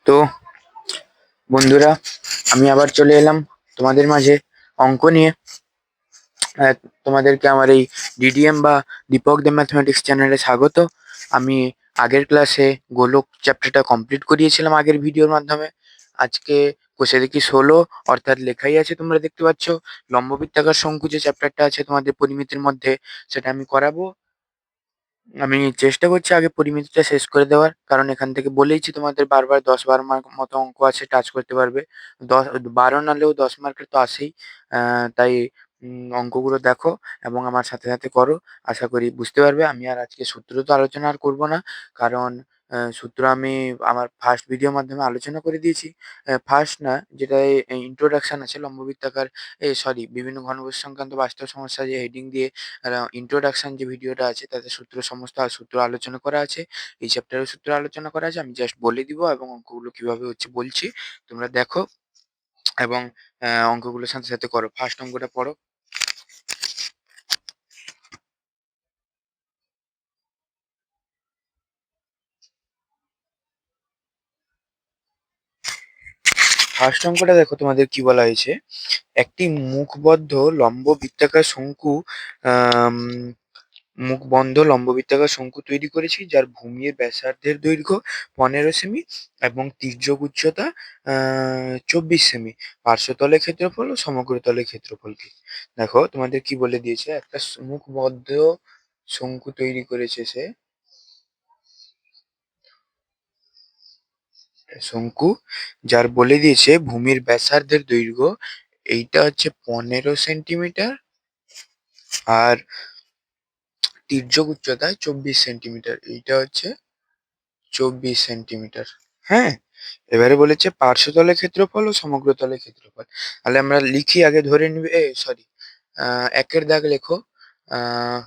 তো বন্ধুরা, আমি আবার চলে এলাম তোমাদের মাঝে অঙ্ক নিয়ে। আহ, তোমাদেরকে আমার এই ডিডিএম বা দীপক দে ম্যাথমেটিক্স চ্যানেলে স্বাগত। আমি আগের ক্লাসে গোলক চ্যাপ্টারটা কমপ্লিট করিয়েছিলাম আগের ভিডিওর মাধ্যমে। আজকে কোষে দেখি 16, অর্থাৎ লেখাই আছে, তোমরা দেখতে পাচ্ছ। লম্ববৃত্তাকার শঙ্কু যে চ্যাপ্টারটা আছে তোমাদের পরিমিতির মধ্যে, সেটা আমি করাবো। আমি চেষ্টা করছি আগে পরিমিতিটা শেষ করে দেওয়ার, কারণ এখান থেকে বলেইছি তোমাদের বারবার 10-12 মার্ক মতো অঙ্ক আছে, টাচ করতে পারবে। 12 নাহলেও 10 মার্কের তো আসেই। তাই অঙ্কগুলো দেখো এবং আমার সাথে সাথে করো। আশা করি বুঝতে পারবে। আমি আর আজকে সূত্র তো আলোচনা আর করবো না, কারণ সূত্র আমি আমার ফার্স্ট ভিডিওর মাধ্যমে আলোচনা করে দিয়েছি। ফার্স্ট না, যেটা ইন্ট্রোডাকশন আছে লম্ববৃত্তাকার, সরি, বিভিন্ন ঘনবস্তু সংক্রান্ত বাস্তব সমস্যা যে হেডিং দিয়ে ইন্ট্রোডাকশন যে ভিডিওটা আছে, তাতে সমস্ত সূত্র আলোচনা করা আছে। এই চ্যাপ্টারের সূত্র আলোচনা করা আছে। আমি জাস্ট বলে দিব এবং অঙ্কগুলো কিভাবে হচ্ছে বলছি, তোমরা দেখো এবং অঙ্কগুলোর সাথে সাথে করো। ফার্স্ট অঙ্কটা পড়ো। ফার্স্ট অঙ্কটা দেখো, তোমাদের কি বলা হয়েছে। একটি মুখবদ্ধ লম্ব বৃত্তাকার শঙ্কু আম, মুখবন্ধ লম্ববৃত্তাকার শঙ্কু তৈরি করেছি, যার ভূমির ব্যাসার্ধের দৈর্ঘ্য 15 সেমি এবং তির্যক উচ্চতা 24 সেমি। পার্শ্বতলের ক্ষেত্রফল ও সমগ্র তলের ক্ষেত্রফল কি? দেখো তোমাদের কি বলে দিয়েছে, একটা মুখবদ্ধ শঙ্কু তৈরি করেছে সে, শঙ্কু, যার বলে দিয়েছে ভূমির ব্যাসার্ধের দৈর্ঘ্য এইটা হচ্ছে 15 সেন্টিমিটার, আর তির্যক উচ্চতা 24 সেন্টিমিটার, এইটা হচ্ছে 24 সেন্টিমিটার। হ্যাঁ, এবারে বলেছে পার্শ্বতলের ক্ষেত্রফল ও সমগ্র তলের ক্ষেত্রফল। তাহলে আমরা লিখি, আগে ধরে নিবে, সরি, একের দাগ লেখো। আহ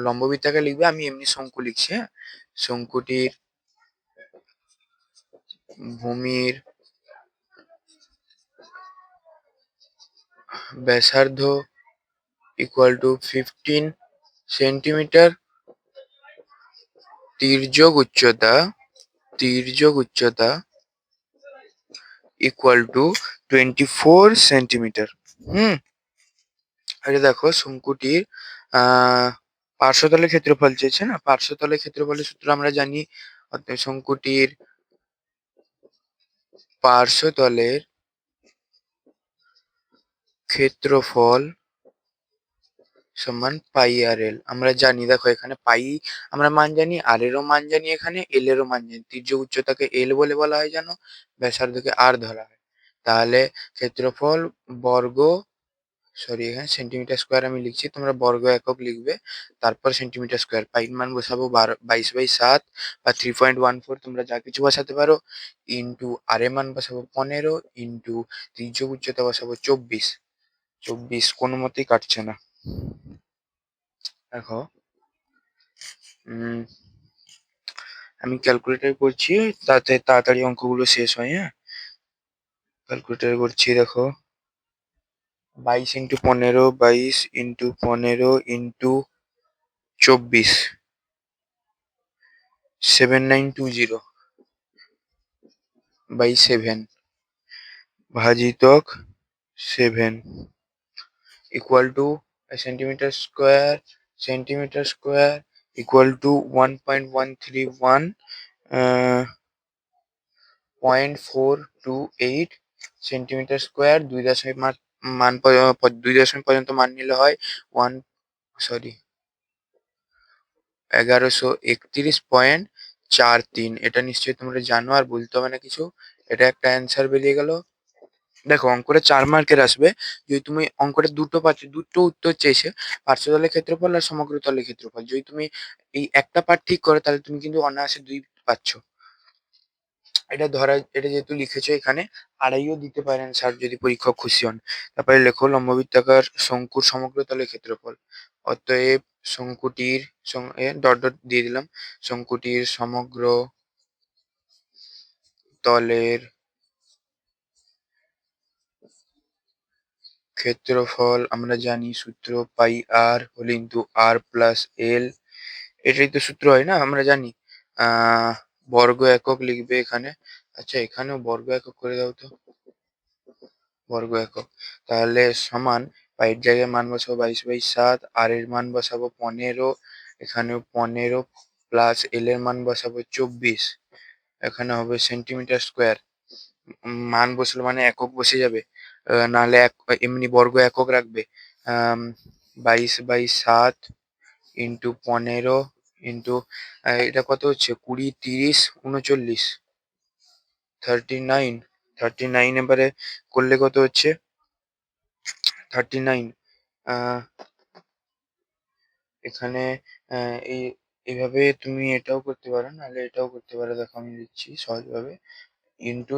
লম্ববৃত্তাকে লিখবে, আমি এমনি শঙ্কু লিখছি। হ্যাঁ, শঙ্কুটির ভূমির ব্যাসার্ধ ইকুয়াল টু 15 সেন্টিমিটার, তির্যক উচ্চতা, তির্যক উচ্চতা ইকুয়াল টু 24 সেন্টিমিটার। হুম, আরে দেখো শঙ্কুটির আহ পার্শ্বতলের ক্ষেত্রফল চেয়েছে না, পার্শ্বতলের ক্ষেত্রফলের সূত্র আমরা জানি। অর্থাৎ শঙ্কুটির পার্শ্বতলের ক্ষেত্রফল সমান পাই আর এল, আমরা জানি। দেখো এখানে পাই আমরা মান জানি, আর এরও মান জানি, এখানে এল এরও মান জানি। তির্যক উচ্চতাকে এল বলে বলা হয় জানো, ব্যাসার্ধকে আর ধরা হয়। তাহলে ক্ষেত্রফল বর্গ, সরি, এখানে সেন্টিমিটার স্কোয়ার আমি লিখছি, তোমরা বর্গ একক লিখবে, তারপর সেন্টিমিটার স্কোয়ার। পাইর মান বসাবো 22/7 বা 3.14, তোমরা যা কিছু বসাতে পারো। ইন্টু আর এর মান বসাবো 15, ইন্টু তির্যক উচ্চতা বসাবো 24। 24 কোনো মতেই কাটছে না। দেখো আমি ক্যালকুলেটর করছি, তাতে তাড়াতাড়ি অঙ্কগুলো শেষ হয়। হ্যাঁ, ক্যালকুলেটর করছি, দেখো 22 × 15, 22 × 15 × 24, 7920/7 ভাজিতক 7 equal to centimetre square equal two 1.131, 0.428 centimetre square. 2 পর্যন্ত মান নিলে হয় 1, সরি, 1131.43। এটা নিশ্চয়ই তোমরা জানো, আর বলতে হবে না কিছু। এটা একটা অ্যান্সার বেরিয়ে গেল। দেখো অঙ্কটা 4 মার্কের আসবে যদি তুমি অঙ্কটা দুটো পাচ্ছ, দুটো উত্তর চেয়েছে, পার্শ্বতলের ক্ষেত্রফল আর সমগ্র তলের ক্ষেত্রফল। যদি তুমি এই একটা পার্ট ঠিক করো, তাহলে তুমি কিন্তু অনায়াসে 2 পাচ্ছ। এটা ধরা, এটা যেহেতু লিখেছো এখানে, আড়াইও দিতে পারেন স্যার যদি পরীক্ষক খুশি হন। তারপরে লেখো লম্ববৃত্তাকার শঙ্কুর সমগ্র তলের ক্ষেত্রফল। অতএব শঙ্কুটির ডট ডট দিয়ে দিলাম, শঙ্কুটির সমগ্র তলের ক্ষেত্রফল আমরা জানি, সূত্র পাই আর হোল ইন্টু আর প্লাস এল। এটাই তো সূত্র হয় না, আমরা জানি। বর্গ একক লিখবে এখানে, আচ্ছা, এখানেও বর্গ একক করে দাও তো, বর্গ একক। তাহলে সমান পাইয়ের জায়গায় মান বসাবো 22/7, আর এর মান বসাবো 15, এখানেও 15 প্লাস এল এর মান বসাবো 24, এখানে হবে সেন্টিমিটার স্কোয়ার। মান বসলো মানে একক বসে যাবে, নাহলে এমনি বর্গ একক রাখবে। 22/7 ইন্টু 15 ইন্টু এটা কত হচ্ছে, 20, 30, 39, 39, 39 এবারে করলে কত হচ্ছে, 39। এখানে এই এইভাবে তুমি এটাও করতে পারো, নাহলে এটাও করতে পারো। দেখো আমি দিচ্ছি সহজভাবে। ইন্টু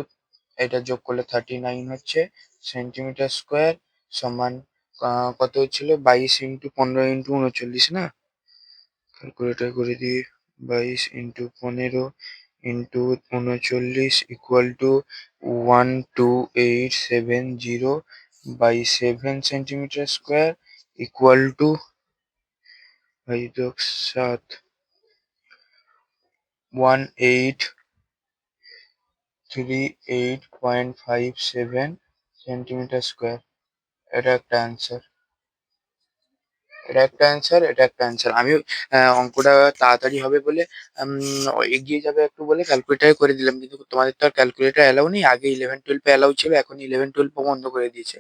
এটা যোগ করলে 39 হচ্ছে সেন্টিমিটার স্কোয়ার, সমান কত হচ্ছিল, 22 ইন্টু 15 ইন্টু 39 না? ক্যালকুলেটর করে দিই। 22 into 15 into 39 equal to 12870/7 centimetre square equal to 5 যোগ 7, 1838.57 সেন্টিমিটার স্কোয়ার। এটা একটা অ্যান্সার, এটা একটা অ্যান্সার, এটা একটা অ্যান্সার। আমি অঙ্কটা তাড়াতাড়ি হবে বলে এগিয়ে যাবে একটু বলে ক্যালকুলেটারে করে দিলাম, কিন্তু তোমাদের তো আর ক্যালকুলেটার অ্যালাউ নেই। আগে 11-12 অ্যালাউ ছিল, এখন 11-12 বন্ধ করে দিয়েছে।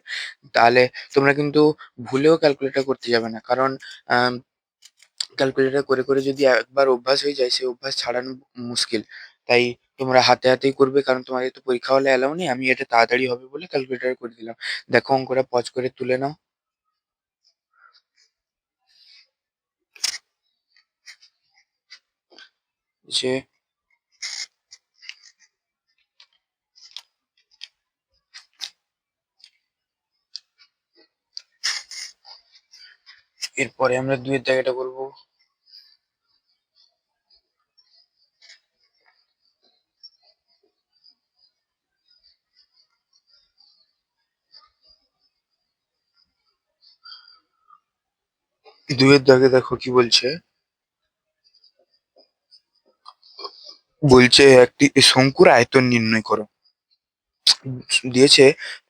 তাহলে তোমরা কিন্তু ভুলেও ক্যালকুলেটার করতে যাবে না, কারণ ক্যালকুলেটর করে করে যদি একবার অভ্যাস হয়ে যায়, সেই অভ্যাস ছাড়ানো মুশকিল। তাই তোমরা হাতে হাতেই করবে, কারণ তোমাদের তো পরীক্ষা হলে অ্যালাউ নেই। আমি এটা তাড়াতাড়ি হবে বলে ক্যালকুলেটরে করে দিলাম। দেখো অঙ্কটা পজ করে তুলে নাও। যে এরপরে আমরা দুইয়ের জায়গাটা করবো। দুইয়ের দাগে দেখো কি বলছে, বলছে একটি শঙ্কুর আয়তন নির্ণয় করো। দিয়েছে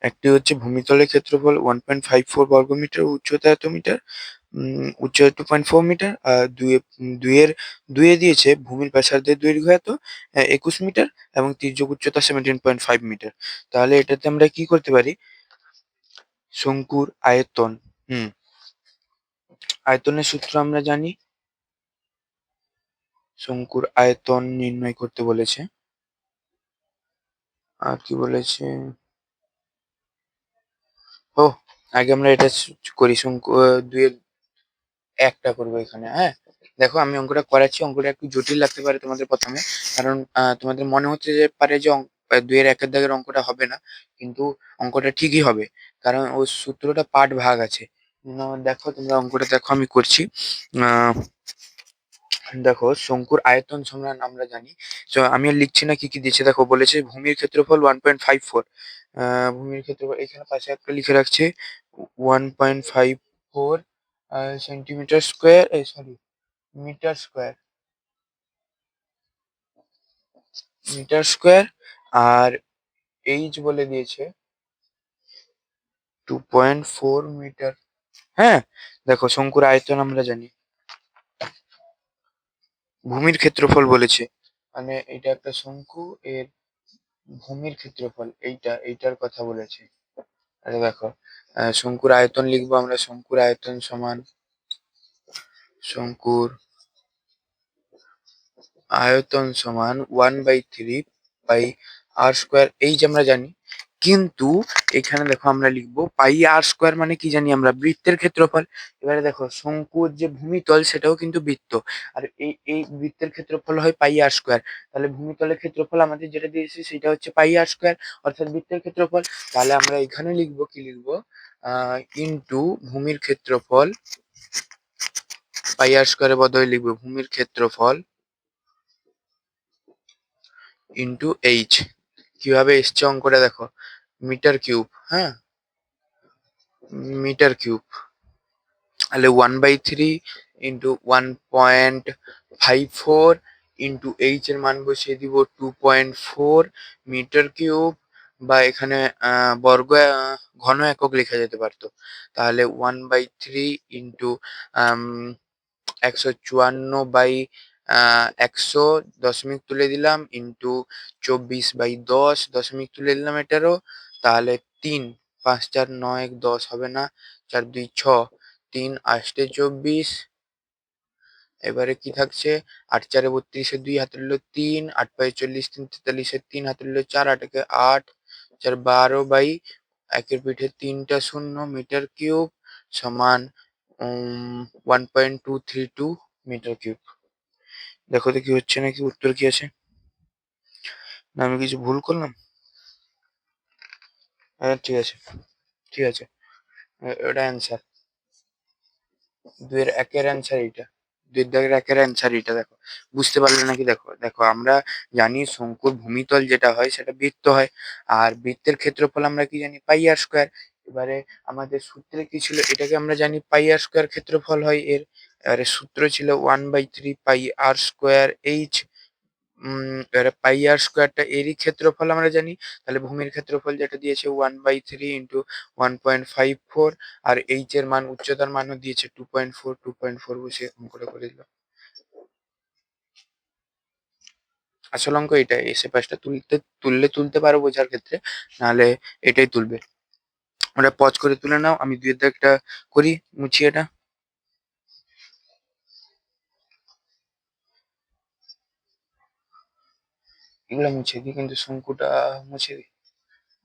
একটি হচ্ছে ভূমিতলের ক্ষেত্রফল 1.54 বর্গমিটার, উচ্চতা এত মিটার, উচ্চতা 2.4 মিটার। আর দুইয়ে দিয়েছে ভূমির ব্যাসার্ধের দৈর্ঘ্য এত 21 মিটার, এবং তির্যক উচ্চতা 17.5 মিটার। তাহলে এটাতে আমরা কি করতে পারি, শঙ্কুর আয়তন, আয়তনের সূত্র আমরা জানি। শঙ্কুর আয়তন নির্ণয় করতে বলেছে। আর কি বলেছে, ও আগে আমরা এটা করি, শঙ্কু দুইয়ের একটা করবো এখানে, হ্যাঁ। দেখো আমি অঙ্কটা করাচ্ছি, অঙ্কটা একটু জটিল লাগতে পারে তোমাদের প্রথমে, কারণ তোমাদের মনে হচ্ছে যে পারে যে দুইয়ের একের দাগের অঙ্কটা হবে না, কিন্তু অঙ্কটা ঠিকই হবে, কারণ ওই সূত্রটা পার্ট ভাগ আছে। দেখো তোমরা অঙ্কটা দেখো আমি করছি। আহ দেখো শঙ্কুর আয়তন সমান আমরা জানি। তো আমি আর লিখছি না, কি কি দিয়েছে দেখো। বলেছে ভূমির ক্ষেত্রফল 1.54, ভূমির ক্ষেত্রফল এখানে পাশে একটা লিখে রাখছে 1.54 centimetre square, sorry metre square, metre square. আর এইচ বলে দিয়েছে 2.4 মিটার। হ্যাঁ, দেখো শঙ্কুর আয়তন আমরা জানি, ভূমির ক্ষেত্রফল বলেছে, মানে এটা একটা শঙ্কু, এর ভূমির ক্ষেত্রফল এইটার কথা বলেছে। আরে দেখো, শঙ্কুর আয়তন লিখবো আমরা, শঙ্কুর আয়তন সমান, শঙ্কুর আয়তন সমান 1/3 পাই আর স্কোয়ার, এই যে আমরা জানি। কিন্তু এখানে দেখো আমরা লিখবো পাই আর স্কোয়ার, মানে কি জানি আমরা, বৃত্তের ক্ষেত্রফল। এবারে দেখো শঙ্কুর যে ভূমিতল সেটাও কিন্তু বৃত্ত, আর এই এই বৃত্তের ক্ষেত্রফল হয় পাই আর স্কোয়ার। তাহলে ভূমিতলের ক্ষেত্রফল আমাদের যেটা দিয়েছে সেটা হচ্ছে পাই আর স্কোয়ার, অর্থাৎ বৃত্তের ক্ষেত্রফল। তাহলে আমরা এখানে লিখবো, কি লিখবো, ইন্টু ভূমির ক্ষেত্রফল, পাই আর স্কোয়ারের বদলে লিখবো ভূমির ক্ষেত্রফল ইন্টু এইচ। কিভাবে এসছে অঙ্কটা দেখো, মিটার কিউব, হ্যাঁ, মিটার কিউব। তাহলে 1/3 ইন্টু 1.54 ইন্টু এইচ এর মান বসিয়ে দিব 2.4 মিটার কিউব, বা এখানে বর্গ ঘন একক লেখা যেতে পারতো। তাহলে 1/3 ইন্টু 154/100 দশমিক তুলে দিলাম, ইন্টু 24/10 দশমিক তুলে দিলাম এটারও। তাহলে 3, 5 4 9 1 10 হবে না, 4 2 6, 3 8 24। এবারে কি থাকছে, 8 4 32, 2 হাতে রইলো 3, 8 5 40, 3 43, 3 হাতে রইলো 4, 8 একে 8, 4 12 বাই একের পিঠে 3টা শূন্য মিটার কিউব সমান 1.232 মিটার কিউব। দেখো তো কি হচ্ছে নাকি, উত্তর কি আছে, না আমি কিছু ভুল করলাম? হ্যাঁ ঠিক আছে, ঠিক আছে, ওটা অ্যান্সার, 2 এর একের অ্যান্সার এইটা, 2 এর দাগের একের অ্যান্সার এইটা। দেখো বুঝতে পারলে নাকি? দেখো দেখো আমরা জানি শঙ্কুর ভূমিতল যেটা হয় সেটা বৃত্ত হয়, আর বৃত্তের ক্ষেত্রফল আমরা কি জানি, পাই আর স্কোয়ার। এবারে আমাদের সূত্রে কি ছিল, এটাকে আমরা জানি পাই আর স্কোয়ার ক্ষেত্রফল হয় এর। এবারে সূত্র ছিল 1/3 পাই আর স্কোয়ার এইচ। এবারে পাই আর স্কোয়ারটা এরই ক্ষেত্রফল আমরা জানি। তাহলে ভূমির ক্ষেত্রফল যেটা দিয়েছে 1/3 ইন্টু 1.54, আর এইচ এর মান, উচ্চতার মানও দিয়েছে 2.4 বসে অঙ্কটা করে দিলাম। আসল অঙ্ক এটা, এসে পাশটা তুলতে পারো বোঝার ক্ষেত্রে, নাহলে এটাই তুলবে। ওটা পজ করে তুলে নাও, আমি 2 এর দাগটা করি, মুছি এটা। এগুলো মুছে দিই, কিন্তু শঙ্কুটা মুছে দিই,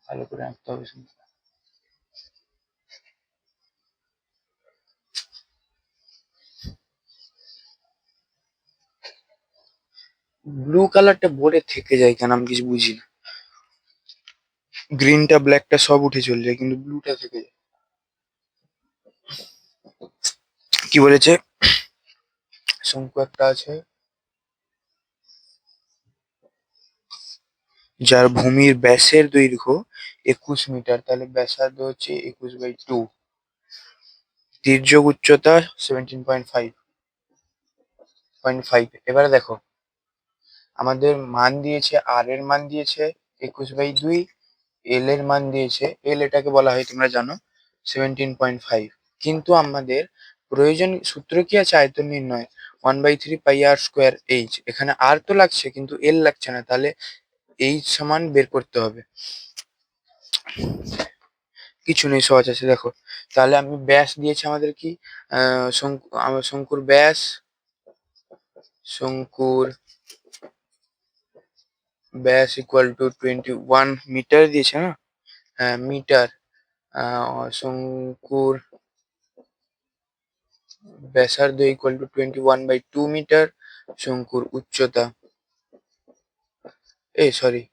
ভালো করে আঁকতে হবে শঙ্কু। ব্লু কালারটা বোর্ডে থেকে যায় কেন আমি কিছু বুঝি না, গ্রিনটা ব্ল্যাকটা সব উঠে চলে যায় কিন্তু ব্লুটা থেকে যায়। কি বলেছে, শঙ্কু একটা আছে যার ভূমির ব্যাসের দৈর্ঘ্য 21 মিটার, তাহলে ব্যাসার্ধ হচ্ছে 21/2, তির্যক উচ্চতা 17.5। এবারে দেখো আমাদের মান দিয়েছে, আর এর মান দিয়েছে 21/2, এল এর মান দিয়েছে, এল এটাকে বলা হয় তোমরা জানো 17.5। কিন্তু আমাদের প্রয়োজন সূত্র কি আছে, আয়তন নির্ণয়, 1/3 পাই আর স্কোয়ার এইচ। এখানে আর তো লাগছে কিন্তু এল লাগছে না, তাহলে এইচ সমান বের করতে হবে। কিছু নেই, সহজ আছে, দেখো। তাহলে আমি ব্যাস দিয়েছে আমাদের কি, শঙ্কুর ব্যাস, শঙ্কুর ব্যাস ইকুয়াল টু 21 মিটার দিয়েছে না, হ্যাঁ মিটার। শঙ্কুর ব্যাসার্ধ ইকুয়াল টু 21/2 মিটার। শঙ্কুর উচ্চতা, সরি,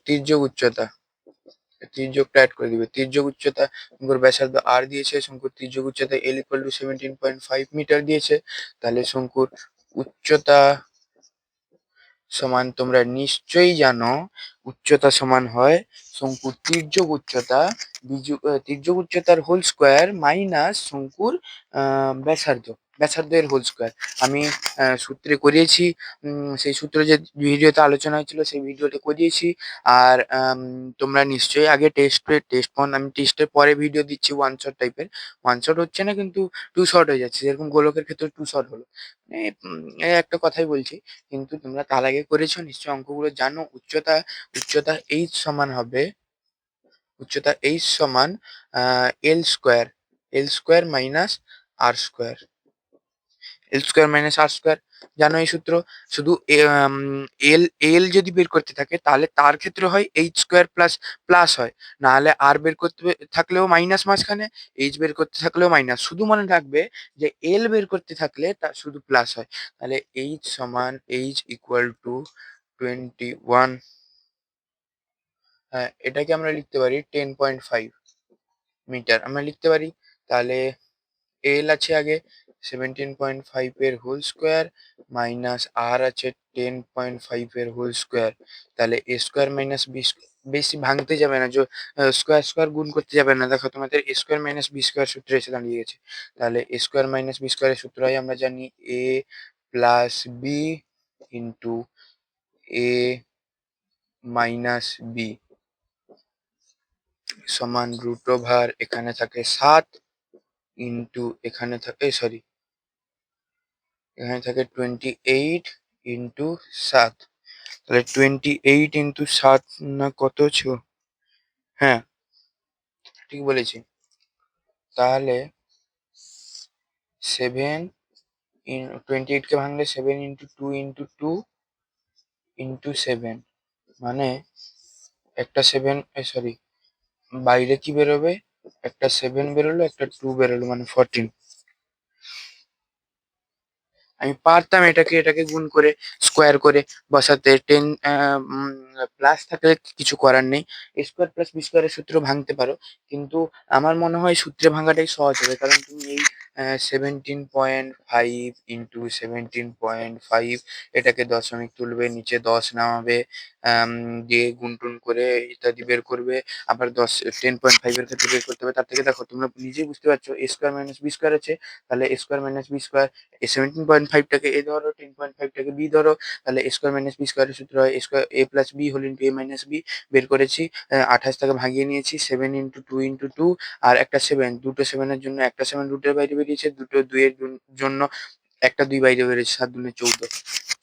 তির্যক উচ্চতা, তির্যকটা অ্যাড করে দিবে, তির্যক উচ্চতা, শঙ্কুর ব্যাসার্ধ আর দিয়েছে, শঙ্কুর তির্যক উচ্চতা এল ইকুয়াল টু 17.5 মিটার দিয়েছে। তাহলে শঙ্কুর উচ্চতা সমান, তোমরা নিশ্চয়ই জানো উচ্চতা সমান হয় শঙ্কুর তির্যক উচ্চতা, তির্যক উচ্চতার হোল স্কোয়ার মাইনাস শঙ্কুর ব্যাসার্ধ, ব্যাসার্ধের হোল স্কোয়ার। আমি সূত্রে করিয়েছি, সেই সূত্রে যে ভিডিওতে আলোচনা হয়েছিল সেই ভিডিওটা করিয়েছি। আর তোমরা নিশ্চয়ই আগে আমি টেস্টের পরে ভিডিও দিচ্ছি ওয়ান শট টাইপের, ওয়ান শট হচ্ছে না কিন্তু টু শট হয়ে যাচ্ছে, যেরকম গোলকের ক্ষেত্রে টু শট হলো। এই একটা কথাই বলছি, কিন্তু তোমরা তার আগে করেছো নিশ্চয়, অঙ্কগুলো জানো। উচ্চতা এইচ সমান হবে, উচ্চতা এইচ সমান এল স্কোয়ার মাইনাস আর স্কোয়ার, এল স্কোয়ার মাইনাস আর স্কোয়ার, জানো এই সূত্র। শুধু এল এল যদি বের করতে থাকে তাহলে তার ক্ষেত্রে হয় এইচ স্কোয়ার প্লাস প্লাস হয়, নাহলে আর বের করতে থাকলেও মাইনাস মাঝখানে, এইচ বের করতে থাকলেও মাইনাস। শুধু মনে রাখবে যে এল বের করতে থাকলে তা শুধু প্লাস হয়। তাহলে এইচ সমান, এইচ ইকুয়াল টু 21, হ্যাঁ এটাকে আমরা লিখতে পারি 10.5 মিটার আমরা লিখতে পারি। তাহলে এল আছে আগে 17.5 এর হোল স্কোয়ার মাইনাস আর আছে 10.5 এর হোল স্কোয়ার। তাহলে এ স্কোয়ার মাইনাস বি, বেশি ভাঙতে যাবে না, স্কোয়ার স্কোয়ার গুণ করতে যাবে না। দেখো তোমাদের এ স্কোয়ার মাইনাস বি স্কোয়ার সূত্র এসে দাঁড়িয়ে গেছে। তাহলে এ স্কোয়ার মাইনাস বি স্কোয়ারের সূত্র হয় আমরা জানি এ প্লাস বি ইন্টু এ মাইনাস বি সমান রুট ওভার এখানে থাকে 7 ইন্টু এখানে থাকে এখানে থাকে 28 ইন্টু 7। তাহলে 28 ইন্টু 7 না কত ছিল? হ্যাঁ, ঠিক বলেছি। তাহলে 7 28 কে ভাঙলে 7 ইন্টু 2 ইন্টু 2 ইন্টু 7, মানে একটা 7 বাইরে কি বেরোবে? একটা 7 বেরোলো, একটা 2 বেরোলো, মানে 14। আমি পারতাম এটাকে গুণ করে স্কোয়ার করে বসাতে, 10 প্লাস থাকলে কিছু করার নেই। এ স্কোয়ার প্লাস বি স্কোয়ারের সূত্র ভাঙতে পারো, কিন্তু আমার মনে হয় সূত্রে ভাঙাটাই সহজ হবে, কারণ তুমি এই 17.5 ইন্টু 17.5 এটাকে দশমিক তুলবে, নিচে 10 নামাবে, দিয়ে গুণ টুন করে ইত্যাদি বের করবে। আবার 10 10.5 এর ক্ষেত্রে বের করতে হবে। তার থেকে দেখো তোমরা নিজেই বুঝতে পারছো, এ স্কোয়ার মাইনাস বি স্কোয়ার আছে, তাহলে এ স্কোয়ার মাইনাস বি স্কোয়ার, এই 17.5টাকে এ ধরো, 10.5টাকে বি ধরো, তাহলে এ স্কোয়ার মাইনাস বি স্কোয়ারের সূত্র হয় এ স্কোয়ার এ প্লাস বি হোল ইন্টু এ মাইনাস বি। বের করেছি, 28 টাকে ভাঙিয়ে নিয়েছি, 7 ইন্টু 2 ইন্টু 2, আর একটা 7, দুটো 7-এর জন্য একটা 7 রুটের বাইরে বেরিয়েছে, দুটো 2 এর জন্য একটা 2 বাইরে বেরিয়েছে, 7 দুনে 14।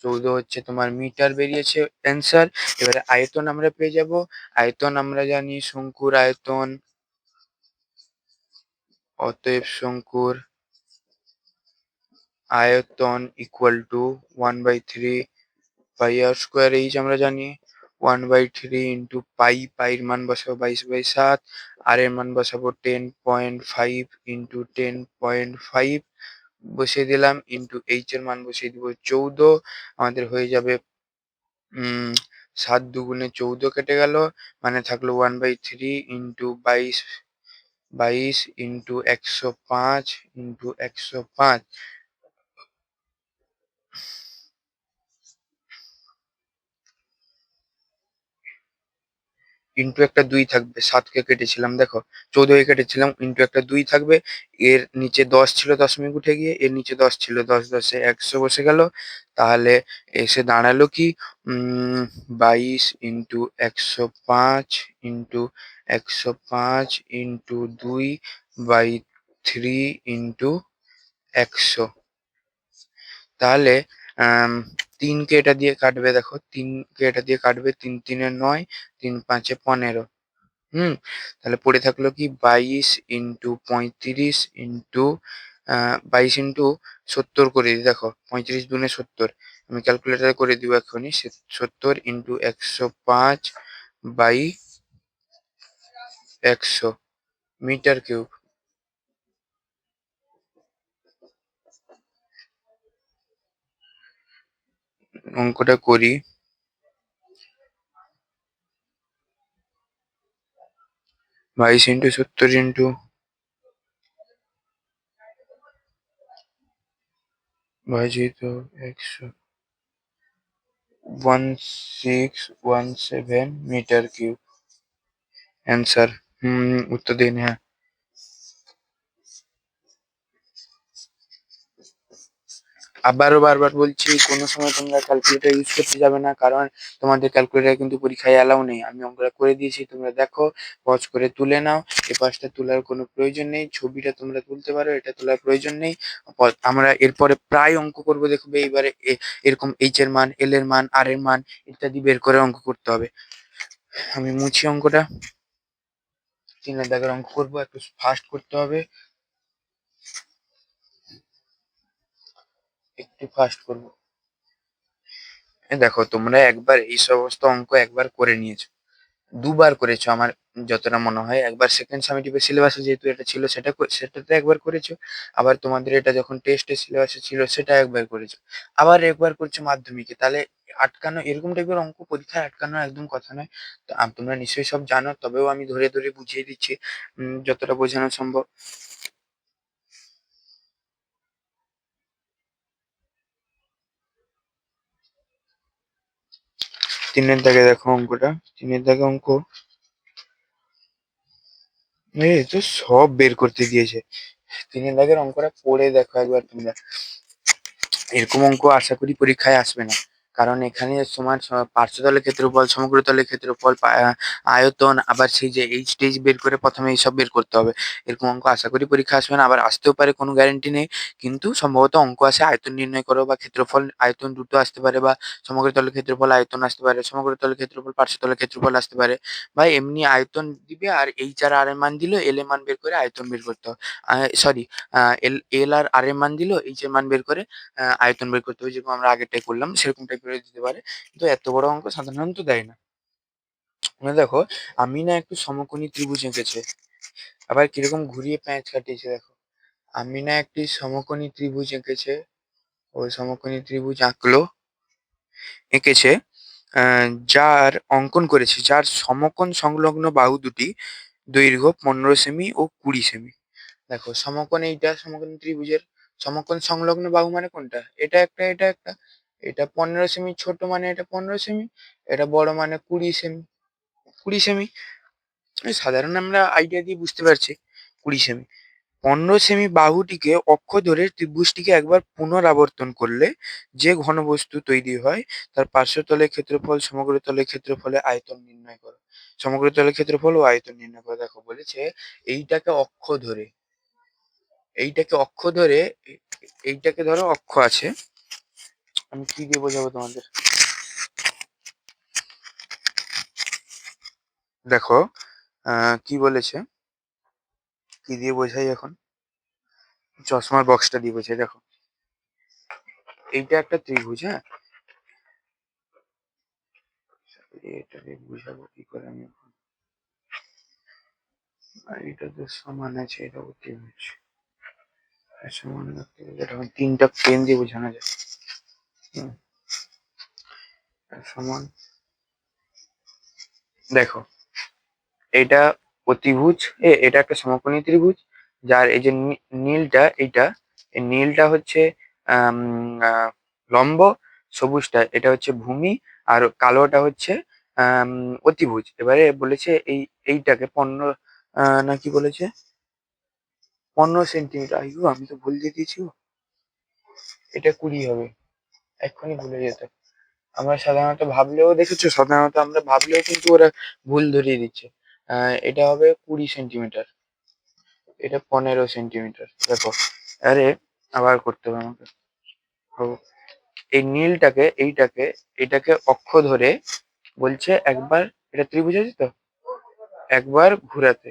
14 হচ্ছে তোমার মিটার বেরিয়েছে অ্যান্সার। এবারে আয়তন আমরা পেয়ে যাব। আয়তন আমরা জানি শঙ্কুর আয়তন, অতএব শঙ্কুর আয়তন equal to 1/3 pi r square h আমরা জানি। 1/3 ইন্টু পাই, পাইর মান বসাবো 22/7, আর এর মান বসাবো 10.5 ইন্টু 10.5 বসিয়ে দিলাম, ইন্টু এইচ এর মান বসিয়ে দিব 14। আমাদের হয়ে যাবে 7 দুগুণে 14 কেটে গেল, মানে থাকলো 1/3 ইন্টু 22 ইন্টু 105 ইন্টু 105 ইন্টু একটা 2 থাকবে, 7কে কেটেছিলাম দেখো, 14কে কেটেছিলাম, ইন্টু একটা 2 থাকবে। এর নিচে 10 ছিল, দশমিক উঠে গিয়ে এর নিচে 10 ছিল, 10 10 এ 100 বসে গেল। তাহলে এসে দাঁড়ালো কি, 22 ইন্টু 105 ইন্টু 105 ইন্টু 2/3 ইন্টু 100। তাহলে 3কে এটা দিয়ে কাটবে, দেখো 3কে এটা দিয়ে কাটবে, 3 3 9, 3 5 15। তাহলে পড়ে থাকলো কি 22 ইন্টু 35 ইন্টু 22 ইন্টু 70 করে দিই, দেখো 35 দুনে 70, আমি ক্যালকুলেটারে করে দিব এখনই। 70 ইন্টু 105 বাই 100 মিটার কিউব। অঙ্কটা করি। 22 into 70 into 100, 1617 metre cube answer. উত্তর দিন হ্যাঁ। আবারও বারবার বলছি, কোনো সময় তোমরা ক্যালকুলেটর ইউজ করতে যাবে না, কারণ তোমাদের ক্যালকুলেটর কিন্তু পরীক্ষায় অ্যালাউ নেই। আমি অঙ্কটা করে দিয়েছি, তোমরা দেখো, পজ করে তুলে নাও। এ পাশটা তোলার কোনো প্রয়োজন নেই, ছবিটা তোমরা তুলতে পারো, এটা তোলার প্রয়োজন নেই। আমরা এরপরে প্রায় অঙ্ক করবো, দেখবে এইবারে এরকম এইচ এর মান, এল এর মান, আর এর মান ইত্যাদি বের করে অঙ্ক করতে হবে। আমি মুছি অঙ্কটা, 3-এর দাগের অঙ্ক করবো, একটু ফাস্ট করতে হবে, একটু ফাস্ট করবো। দেখো তোমরা একবার এই সমস্ত অঙ্ক একবার করে নিয়েছো, দুবার করেছো আমার যতটা মনে হয়। একবার সেকেন্ড সামেটিভের সিলেবাসে যেহেতু এটা ছিল, সেটাতে একবার করেছো। আবার তোমাদের এটা যখন টেস্টের সিলেবাসে ছিল সেটা একবার করেছো। আবার একবার করছো মাধ্যমিকে। তাহলে আটকানো, এরকম টাইপের অঙ্ক পরীক্ষায় আটকানোর একদম কথা নয়। তো তোমরা নিশ্চয়ই সব জানো, তবেও আমি ধরে ধরে বুঝিয়ে দিচ্ছি যতটা বোঝানো সম্ভব। তিনের দাগে দেখো অঙ্কটা, তিনের দাগে অঙ্ক, এই তো সব বের করতে দিয়েছে। তিনের দাগের অঙ্কটা পড়ে দেখো একবার তোমরা, এরকম অঙ্ক আশা করি পরীক্ষায় আসবে না। কারণ এখানে সমান পার্শ্বতলের ক্ষেত্রফল, সমগ্রতলের ক্ষেত্রফল, আয়তন, আবার সেই যে এইচ টেইচ বের করে প্রথমে এইসব বের করতে হবে। এরকম অঙ্ক আশা করি পরীক্ষা আসবে না, আবার আসতেও পারে, কোনো গ্যারান্টি নেই। কিন্তু সম্ভবত অঙ্ক আসে আয়তন নির্ণয় করো বা ক্ষেত্রফল আয়তন দুটো আসতে পারে, বা সমগ্রতলের ক্ষেত্রফল আয়তন আসতে পারে, সমগ্রতলের ক্ষেত্রফল পার্শ্বতলের ক্ষেত্রফল আসতে পারে, বা এমনি আয়তন দিবে আর এইচ আর আর এর মান দিল, এল এর মান বের করে আয়তন বের করতে হবে। সরি, এল আর আর এর মান দিল, এইচ এর মান বের করে আয়তন বের করতে হবে, যেরকম আমরা আগেরটাই করলাম সেরকম টাইপের দিতে পারে। কিন্তু এত বড় অঙ্ক সাধারণত দেয় না। মানে দেখো, আমি না একটু সমকোণী ত্রিভুজ এঁকেছে, আবার কিরকম ঘুরিয়ে প্যাঁচ কাটিয়েছে দেখো। আমি না একটি সমকোণী ত্রিভুজ এঁকেছে, ওই সমকোণী ত্রিভুজ এঁকেছে, যার অঙ্কন করেছে, যার সমকোণ সংলগ্ন বাহু দুটি দৈর্ঘ্য 15 সেমি ও 20 সেমি। দেখো সমকোণ, এইটা সমকোণ ত্রিভুজের সমকোণ সংলগ্ন বাহু মানে কোনটা, এটা একটা, এটা একটা। এটা 15 সেমি ছোট মানে এটা 15 সেমি, এটা বড় মানে 20 সেমি। 20 সেমি সাধারণ আমরা আইডিয়া দিয়ে বুঝতে পারছি। 20 সেমি, 15 সেমি বাহুটিকে অক্ষ ধরে ত্রিভুজটিকে একবার পুনরাবর্তন করলে যে ঘনবস্তু তৈরি হয় তার পার্শ্বতলের ক্ষেত্রফল, সমগ্রতলের ক্ষেত্রফলে আয়তন নির্ণয় করো। সমগ্রতলের ক্ষেত্রফল ও আয়তন নির্ণয় করো। দেখো বলেছে এইটাকে অক্ষ ধরে, এইটাকে অক্ষ ধরে, এইটাকে ধরো অক্ষ আছে, আমি কি দিয়ে বোঝাবো তোমাদের। দেখো কি বলেছে, কি দিয়ে বোঝাই এখন, চশমার বক্সটা দিয়ে বোঝাই। দেখো এইটা একটা ত্রিভুজ, হ্যাঁ, এটাকে বুঝাবো কি করে আমি এখন। আর এটা তো সমান আছে, এটাও ত্রিভুজ, সমান রাখতে গেলে এটা তিনটা পেন দিয়ে বোঝানো যায়। হুম, সমান। দেখো এটা অতিভুজ, এটা একটা সমকোণী ত্রিভুজ, যার এই যে নীলটা, এইটা, এই নীলটা হচ্ছে আম, আহ, লম্ব, সবুজটা এটা হচ্ছে ভূমি, আর কালোটা হচ্ছে আম, অতিভুজ। এবারে বলেছে এইটাকে 15, না কি বলেছে, 15 সেন্টিমিটার। আইগো আমি তো ভুল দিয়ে দিয়েছি গো। এটা 20 হবে, এক্ষুনি ভুলে যেত। আমরা সাধারণত ভাবলেও, দেখেছো, সাধারণত আমরা ভাবলেও কিন্তু ওরা ভুল ধরিয়ে দিচ্ছে। এটা হবে 20 সেন্টিমিটার, এটা 15 সেন্টিমিটার। দেখো, আরে আবার করতে হবে আমাকে। তো এই নীলটাকে, এটাকে অক্ষ ধরে বলছে একবার, এটা ত্রিভুজ আছে তো, একবার ঘুরাতে,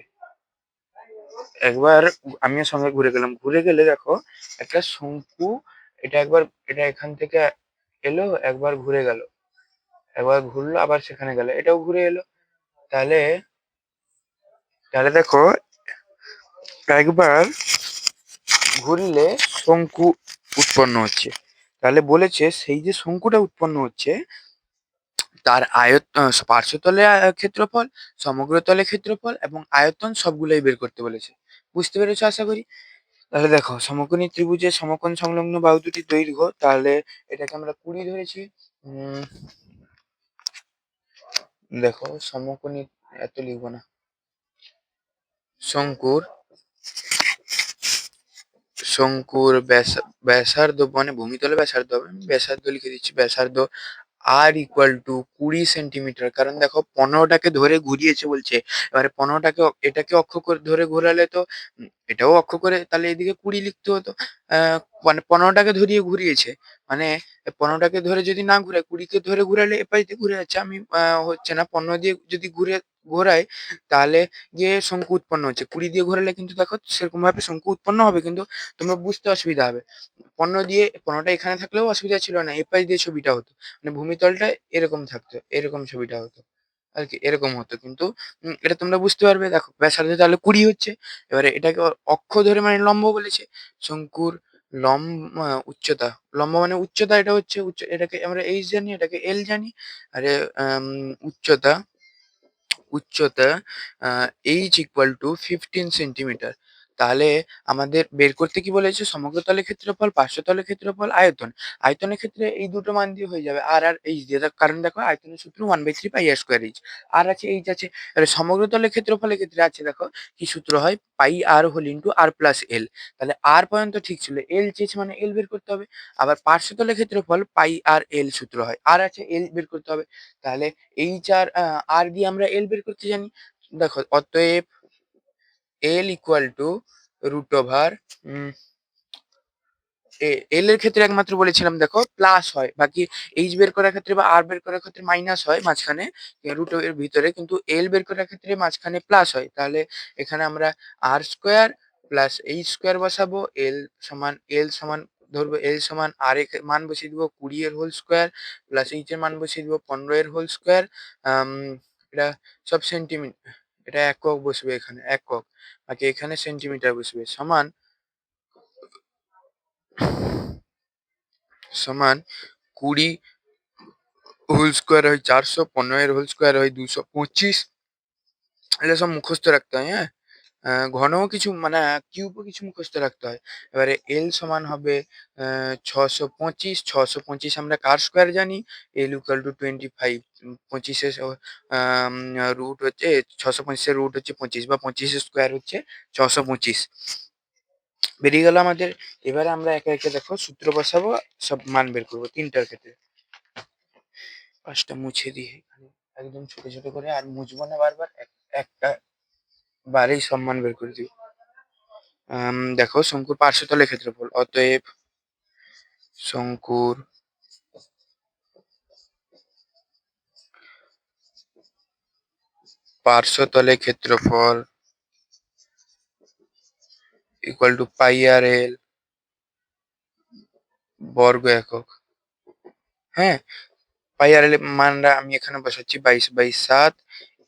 একবার আমিও সঙ্গে ঘুরে গেলাম, ঘুরে গেলে দেখো একটা শঙ্কু, এটা একবার, এটা এখান থেকে এলো, একবার ঘুরে গেল, একবার ঘুরলো আবার সেখানে গেল, এটাও ঘুরে এলো। তাহলে, দেখো একবার ঘুরলে শঙ্কু উৎপন্ন হচ্ছে। তাহলে বলেছে সেই যে শঙ্কুটা উৎপন্ন হচ্ছে তার পার্শ্বতলে ক্ষেত্রফল, সমগ্রতলে ক্ষেত্রফল এবং আয়তন সবগুলোই বের করতে বলেছে। বুঝতে পেরেছো আশা করি। তাহলে দেখো সমকোণী ত্রিভুজের সমকোণ সংলগ্ন বাহু দুটির দৈর্ঘ্য, তাহলে এটাকে আমরা 20 ধরেছি। উম দেখো সমকোণী, এত লিখবো না, শঙ্কুর, ব্যাসার্ধ মানে ভূমিতলে ব্যাসার্ধ হবে, আমি ব্যাসার্ধ লিখে দিচ্ছি, ব্যাসার্ধ আর ইকুয়াল টু 20 সেন্টিমিটার। কারণ দেখো 15টাকে ধরে ঘুরিয়েছে বলছে, এবারে 15টাকে এটাকে অক্ষ করে ধরে ঘোরালে তো এটাও অক্ষ করে, তাহলে এদিকে 20 লিখতে হতো। মানে 15টাকে ধরিয়ে ঘুরিয়েছে, মানে 15টাকে ধরে যদি না ঘুরায়, 20কে ধরে ঘুরালে এপাশ দিয়ে ঘুরে যাচ্ছে। আমি হচ্ছে না, 15 দিয়ে যদি ঘোরাই তাহলে গিয়ে শঙ্কু উৎপন্ন হচ্ছে। 20 দিয়ে ঘোরালে কিন্তু দেখো সেরকম ভাবে শঙ্কু উৎপন্ন হবে, কিন্তু তোমরা বুঝতে অসুবিধা হবে। 15টা এখানে থাকলেও অসুবিধা ছিল না, এপাশ দিয়ে ছবিটা হতো, মানে ভূমিতলটা এরকম থাকতো, এরকম ছবিটা হতো আর কি, এরকম হতো। কিন্তু এটা তোমরা বুঝতে পারবে। দেখো ব্যাসার্ধ তাহলে 20 হচ্ছে, এবারে এটাকে অক্ষ ধরে মানে লম্ব বলেছে। শঙ্কুর উচ্চতা, লম্ব মানে উচ্চতা, এটা হচ্ছে এটাকে আমরা এইচ জানি, এটাকে এল জানি। আরে উচ্চতা, উচ্চতা এইচ ইকুয়াল টু 15 সেন্টিমিটার। তাহলে আমাদের বের করতে কি বলেছে? সমগ্র তলের ক্ষেত্রফল, পার্শ্বতলের ক্ষেত্রফল, আয়তন। আয়তনের ক্ষেত্রে এই দুটো মান দিয়ে হয়ে যাবে। আর এইচ দিয়ে। তার কারণ দেখো আয়তনের সূত্র 1/3 পাই আর স্কয়ার এইচ। আর আছে এইচ আছে। তাহলে সমগ্র তলের ক্ষেত্রফলের ক্ষেত্রে আছে দেখো কি সূত্র হয়? পাই আর হোল ইনটু আর প্লাস এল। তাহলে আর পর্যন্ত ঠিক ছিল। এল চেয়েছে মানে এল বের করতে হবে। আবার পার্শ্বতলের ক্ষেত্রফল পাই আর এল সূত্র হয়। আর আছে এল বের করতে হবে। তাহলে এইচ আর দিয়ে আমরা এল বের করতে জানি। দেখো অতএব এল ইকুয়াল টু রুট ওভার এল এর ক্ষেত্রে একমাত্র বলেছিলাম দেখো প্লাস হয়, বাকি এইচ বের করার ক্ষেত্রে বা আর বের করার ক্ষেত্রে মাইনাস হয় মাঝখানে রুট এর ভিতরে, কিন্তু এল বের করার ক্ষেত্রে মাঝখানে প্লাস হয়। তাহলে এখানে আমরা আর স্কোয়ার প্লাস এইচ স্কোয়ার বসাবো। এল সমান ধরবো এল সমান আর এর মান বসিয়ে দিব 20 এর হোল স্কোয়ার প্লাস এইচ এর মান বসিয়ে দিব 15 এর হোল স্কোয়ার। এটা সব সেন্টিমিটার, এটা একক বসবে এখানে একক, বাকি এখানে সেন্টিমিটার বসবে। সমান সমান 20 হোল স্কোয়ার হয় 400, 15 এর হোল স্কোয়ার হয় 225। এটা সব মুখস্থ রাখতে হয়, হ্যাঁ। ঘনও কিছু মানে কিউবও কিছু মুখস্থ রাখতে হয়। এবারে এল সমান হবে 625। 625 আমরা কার স্কোয়ার জানি? এল ইকুয়াল টু 25। 25 রুট হচ্ছে 625 রুট হচ্ছে 25 বা 25 স্কোয়ার হচ্ছে 625। বেরিয়ে গেল আমাদের। এবারে আমরা একে একে দেখো সূত্র বসাবো, সব মান বের করবো তিনটার ক্ষেত্রে। পাঁচটা মুছে দিয়ে এখানে একদম ছোট ছোট করে, আর মুছবো না বারবার, একটা বারেই সম্মান বের করে দিই। দেখো শঙ্কুর পার্শ্বতলের ক্ষেত্রফল, অতএব শঙ্কুর পার্শ্বতলের ক্ষেত্রফল ইকুয়াল টু পাই আর এল বর্গ একক। হ্যাঁ, পাই আর এল মানটা আমি এখানে বসাচ্ছি 22/7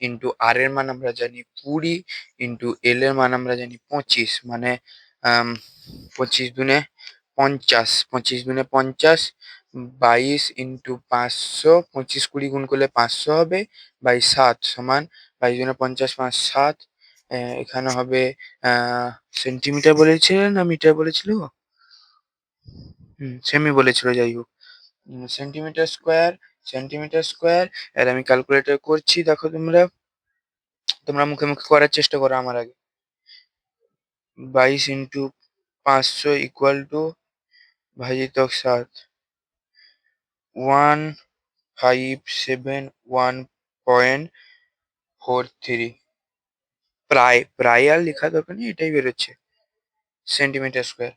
ইন্টু আর এর মান আমরা জানি 20 ইন্টু এল এর মান আমরা জানি 25, মানে 25 দুনে 50, 25 দুনে 50, 22 ইন্টু 500, 25 20 গুণ করলে 500 হবে, বাই 7 সমান 22 দুনে 50 5 7। এখানে হবে সেন্টিমিটার বলেছিল না মিটার বলেছিল? সেমি বলেছিল, যাই হোক। Centimetre square, centimetre square. আর আমি ক্যালকুলেটর করছি, দেখো তোমরা তোমরা মুখে মুখে করার চেষ্টা করো আমার আগে। 22 ইন্টু 500 ইকুয়াল টু ভাজিতক 7, 1571.43। প্রায় প্রায় আর লেখা দরকার নেই, এটাই বেরোচ্ছে সেন্টিমিটার স্কোয়ার।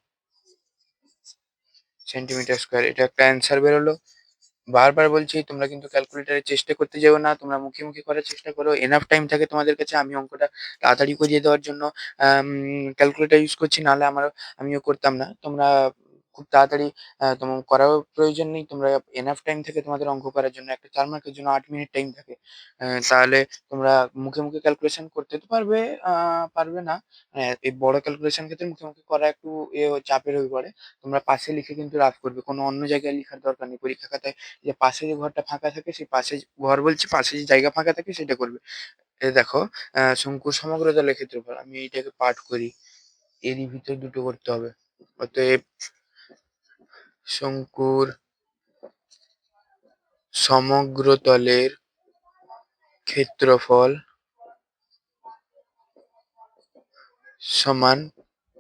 সেন্টিমিটার স্কোয়ার, এটা একটা অ্যান্সার বেরোলো। বারবার বলছি তোমরা কিন্তু ক্যালকুলেটারে চেষ্টা করতে যাও না, তোমরা মুখে মুখে করার চেষ্টা করো। এনাফ টাইম থাকে তোমাদের কাছে, আমি অঙ্কটা তাড়াতাড়ি করিয়ে দেওয়ার জন্য ক্যালকুলেটার ইউজ করছি, নাহলে আমিও করতাম না। তোমরা খুব তাড়াতাড়ি তোমার করার প্রয়োজন নেই। তোমরা এনাফ টাইম থাকে তোমাদের অঙ্ক করার জন্য, একটা 4 মার্কের জন্য 8 মিনিট টাইম থাকে। তাহলে তোমরা মুখে মুখে ক্যালকুলেশন করতে তো পারবে, পারবে না। এই বড় ক্যালকুলেশন ক্ষেত্রে মুখে মুখে করা একটু চাপের হয়ে পড়ে। তোমরা পাশে লিখে কিন্তু রাফ করবে, কোনো অন্য জায়গায় লেখার দরকার নেই। পরীক্ষা খাতায় যে পাশে যে ঘরটা ফাঁকা থাকে, সেই পাশে ঘর বলছি, পাশে যে জায়গা ফাঁকা থাকে সেটা করবে। এই দেখো শঙ্কুর সমগ্র তলের ক্ষেত্রফল, আমি এইটাকে পাঠ করি, এরই ভিতর দুটো করতে হবে। অতএব শঙ্কুর সমগ্র তলের ক্ষেত্রফল সমান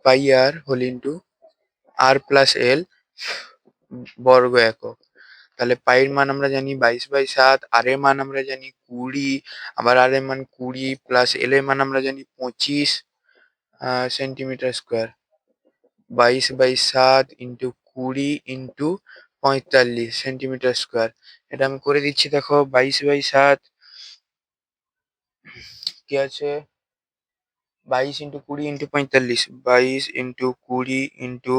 পাই আর whole into r plus L বর্গ একক। তাহলে পাইয়ের মান আমরা জানি 22/7, আর এর মান আমরা জানি 20, আবার আর এর মান 20 প্লাস এল এর মান আমরা জানি 25 centimetre square. 22/7 into 20 into 45 centimetre square. এটা আমি করে দিচ্ছি, দেখো 22/7 কি আছে, 22 into 20 into 45, 22 into 20 into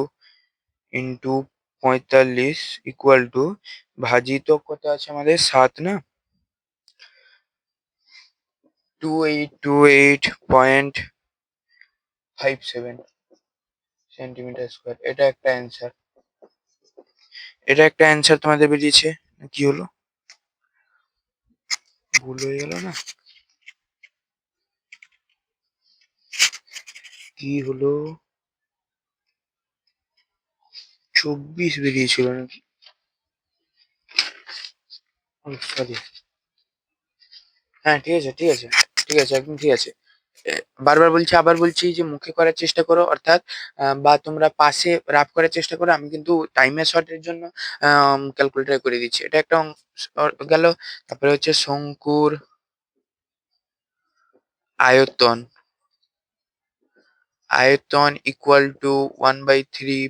into 45 equal to ভাজিত কত আছে আমাদের 7 না, 2828.57 সেন্টিমিটার স্কোয়ার। এটা একটা অ্যান্সার, এটা একটা অ্যান্সার তোমাদের বেরিয়েছে। কি হলো, ভুল হয়ে গেল না? কি হলো? 24 বেরিয়েছিল নাকি? সরি। হ্যাঁ, ঠিক আছে, ঠিক আছে, ঠিক আছে, একদম ঠিক আছে। এ, বারবার বলছি, আবার বলছি যে মুখে করার চেষ্টা করো, অর্থাৎ বা তোমরা পাশে রাফ করার চেষ্টা করো। আমি কিন্তু টাইমের শর্টের জন্য ক্যালকুলেটর করে দিচ্ছি। এটা একটা গেল। তারপরে হচ্ছে শঙ্কুর আয়তন। আয়তন equal to 1/3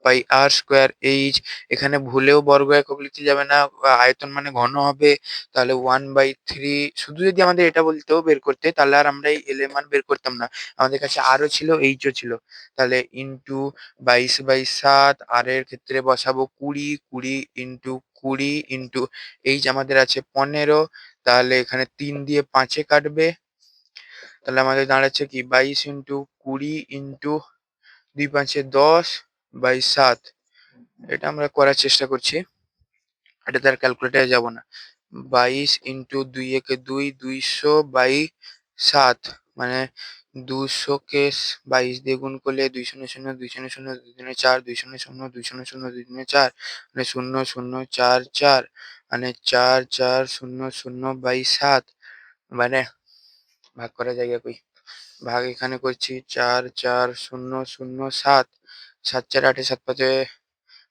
pi r square h. এখানে ভুলেও বর্গ একক লিখতে যাবে না, আয়তন মানে ঘন হবে। তাহলে 1/3, শুধু যদি আমাদের এটা বলতেও বের করতে, তাহলে আর আমরা এই এল এর মান বের করতাম না। আমাদের কাছে আরও ছিল, এইচও ছিল। তাহলে ইন্টু 22/7, আর এর ক্ষেত্রে বসাবো 20, 20 ইন্টু 20 ইন্টু এইচ আমাদের আছে 15। তাহলে এখানে 3 দিয়ে 5-এ কাটবে। তাহলে আমাদের দাঁড়াচ্ছে কি 22 ইন্টু 20 ইন্টু 2×5=10/7। এটা আমরা করার চেষ্টা করছি, এটাতে আর ক্যালকুলেটারে যাব না। 22 ইন্টু 2×1=2, 200/7, মানে 200 কে 22 দিয়ে গুণ করলে 2 0 0 2 0 0 2 3 4, 2 0 0 2 0 0 2 3 4, মানে 0 0 4 4, মানে 4 4 0 0/7। মানে ভাগ করার জায়গা কই? ভাগ এখানে করছি, 4 4 0 0 7, 7 4 8, 7 5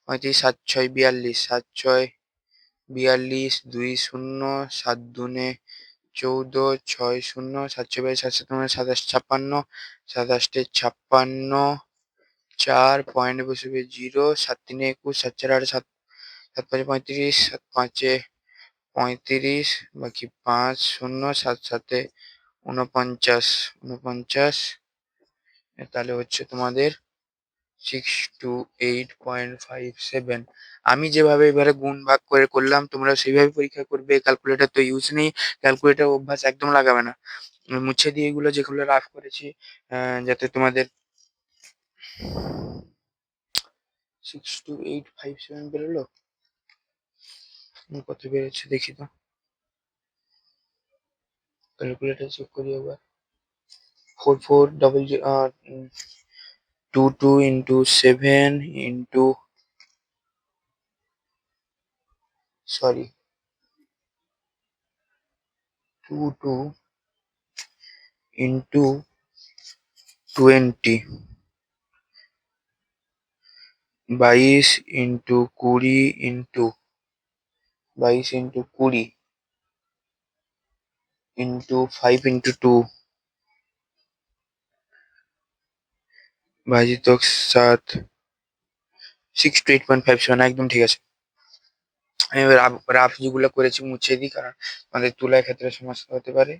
35, 7 6 42, 7 6 42, 2 0, 7 2 14, 6 0, 7 6 22, 7 7 27 56, 27 56, 4 পয়েন্ট বসবে 0, 7 3 21, 7 4 8, 7 7 5 35, 7 5 35, বাকি 5 0, 7 7 49, 49, তাহলে হচ্ছে তোমাদের 628.57। আমি যেভাবে এবারে গুণ ভাগ করে করলাম, তোমরা সেইভাবে পরীক্ষা করবে। ক্যালকুলেটর তো ইউজ নেই, ক্যালকুলেটর অভ্যাস একদম লাগাবে না। মুছে দিয়ে এগুলো যেগুলো রাফ করেছি, যাতে তোমাদের 62857 বেরোলো। কত বেরোচ্ছে দেখি তো, ক্যালকুলেটর চেক করি একবার। 4422 into 7 into, sorry, 22 into 20, 22 into 20 into 22 into 20 into 5 into 2 ভাজিতক 7, 628.57, একদম ঠিক আছে। আমি এবার রাফ যেগুলো করেছি মুছে দিই, কারণ আমাদের তুলার ক্ষেত্রে সমস্যা হতে পারে।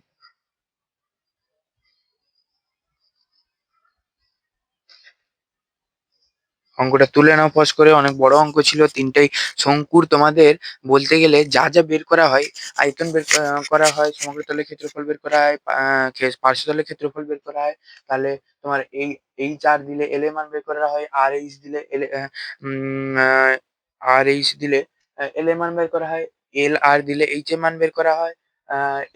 অঙ্কটা তুলে নাও পজ করে, অনেক বড় অঙ্ক ছিল, তিনটেই শঙ্কুর। তোমাদের বলতে গেলে যা যা বের করা হয়, আয়তন বের করা হয়, সমগ্র তলের ক্ষেত্রফল বের করা হয়, পার্শ্বতলের ক্ষেত্রফল বের করা হয়। তাহলে তোমার এইচ আর দিলে এল এর মান বের করা হয়, আর এইচ দিলে আর এইচ দিলে এল এর মান বের করা হয়, এল আর দিলে এইচ এর মান বের করা হয়,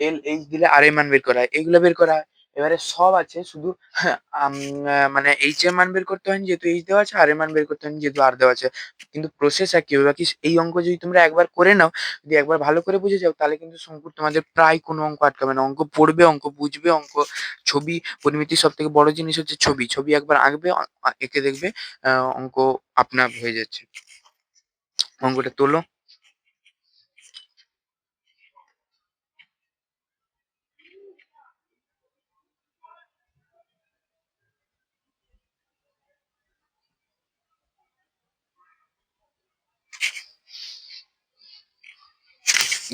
এল এইচ দিলে আর এর মান বের করা হয়, এগুলো বের করা হয়। এবারে সব আছে, শুধু মানে এইচ এর মান বের করতে হয়নি, যেহেতু এইচ দেওয়া আছে, আর এর মান বের করতে হয়নি, যেহেতু আর দেওয়া আছে। কিন্তু প্রসেস একই হবে। বাকি এই অঙ্ক যদি তোমরা একবার করে নাও, যদি একবার ভালো করে বুঝে যাও, তাহলে কিন্তু শঙ্কুর তোমাদের প্রায় কোনো অঙ্ক আটকাবে না। অঙ্ক পড়বে, অঙ্ক বুঝবে, অঙ্ক ছবি, পরিমিতির সব থেকে বড় জিনিস হচ্ছে ছবি। ছবি একবার আঁকবে, এঁকে দেখবে, অঙ্ক আপনা আপ হয়ে যাচ্ছে। অঙ্কটা তোলো।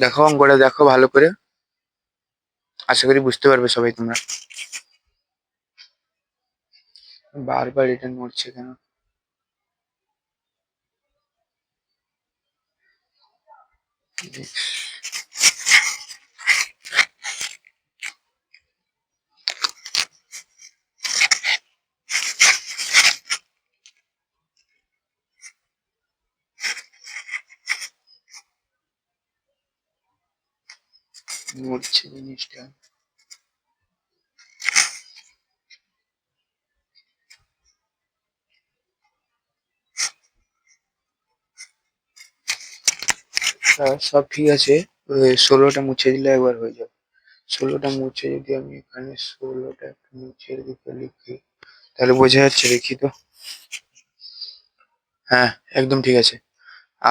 দেখো অঙ্কটা, দেখো ভালো করে, আশা করি বুঝতে পারবে সবাই তোমরা। বারবার এটা নড়ছে কেন? নড়ছে জিনিসটা। সব ঠিক আছে। 16টা মুছে দিলে একবার হয়ে যাবে। 16টা মুছে যদি আমি এখানে 16টা একটু নিচের দিকে লিখি, তাহলে বোঝা যাচ্ছে, দেখি তো। হ্যাঁ, একদম ঠিক আছে।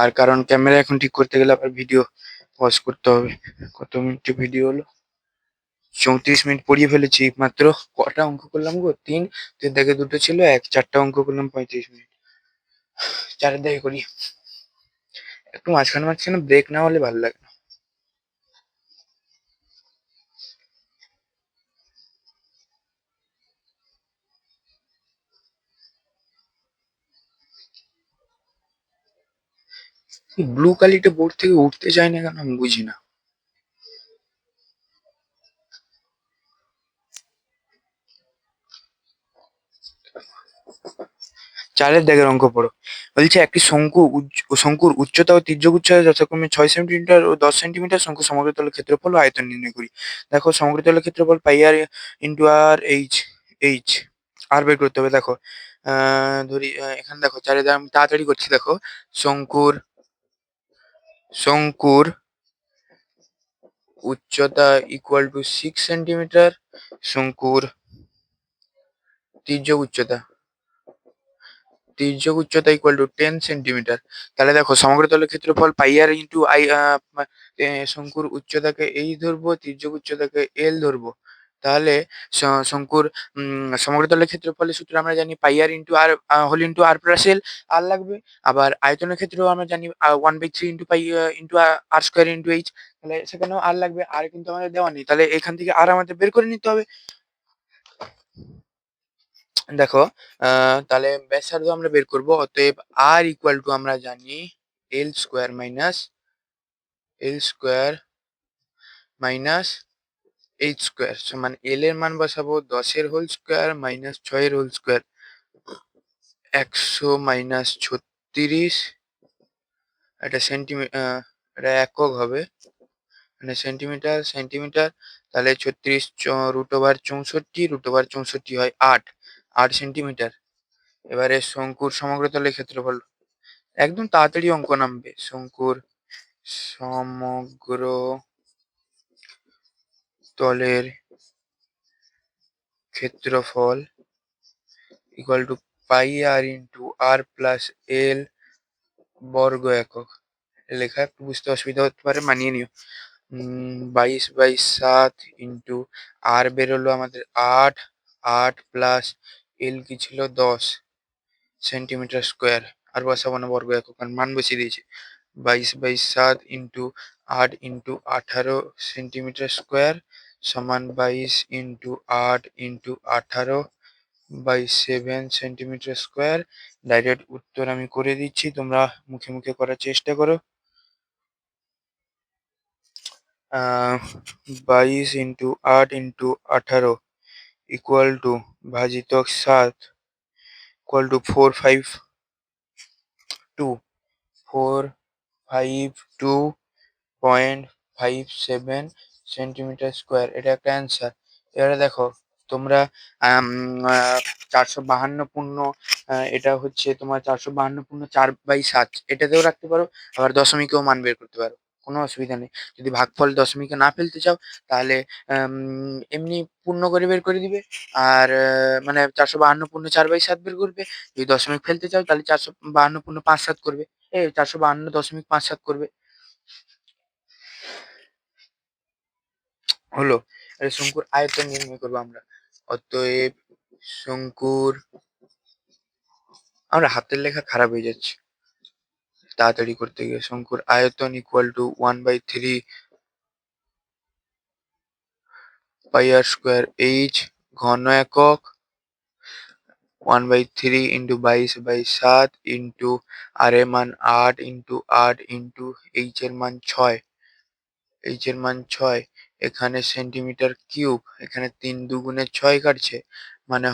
আর কারণ ক্যামেরা এখন ঠিক করতে গেলে আবার ভিডিও পজ করতে হবে। কত মিনিট ভিডিও হলো? 34 মিনিট পড়িয়ে ফেলেছি মাত্র। কটা অঙ্ক করলাম গো? 3, 3 দাগে 2টো ছিল, 4টা অঙ্ক করলাম 35 মিনিট। 4 দাগে করি। একটু মাঝখানে মাঝখানে ব্রেক না হলে ভালো লাগে না। ব্লু কালিটা বোর্ড থেকে উঠতে চায় না কেন আমি বুঝি না। চারের দাগের অঙ্ক পড়ো। বলছে একটি শঙ্কুর উচ্চতা ও তির্যক উচ্চতা যথাক্রমে 6 সেন্টিমিটার ও 10 সেন্টিমিটার। শঙ্কুর সমগ্রতলের ক্ষেত্রফল ও আয়তন নির্ণয় করি। দেখো, সমগ্রতলের ক্ষেত্রফল পাই আর ইন্টু আর এইচ আর বের করতে হবে। দেখো, ধরি এখানে দেখো, চারের দাগ আমি তাড়াতাড়ি করছি। দেখো, শঙ্কুর শঙ্কুর উচ্চতা ইকুয়াল টু 6 সেন্টিমিটার। শঙ্কুর তির্যক উচ্চতা ইকুয়াল টু 10 সেন্টিমিটার। তাহলে দেখো, সমগ্রতলের ক্ষেত্রফল পাই আর ইন্টু আই। শঙ্কুর উচ্চতাকে এইচ ধরবো, তির্যক উচ্চতাকে এল ধরবো। তাহলে শঙ্কুর সমগ্রতলের ক্ষেত্রফলের সূত্র আমরা জানি পাই আর ইন্টু আর হোল ইন্টু আর প্লাস এল। আর লাগবে। আবার আয়তনের ক্ষেত্রেও আমরা জানি 1/3 into pi into r square into H. তাহলে সেখানেও আর লাগবে। আর কিন্তু আমাদের দেওয়া নেই, তাহলে এখান থেকে আর আমাদের বের করে নিতে হবে। দেখো, তাহলে ব্যাসার্ধ আমরা বের করব। অতএব আর ইকুয়াল টু আমরা জানি L square minus H square সমান এল এর মান বসাবো 10-এর হোল স্কোয়ার মাইনাস 6-এর হোল স্কোয়ার। 100 মাইনাস 36, এটা সেন্টিমিটার, এটা একক হবে, মানে সেন্টিমিটার সেন্টিমিটার। তাহলে 36 √64 হয় 8 সেন্টিমিটার। এবারে শঙ্কুর সমগ্রতলের ক্ষেত্রফল। একদম তাড়াতাড়ি অঙ্ক নামবে। শঙ্কুর সমগ্র তলের ক্ষেত্রফল equal to pi r into r plus L বর্গ একক। লেখা একটু বুঝতে অসুবিধা হতে পারে, মানিয়ে নিও। 22/7 ইন্টু আর বেরোলো আমাদের 8, 8 প্লাস এল কি ছিল 10 সেন্টিমিটার স্কোয়ার। আর বসাবো না বর্গ একক, কারণ মান বসিয়ে দিয়েছে। 22/7 ইন্টু 8 ইন্টু 18 সেন্টিমিটার স্কোয়ার সমান 22 into 8 into 18/7 centimetre square. Direct উত্তর আমি করে দিচ্ছি, তোমরা মুখে মুখে করার চেষ্টা করো। 22 ইন্টু 8 ইন্টু 18 ইকুয়াল টু ভাজিতক 7 ইকুয়াল টু 452.57 সেন্টিমিটার স্কোয়ার। এটা একটা অ্যান্সার। এবারে দেখো, তোমরা 452 এটা হচ্ছে তোমার 452 4/7 এটাতেও রাখতে পারো, আবার দশমিকেও মান বের করতে পারো, কোনো অসুবিধা নেই। যদি ভাগফল দশমিকে না ফেলতে চাও, তাহলে এমনি পূর্ণ করে বের করে দিবে। আর মানে 452 পূর্ণ 4/7 বের করবে। যদি দশমিক ফেলতে চাও, তাহলে 452 পূর্ণ 5/7 করবে। 452.57 করবে। হলো। শঙ্কুর আয়তন নির্ণয় করবো আমরা। অতএব শঙ্কুর, আমরা হাতের লেখা খারাপ হয়ে যাচ্ছে তাড়াতাড়ি করতে গিয়ে। শঙ্কুর আয়তন equal to 1/3 pi r square h ঘন একক। 1/3 ইন্টু 22/7 ইন্টু আর এর মান 8 ইন্টু 8 ইন্টু এইচ এর মান 6। এখানে সেন্টিমিটার কিউব, এখানে 3 2 6 কাটছে, মানে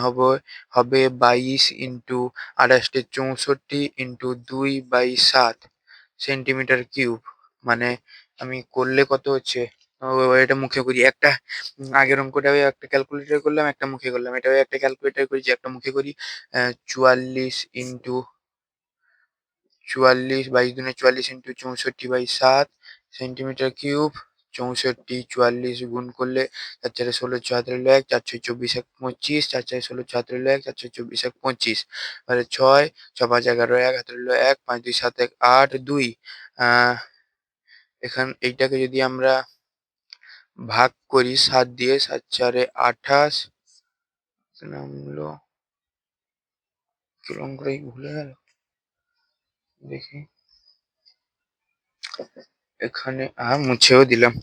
হবে 22 ইন্টু 28 ইন্টু 2/7 সেন্টিমিটার কিউব। মানে আমি করলে কত হচ্ছে, এটা মুখে করি একটা। আগের অঙ্কটা একটা ক্যালকুলেটর করলাম, একটা মুখে করলাম। এটা একটা ক্যালকুলেটর করেছি, একটা মুখে করি। 44 ইন্টু 44, 22 × 44 ইন্টু 64/7 সেন্টিমিটার কিউব। 64 44 গুণ করলে 4 4 16 74 1 4 6 24 1 25 4 4 16 74 1 4 6 24 1 25 তাহলে 6 6 5 11 1 17 1 5 2 7 1 8 2 এইটাকে যদি আমরা ভাগ করি 7 দিয়ে 7 4 28 নামলো কিরকম করে ভুলে গেল দেখি এখানে মুছেও দিলাম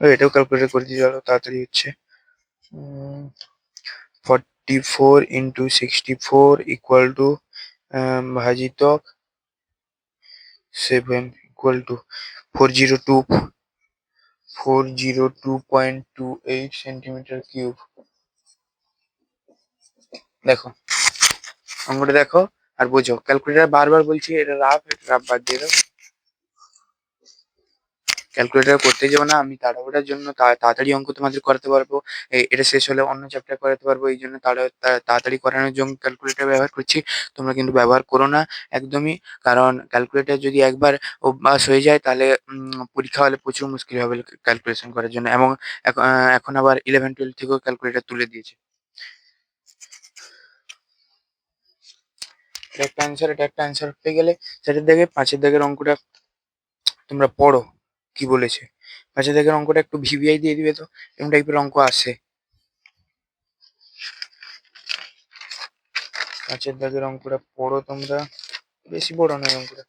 এটাও ক্যালকুলেট করে দিয়ে গেল তাড়াতাড়ি হচ্ছে 44 into 64 equal to ভাজিতক 7 equal to 402 402.28 সেন্টিমিটার কিউব। দেখো অঙ্কটা দেখো আর বোঝো। ক্যালকুলেটর বারবার বলছি এটা রাফ বাদ দিয়ে দাও। ক্যালকুলেটর করতে যাবো না, আমি তাড়াহুড়ার জন্য তাড়াতাড়ি অঙ্ক তোমাদের করাতে পারবো। এটা শেষ হলে অন্য চ্যাপ্টার করাতে পারবো, এই জন্য তাড়াতাড়ি করানোর জন্য ক্যালকুলেটর ব্যবহার করছি। তোমরা কিন্তু ব্যবহার করো না একদমই, কারণ ক্যালকুলেটর যদি একবার অভ্যাস হয়ে যায় তাহলে পরীক্ষা হলে প্রচুর মুশকিল হবে ক্যালকুলেশন করার জন্য। এবং এখন আবার 11 12 থেকেও ক্যালকুলেটর তুলে দিয়েছে। এটা একটা অ্যান্সার হয়ে গেলে সেটার দেখে 5-এর দাগের অঙ্কটা তোমরা পড়ো কি বলেছে। 5-এর দাগের অঙ্কটা একটু ভিভিআই দিয়ে দিবে তো, এরকম টাইপের অঙ্ক আসে। 5-এর দাগের অঙ্কটা পড়ো তোমরা, বেশি বড় নয় অঙ্কটা।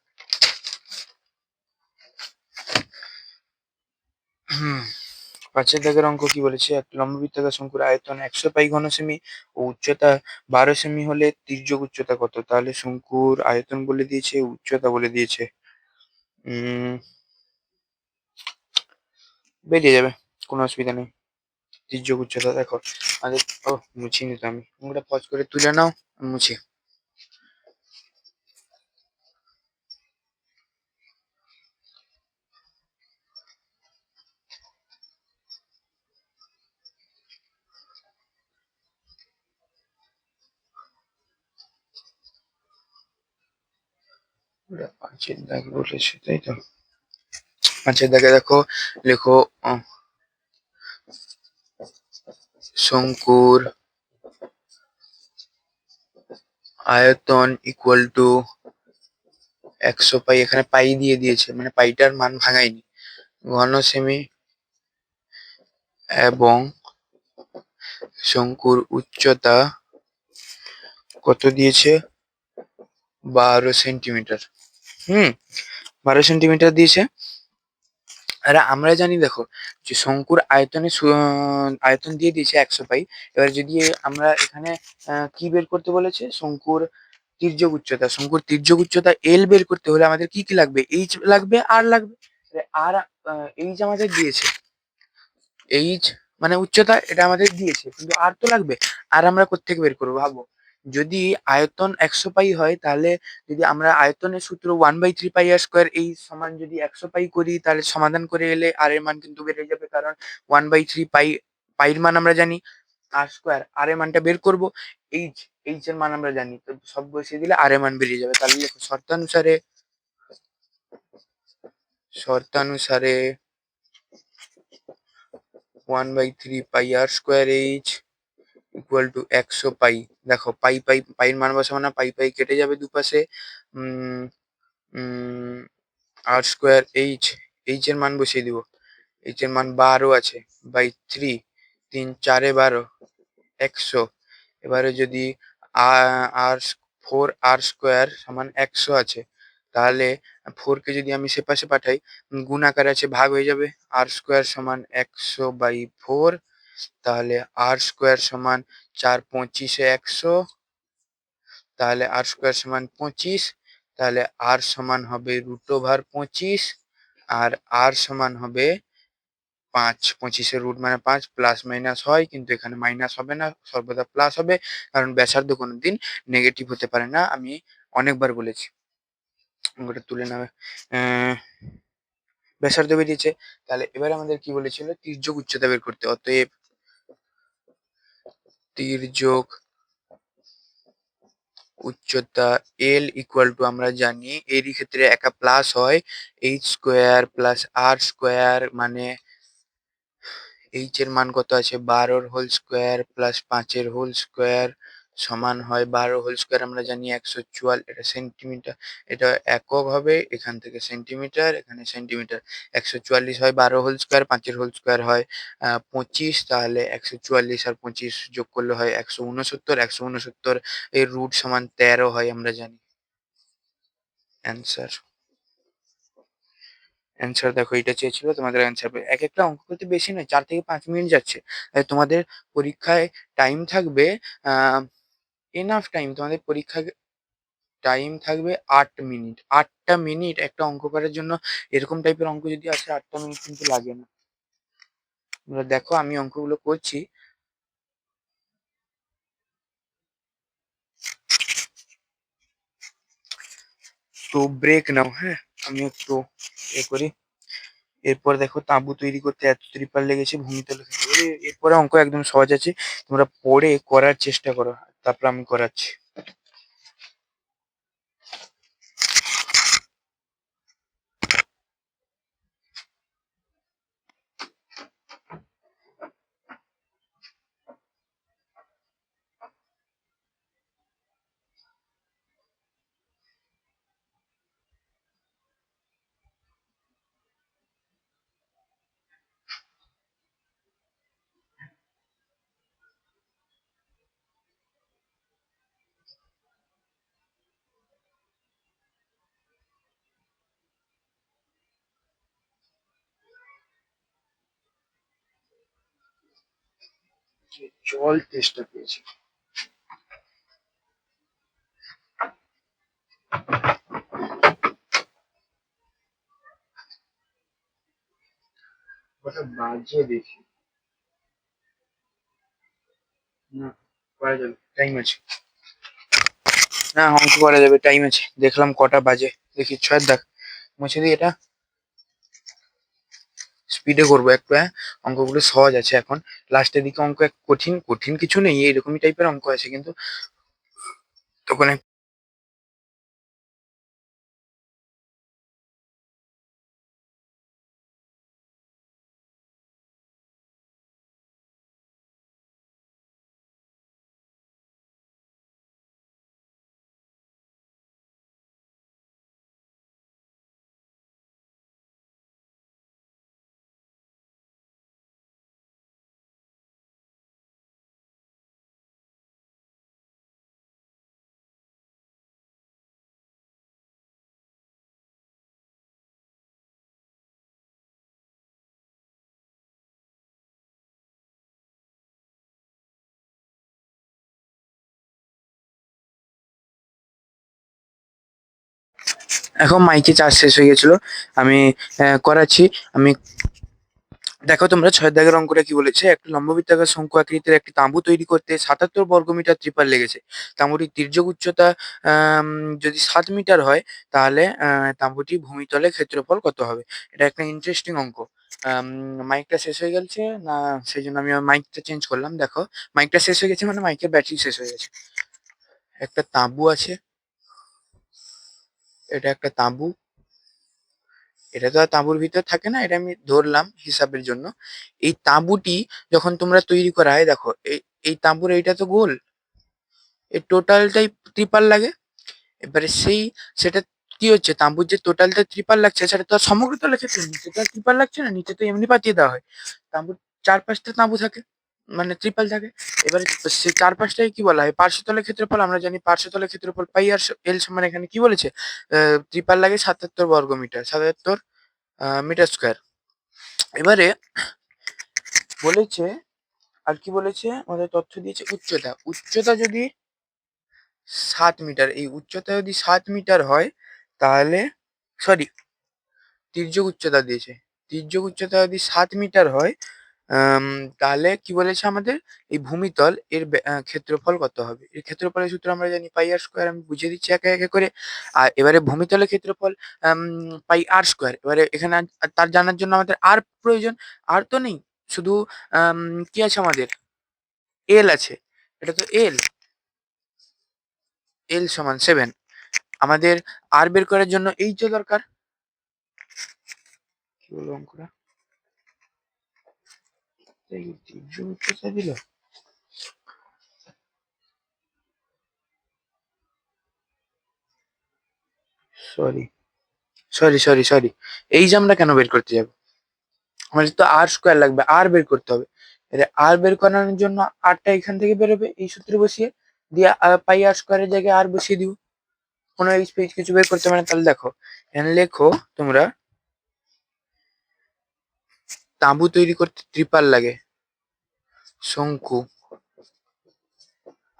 5-এর দাগের অঙ্ক কি বলেছে, এক লম্ববৃত্তাকার শঙ্কুর আয়তন 100 পাই ঘন সেমি ও উচ্চতা 12 সেমি হলে তির্যক উচ্চতা কত? তাহলে শঙ্কুর আয়তন বলে দিয়েছে, উচ্চতা বলে দিয়েছে। বেরিয়ে যাবে, কোনো অসুবিধা নেই। তির্যক উচ্চতা দেখো আমাদের মুছিয়ে নিতে, আমি অঙ্কটা পজ করে তুলে নাও, মুছি। ওটা 5-এর দাগ বলেছে তাই তো। 5-এর দাগে দেখো লেখো শঙ্কুর আয়তন ইকুয়াল টু 100 পাই, এখানে পাই দিয়ে দিয়েছে মানে পাইটার মান ভাঙায়নি, ঘন সেমি এবং শঙ্কুর উচ্চতা কত দিয়েছে? 12 সেন্টিমিটার। 12 সেন্টিমিটার দিয়েছে। আর আমরা জানি দেখো যে শঙ্কুর আয়তন দিয়ে দিয়েছে 100 পাই। এবার যদি আমরা এখানে কি বের করতে বলেছে, শঙ্কুর তির্যক উচ্চতা। শঙ্কুর তির্যক উচ্চতা এল বের করতে হলে আমাদের কি কি লাগবে? এইচ লাগবে, আর লাগবে। আর এইচ আমাদের দিয়েছে, এইচ মানে উচ্চতা, এটা আমাদের দিয়েছে, কিন্তু আর তো লাগবে। আর আমরা কোত্থেকে বের করবো ভাবো। যদি আয়তন 100 পাই হয় তাহলে যদি আমরা আয়তনের সূত্র 1/3 পাই আর স্কোয়ার এই সমান যদি 100 পাই করি, তাহলে সমাধান করে এলে আর এর মান কিন্তু বেড়ে যাবে, কারণ 1/3 পাই, পাইর মান আমরা জানি, আর স্কোয়ার আর এর মানটা বের করবো। এইচ এইচ এর মান আমরা জানি, তো সব বসিয়ে দিলে আর এর মান বেরিয়ে যাবে। তাহলে দেখো শর্তানুসারে 1/3 pi r square H equal two 100 পাই। দেখো পাইয়ের মান বসাবো না, পাই কেটে যাবে দুপাশে। আর স্কোয়ার এইচ এর মান বসিয়ে দিব। এইচ এর মান 12 আছে, বাই 3, 3 4 12, 100। এবারে যদি আর 4 আর স্কোয়ার সমান 100 আছে, তাহলে 4 কে যদি আমি সে পাশে পাঠাই, গুণ আকার আছে, ভাগ হয়ে যাবে। আর স্কোয়ার সমান 100/4, তাহলে আর স্কোয়ার সমান 4 25 100, তাহলে আর স্কোয়ার সমান 25, তাহলে আর সমান হবে √25, আর আর সমান হবে 5। 25-এর রুট মানে 5, প্লাস মাইনাস হয় কিন্তু এখানে মাইনাস হবে না, সর্বদা প্লাস হবে, কারণ ব্যাসার্ধ কোনোদিন নেগেটিভ হতে পারে না, আমি অনেকবার বলেছি। ওটা তুলে নেবে। ব্যাসার্ধ বেরিয়েছে। তাহলে এবার আমাদের কি বলেছিল, তির্যক উচ্চতা বের করতে। অতএব তির্যক উচ্চতা এল ইকুয়াল টু আমরা জানি এরই ক্ষেত্রে একা প্লাস হয় h square plus r square, মানে এইচ এর মান কত আছে 12 whole square plus 5 whole square সমান হয় 12 হোল স্কোয়ার আমরা জানি 144, এটা সেন্টিমিটার, এটা একক হবে, এখান থেকে সেন্টিমিটার, এখানে সেন্টিমিটার। 144 হয় 12 হোল স্কোয়ার, 5 হোল স্কোয়ার হয় 25, তাহলে 144 আর 25 যোগ করলে হয় 169, 169 এর রুট সমান 13 হয় আমরা জানি। অ্যান্সার অ্যান্সার দেখো, এটা চেয়েছিল তোমাদের অ্যান্সার। এক একটা অঙ্ক করতে বেশি নয়, 4 থেকে 5 মিনিট যাচ্ছে। তাই তোমাদের পরীক্ষায় টাইম থাকবে এনাফ টাইম, তোমাদের পরীক্ষায় টাইম থাকবে 8 মিনিট। 8টা মিনিট একটা অঙ্ক করার জন্য। এরকম টাইপের অঙ্ক যদি আসে 8টা মিনিট কিন্তু লাগে না। তোমরা দেখো আমি অঙ্কগুলো করছি। তো ব্রেক নাও, হ্যাঁ আমি একটু করি। এরপর দেখো তাঁবু তৈরি করতে এত ত্রিপাল লেগেছে ভূমিতল ক্ষেত্রে। এরপরে অঙ্ক একদম সহজ আছে, তোমরা পড়ে করার চেষ্টা করো, তারপর আমি করাচ্ছি। জল তেষ্টা পেয়েছে। কটা বাজে দেখি, না করা যাবে, টাইম আছে। না অঙ্ক করা যাবে, টাইম আছে। দেখলাম কটা বাজে, দেখি ছয় দেখ, মুছে দিই এটা। স্পিডে করবো একটু, হ্যাঁ অঙ্কগুলো সহজ আছে এখন। লাস্টের দিকে অঙ্ক কঠিন কঠিন কিছু নেই, এরকমই টাইপের অঙ্ক আছে কিন্তু তখন এখন মাইকে চার্জ শেষ হয়ে গেছিল, আমি করাচ্ছি। আমি দেখো তোমরা 6 দাগের অঙ্কটা কি বলেছে, একটা লম্ববৃত্তাকার শঙ্কু আকৃতির একটি তাঁবু তৈরি করতে 77 বর্গমিটার ত্রিপাল লেগেছে। তাঁবুটির তির্যক উচ্চতা আম, যদি 7 মিটার হয়, তাহলে তাঁবুটি ভূমিতলে ক্ষেত্রফল কত হবে? এটা একটা ইন্টারেস্টিং অঙ্ক। আম, মাইকটা শেষ হয়ে গেছে না, সেই জন্য আমি মাইকটা চেঞ্জ করলাম। দেখো মাইকটা শেষ হয়ে গেছে মানে মাইকের ব্যাটারি শেষ হয়ে গেছে। একটা তাঁবু আছে, এটা একটা তাঁবু, এটা তো আর তাঁবুর ভিতর থাকে না, এটা আমি ধরলাম হিসাবের জন্য। এই তাঁবুটি যখন তোমরা তৈরি করা হয়, দেখো এই এই তাঁবুর এইটা তো গোল, এই টোটালটাই ত্রিপাল লাগে। এবারে সেটা কি হচ্ছে, তাঁবুর যে টোটালটা ত্রিপাল লাগছে সেটা তো আর সমগ্র তলের ক্ষেত্রে নিচে তো আর ত্রিপাল লাগছে না, নিচে তো এমনি পাঠিয়ে দেওয়া হয়। তাঁবুর 4-5টা তাঁবু থাকে, মানে ত্রিপাল থাকে। এবারে সেই 4-5টাই কি বলা হয়, পার্শ্বতলের ক্ষেত্রফল। আমরা জানি পার্শ্বতলের ক্ষেত্রফল পাই আর এল সমান, এখানে কি বলেছে ত্রিপাল লাগে 77 বর্গমিটার, 77 মিটার স্কোয়ার। এবারে বলেছে, আর কি বলেছে আমাদের তথ্য দিয়েছে, উচ্চতা। উচ্চতা যদি 7 মিটার, এই উচ্চতা যদি 7 মিটার হয় তাহলে, সরি, তির্যক উচ্চতা দিয়েছে। তির্যক উচ্চতা যদি 7 মিটার হয়, তাহলে কি বলেছে আমাদের, এই ভূমিতল এর ক্ষেত্রফল কত হবে? এর ক্ষেত্রফলের সূত্র আমরা জানি পাই আর স্কোয়ার, আমি বুঝিয়ে দিচ্ছি একে একে করে। আর এবারে ভূমিতলের ক্ষেত্রফল পাই আর স্কোয়ার। এবারে এখানে তার জানার জন্য আমাদের আর প্রয়োজন। আর তো নেই, শুধু আম, কি আছে আমাদের, এল আছে, এটা তো এল। এল সমান 7। আমাদের আর বের করার জন্য এই যে দরকার। কি বলবো অঙ্কটা? দিল। সরি সরি সরি সরি, এই যে আমরা কেন বের করতে যাবো? আমাদের তো আর স্কোয়ার লাগবে, আর বের করতে হবে। আর বের করানোর জন্য আরটা এখান থেকে বেরোবে এই সূত্রে বসিয়ে দিয়ে, পাই আর স্কোয়ারের জায়গায় আর বসিয়ে দিব। কোনো এই স্পেস কিছু বের করতে পারে? তাহলে দেখো এখানে লেখো তোমরা, তাঁবু তৈরি করতে ত্রিপাল লাগে। শঙ্কু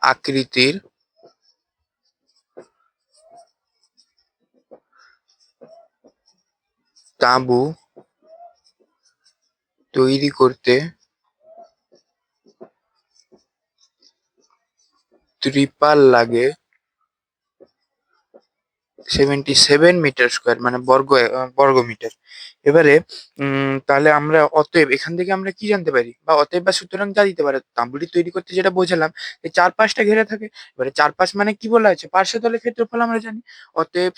আকৃতির তাঁবু তৈরি করতে ত্রিপাল লাগে 77 মিটার স্কোয়ার, মানে বর্গমিটার। এবারে তাহলে আমরা অতএব এখান থেকে আমরা কি জানতে পারি, বা অতএব বা সুতরাং যা দিতে পারে, তাঁবুটি তৈরি করতে যেটা বোঝালাম, এই চারপাশটা ঘিরে থাকে। এবারে চারপাশ মানে কি বলা আছে? পার্শ্বতলের ক্ষেত্রফল আমরা জানি। অতএব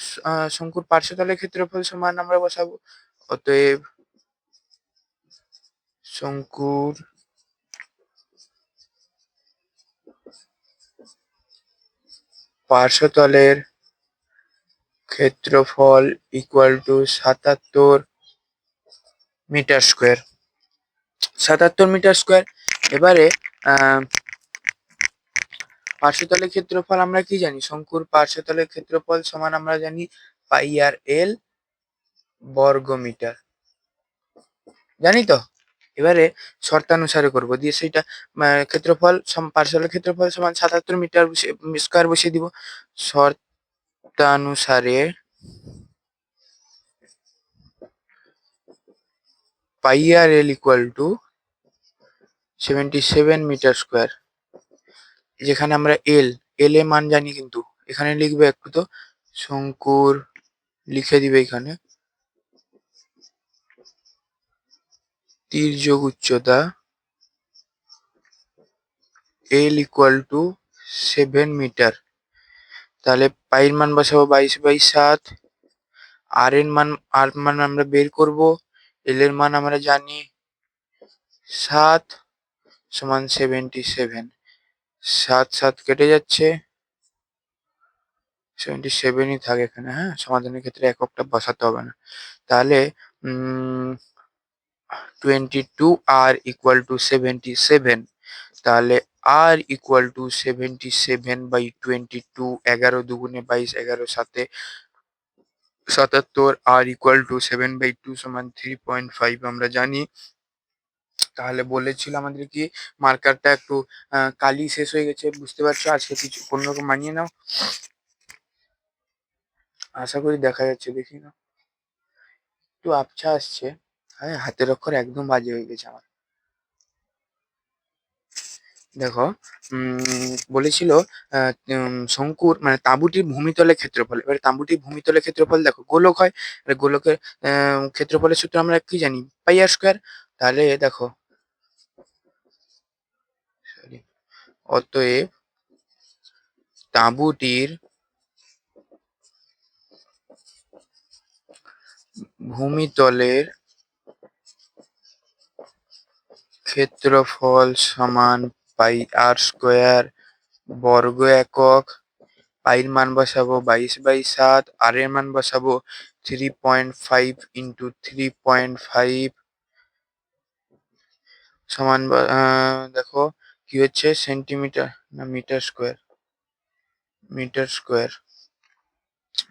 শঙ্কুর পার্শ্বতলের ক্ষেত্রফল সমান আমরা বসাবো। অতএব শঙ্কুর পার্শ্বতলের ক্ষেত্রফল equal to 77 metre square. 77 metre square. এবারে আহ পার্শ্বতলের ক্ষেত্রফল আমরা কি জানি? শঙ্কুর পার্শ্বতলের ক্ষেত্রফল সমান আমরা জানি পাই আর এল বর্গমিটার, জানি তো। এবারে শর্তানুসারে করব, দিয়ে সেইটা ক্ষেত্রফল পার্শ্বতলের ক্ষেত্রফল সমান 77 মিটার স্কোয়ার বসিয়ে দিব। শর্তানুসারে pi R L equal to 77 metre square. যেখানে আমরা এল এর মান জানি, কিন্তু এখানে লিখবে একটু তো, শঙ্কুর লিখে দিবে এখানে তির্যক উচ্চতা এল ইকুয়াল টু 7 মিটার। তাহলে পাইয়ের মান বসাবো 22/7। আর মান আমরা বের করব। এল এর মান আমরা জানি 7 সমান 77। 7 কেটে যাচ্ছে, 77ই থাকে এখানে। হ্যাঁ, সমাধানের ক্ষেত্রে এককটা বসাতে হবে না। তাহলে 22 আর ইকুয়াল টু 77। তাহলে আর ইকুয়াল টু 77/22। 11 দুগুণে 22, 11 সাথে 77। আর ইকুয়াল টু 7/2 সমান 3.5 আমরা জানি। তাহলে বলেছিল আমাদের কি, মার্কারটা একটু কালি শেষ হয়ে গেছে, বুঝতে পারছো? আজকে কিছু কোনোরকম মানিয়ে নাও, আশা করি দেখা যাচ্ছে। দেখি না, একটু আবছা আসছে। হ্যাঁ, হাতের অক্ষর একদম বাজে হয়ে গেছে আমার। দেখো বলেছিল শঙ্কুর মানে তাঁবুটির ভূমিতলের ক্ষেত্রফল। এবারে তাঁবুটির ভূমিতলের ক্ষেত্রফল দেখো গোলক হয়, গোলকের ক্ষেত্রফলের সূত্র আমরা কি জানি? পাই আর স্কোয়ার। তাহলে দেখো, sorry, অতএব তাঁবুটির ভূমিতলের ক্ষেত্রফল সমান পাই আর স্কোয়ার বর্গ একক। পাইর মান বসাবো 22/7, আর এর মান বসাবো 3.5 ইন্টু 3.5 সমান দেখো কি হচ্ছে, সেন্টিমিটার না metre square? Metre square,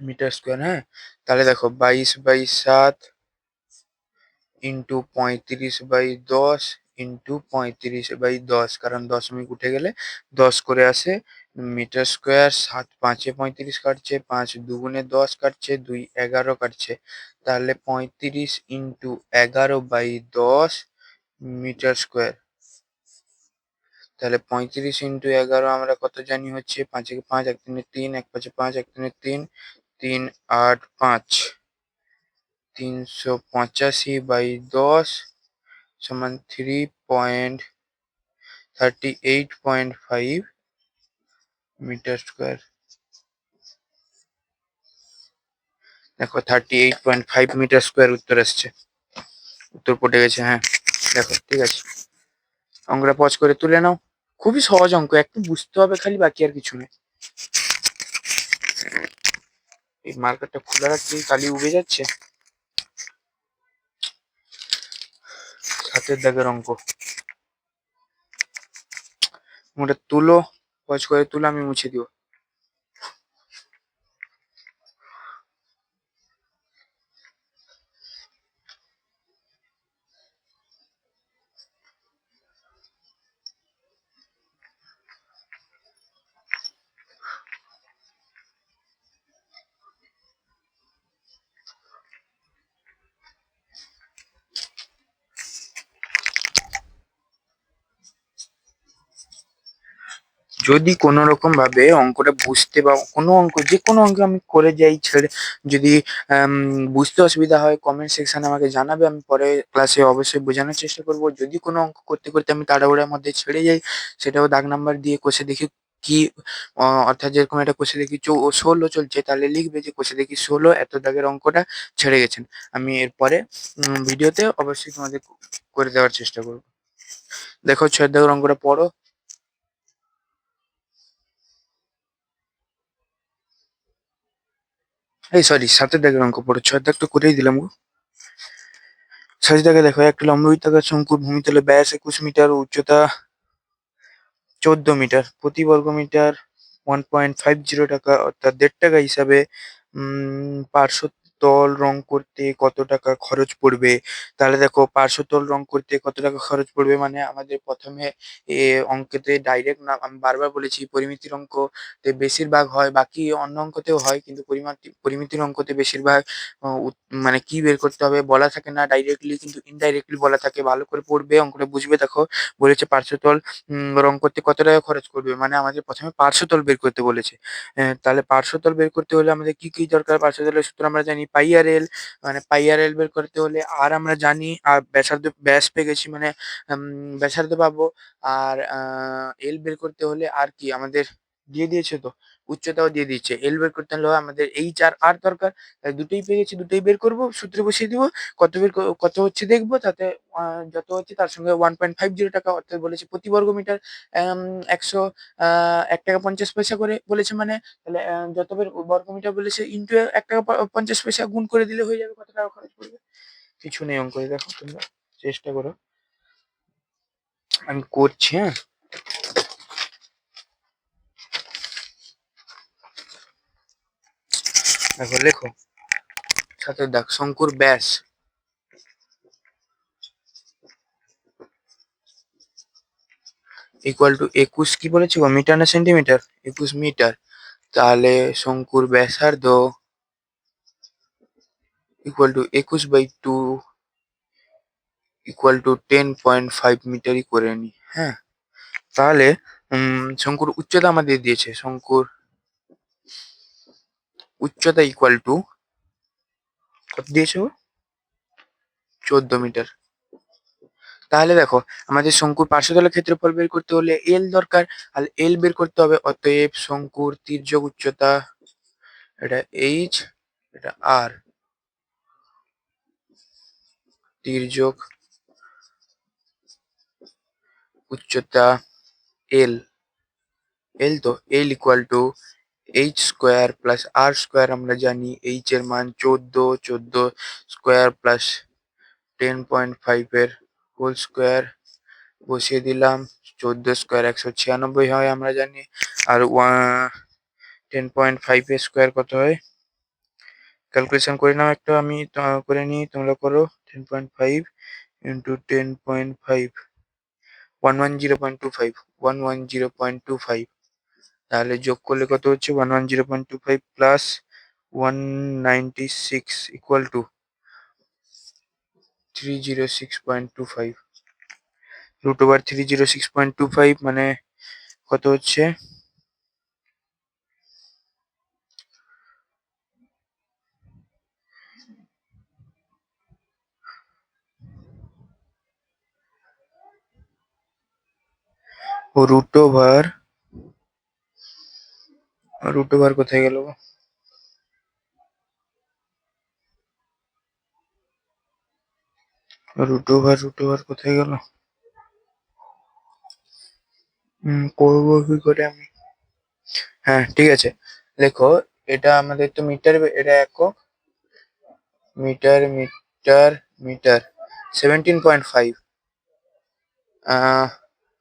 metre square. হ্যাঁ, তাহলে দেখো 22/7 ইন্টু 35/10 ইন্টু 35/10, কারণ দশমিক উঠে গেলে 10 করে আসে। Metre square. 7 5-এ 35 কাটছে, 5 দুগুণে 10 কাটছে, 2 11 কাটছে। তাহলে 35 ইন্টু 11/10 মিটার স্কোয়ার। তাহলে 35 ইন্টু 11 আমরা কত জানি হচ্ছে, 5 একে 5, 1 3 3, 1 5 5, 1 3 3, 3 8 5, 385/10 সমান 3.38.5 মিটার স্কোয়ার। দেখো 38.5 মিটার স্কোয়ার উত্তর আসছে, উত্তর পড়ে গেছে। হ্যাঁ দেখো ঠিক আছে, অঙ্কটা পজ করে তুলে নাও। খুবই সহজ অঙ্ক, একটু বুঝতে হবে খালি, বাকি আর কিছু নেই। এই মার্কারটা খোলা রাখছি, কালি উবে যাচ্ছে। হাতের দাগের অঙ্ক, ওটা তুলো, পজ করে তুলো, আমি মুছে দিব। যদি কোনো রকম ভাবে অঙ্কটা বুঝতে বা কোনো অঙ্ক, যে কোনো অঙ্ক আমি করে যাই ছেড়ে, যদি বুঝতে অসুবিধা হয় কমেন্ট সেকশনে আমাকে জানাবে, আমি পরে ক্লাসে অবশ্যই বোঝানোর চেষ্টা করব। যদি কোনো অঙ্ক করতে করতে আমি তাড়াহুড়োর মধ্যে ছেড়ে যাই, সেটাও দাগ নাম্বার দিয়ে কষে দেখি কি, অর্থাৎ যেরকম একটা কষে দেখি 16 চলছে, তাহলে লিখবে যে কষে দেখি 16 এত দাগের অঙ্কটা ছেড়ে গেছেন। আমি এরপরে ভিডিওতে অবশ্যই তোমাদের করে দেওয়ার চেষ্টা করবো। দেখো 6 দাগের অঙ্কটা পড়ো। এই সরি, 7 দাগের অঙ্ক পড়ো, 6 দাগ তো করেই দিলাম গো। 6 দাগে দেখো, একটা লম্ব বৃত্তাকার শঙ্কুর ভূমিতলে ব্যাস 21 মিটার ও উচ্চতা 14 মিটার, প্রতি বর্গ মিটার 1.50 টাকা অর্থাৎ 1.5 টাকা হিসাবে পার্শ্বতল রং করতে কত টাকা খরচ পড়বে। তাহলে দেখো পার্শ্বতল রং করতে কত টাকা খরচ পড়বে, মানে আমাদের প্রথমে অঙ্কেতে ডাইরেক্ট না, আমি বারবার বলেছি পরিমিতির অঙ্কতে বেশিরভাগ হয়, বাকি অন্য অঙ্কতেও হয়, কিন্তু পরিমিতির অঙ্কতে বেশিরভাগ মানে কি বের করতে হবে বলা থাকে না ডাইরেক্টলি, কিন্তু ইনডাইরেক্টলি বলা থাকে। ভালো করে পড়বে, অঙ্কটা বুঝবে। দেখো বলেছে পার্শ্বতল রং করতে কত টাকা খরচ করবে, মানে আমাদের প্রথমে পার্শ্বতল বের করতে বলেছে। তাহলে পার্শ্বতল বের করতে হলে আমাদের কি কি দরকার, পার্শ্বতলের সূত্র আমরা জানি পাই আর এল, মানে পাই আর এল বের করতে হলে আর আমরা জানি, আর ব্যাসার্ধ ব্যাস পেয়ে গেছি, মানে ব্যাসার্ধ পাবো। আর এল বের করতে হলে আর কি আমাদের দিয়ে দিয়েছে তো, উচ্চতাও দিয়ে দিচ্ছে। এল বের করতে হলে আমাদের এইচ আর আর দরকার, তাই দুটোই পেয়ে গেছি, দুটোই বের করবো, সূত্রে বসিয়ে দিব। কত হচ্ছে দেখবো, তাতে যত হচ্ছে তার সঙ্গে 1.50 টাকা, অর্থাৎ বলেছে প্রতি বর্গ মিটার 100 1 টাকা 50 পয়সা করে বলেছে, মানে তাহলে যত বর্গ মিটার বলেছে ইন্টু 1 টাকা 50 পয়সা গুণ করে দিলে হয়ে যাবে কত টাকা খরচ পড়বে। কিছু নেই অঙ্ক, দেখো তোমরা চেষ্টা করো, আমি করছি। হ্যাঁ দেখো লেখো, 7 দাগ, শঙ্কুর ব্যাস ইকুয়াল টু 21, কি বলেছি গো, মিটার না সেন্টিমিটার, 21 মিটার। তাহলে শঙ্কুর ব্যাসার্ধ ইকুয়াল টু 21/2 ইকুয়াল টু 10.5 মিটারই করে নি। হ্যাঁ তাহলে শঙ্কুর উচ্চতা আমাদের দিয়েছে, শঙ্কুর উচ্চতা ইকুয়াল টু কত দিয়েছে ও, 14 মিটার। তাহলে দেখো আমাদের শঙ্কুর পার্শ্বতলের ক্ষেত্রফল বের করতে হলে এল দরকার, আর এল বের করতে হবে। অতএব শঙ্কুর তির্যক উচ্চতা, এটা এইচ, এটা আর, তির্যক উচ্চতা এল, এল তো L equal to H square plus r square, আমরা জানি এইচ এর মান 14, 14 স্কোয়ার প্লাস 10.5 এর হোল স্কোয়ার, বসিয়ে দিলাম। 14 স্কোয়ার 196 হয় আমরা জানি, আর 10.5 এর স্কোয়ার কত হয়, ক্যালকুলেশন করে নাও একটু, আমি করে নিই, তোমরা করো। 10.5 ইন্টু 10.5, 110.25, 110.25, তাহলে যোগ করলে কত হচ্ছে, 110.25 plus 196 equal to 306.25, root over 306.25, মানে কত হচ্ছে, ও রুট ওভার কোথায় গেল, রুট ওভার কোথায় গেল? করবো কি করে আমি? হ্যাঁ, ঠিক আছে। দেখো, এটা আমাদের তো মিটার, এটা একক। Metre metre metre 17.5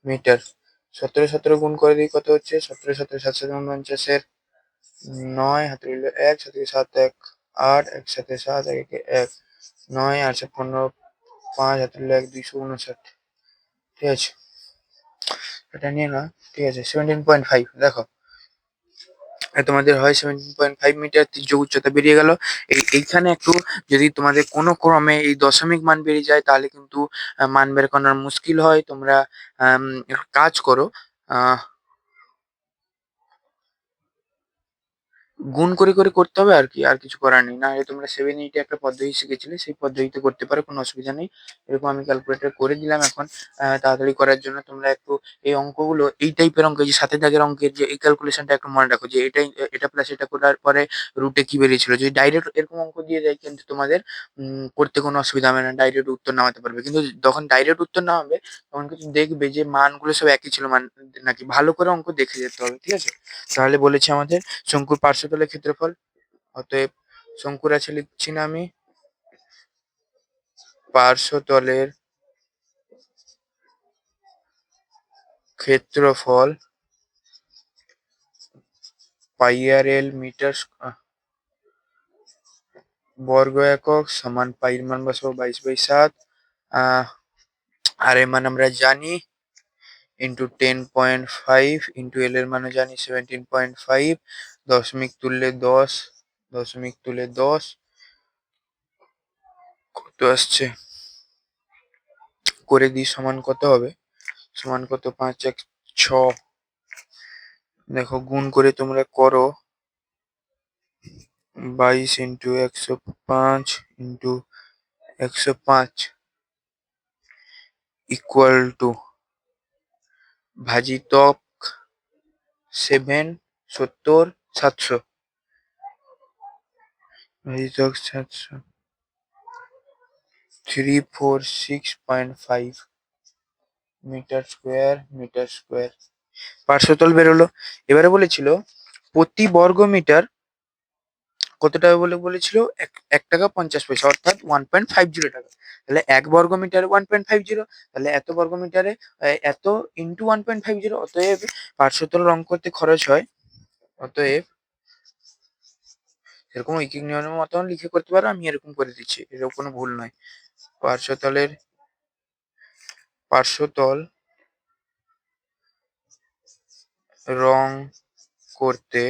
metre. 17 গুণ করে দিই, কত হচ্ছে? 17 7 9 হাতে রইলো 1, 7 1 8, 1 7 7 1 1 9 8 15 5 হাতে রইলো 1 259। ঠিক আছে, এটা নিয়ে না। ঠিক আছে, 17.5। দেখো, তোমাদের হয় 17.5 মিটার তীর্যক উচ্চতা বেরিয়ে গেল। এইখানে একটু, যদি তোমাদের কোনো ক্রমে এই দশমিক মান বেরিয়ে যায় তাহলে কিন্তু মান বের করার মুশকিল হয়। তোমরা একটু কাজ করো, আহ গুণ করে করে করতে হবে আর কি, আর কিছু করার নেই। না হলে তোমরা 7 8 একটা পদ্ধতি শিখেছিলে, সেই পদ্ধতিতে করতে পারো, কোনো অসুবিধা নেই। এরকম আমি ক্যালকুলেটর করে দিলাম এখন। তাড়াতাড়ি করার জন্য তোমরা একটু এই অঙ্কগুলো, এই টাইপের অঙ্ক, যে সাথে দাগের অঙ্কের যে এই ক্যালকুলেশনটা একটু মনে রাখো, যে এটাই, এটা প্লাস এটা করার পরে রুটে কি বেরিয়েছিল। যদি ডাইরেক্ট এরকম অঙ্ক দিয়ে দেয়, কিন্তু তোমাদের করতে কোনো অসুবিধা হবে না, ডাইরেক্ট উত্তর নামাতে পারবে। কিন্তু যখন ডাইরেক্ট উত্তর নামাবে তখন কিন্তু দেখবে যে মানগুলো সব একই ছিল, নাকি ভালো করে অঙ্ক দেখে যেতে হবে। ঠিক আছে, তাহলে বলেছি আমাদের শঙ্কুর পার্শ্বতলের ক্ষেত্রফল। অতএব শঙ্কুর আছে, লিখছি না আমি, পার্শ্বতলের ক্ষেত্রফল পাই আর এল মিটার বর্গ একক সমান পাইর মান বসাবো 22/7, আর এর মান আমরা জানি, ইন্টু 10.5, ইন্টু এল এর মানও জানি 17.5, দশমিক তুললে 10, দশমিক তুলে 10 কত আসছে করে দিই, সমান কত হবে? সমান কত? 5 1 6। দেখো, গুণ করে তোমরা করো, 22 ইন্টু 105 ইন্টু 105 ইকুয়াল টু ভাজিতক 700 ভাজিতক 700 346.5 মিটার স্কোয়ার। পার্শ্বতল বেরোলো। এবারে বলেছিল প্রতি বর্গ মিটার কত টাকা বলে বলেছিল? 1 টাকা 50 পয়সা, অর্থাৎ 1.50 টাকা। তাহলে 1 বর্গ মিটারে 1.50, তাহলে এত বর্গ মিটারে এত ইন্টু 1.50। অতএব পার্শ্বতল রং করতে খরচ হয়। অতএব এরকম ঐকিক নিয়মের মতন লিখে করতে পারো, আমি এরকম করে দিচ্ছি, এরকম কোনো ভুল নয়। পার্শ্বতল রং করতে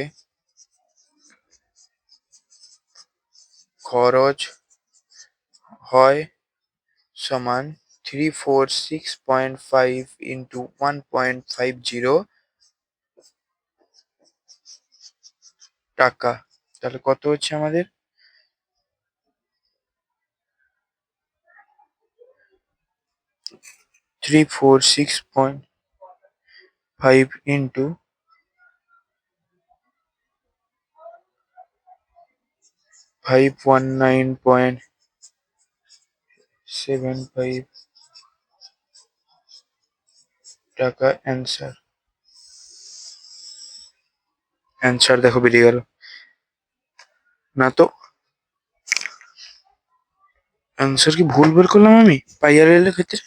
খরচ হয় সমান 346.5 ইন্টু 1.50 টাকা। তাহলে কত হচ্ছে আমাদের? 346.5 ইন্টু 519.75 টাকা অ্যান্সার। অ্যান্সার দেখো বেরিয়ে গেল না তো? অ্যান্সার কি ভুল বের করলাম আমি পাই আর এল এর ক্ষেত্রে?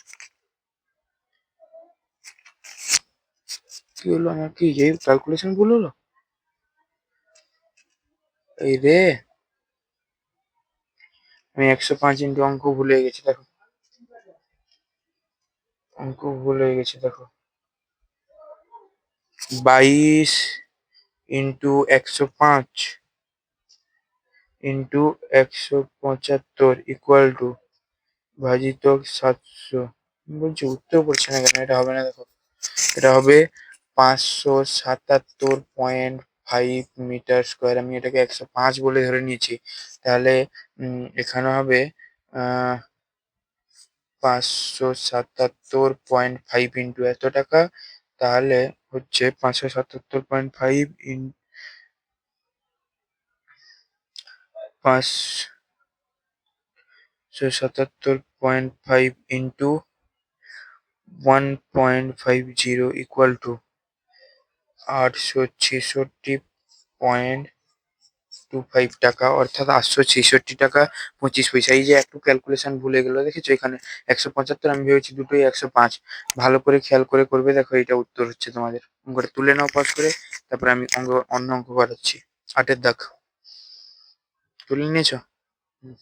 কি হলো আমার? কি এই ক্যালকুলেশন ভুল হলো? এই রে, আমি 105 ইন্টু অঙ্ক ভুলে গেছি। দেখো, অঙ্ক ভুল হয়ে গেছে। দেখো, 22 ইন্টু 105 ইন্টু 175 ইকুয়াল টু ভাজিতক 700। বলছি উত্তর পড়ছে না কেন? এটা হবে না। দেখো, এটা হবে 577.5 মিটার স্কোয়ার। আমি এটাকে 105 বলে ধরে নিয়েছি। তাহলে এখানে হবে 577.5 ইন্টু এত টাকা। তাহলে হচ্ছে 577.5 5 77.5 ইন্টু 1.50 ইকুয়াল টু 866.25 টাকা, অর্থাৎ 866 টাকা 25 পয়সা। এই যে একটু ক্যালকুলেশন ভুলে গেল, দেখেছো এখানে 175, আমি ভেবেছি দুটোই 105। ভালো করে খেয়াল করে করবে, দেখো এটা উত্তর হচ্ছে তোমাদের। অঙ্কটা তুলে নাও পাস করে, তারপরে আমি অন্য অঙ্ক করাচ্ছি। 8-এর দাগ তুলে নিয়েছো? হুম।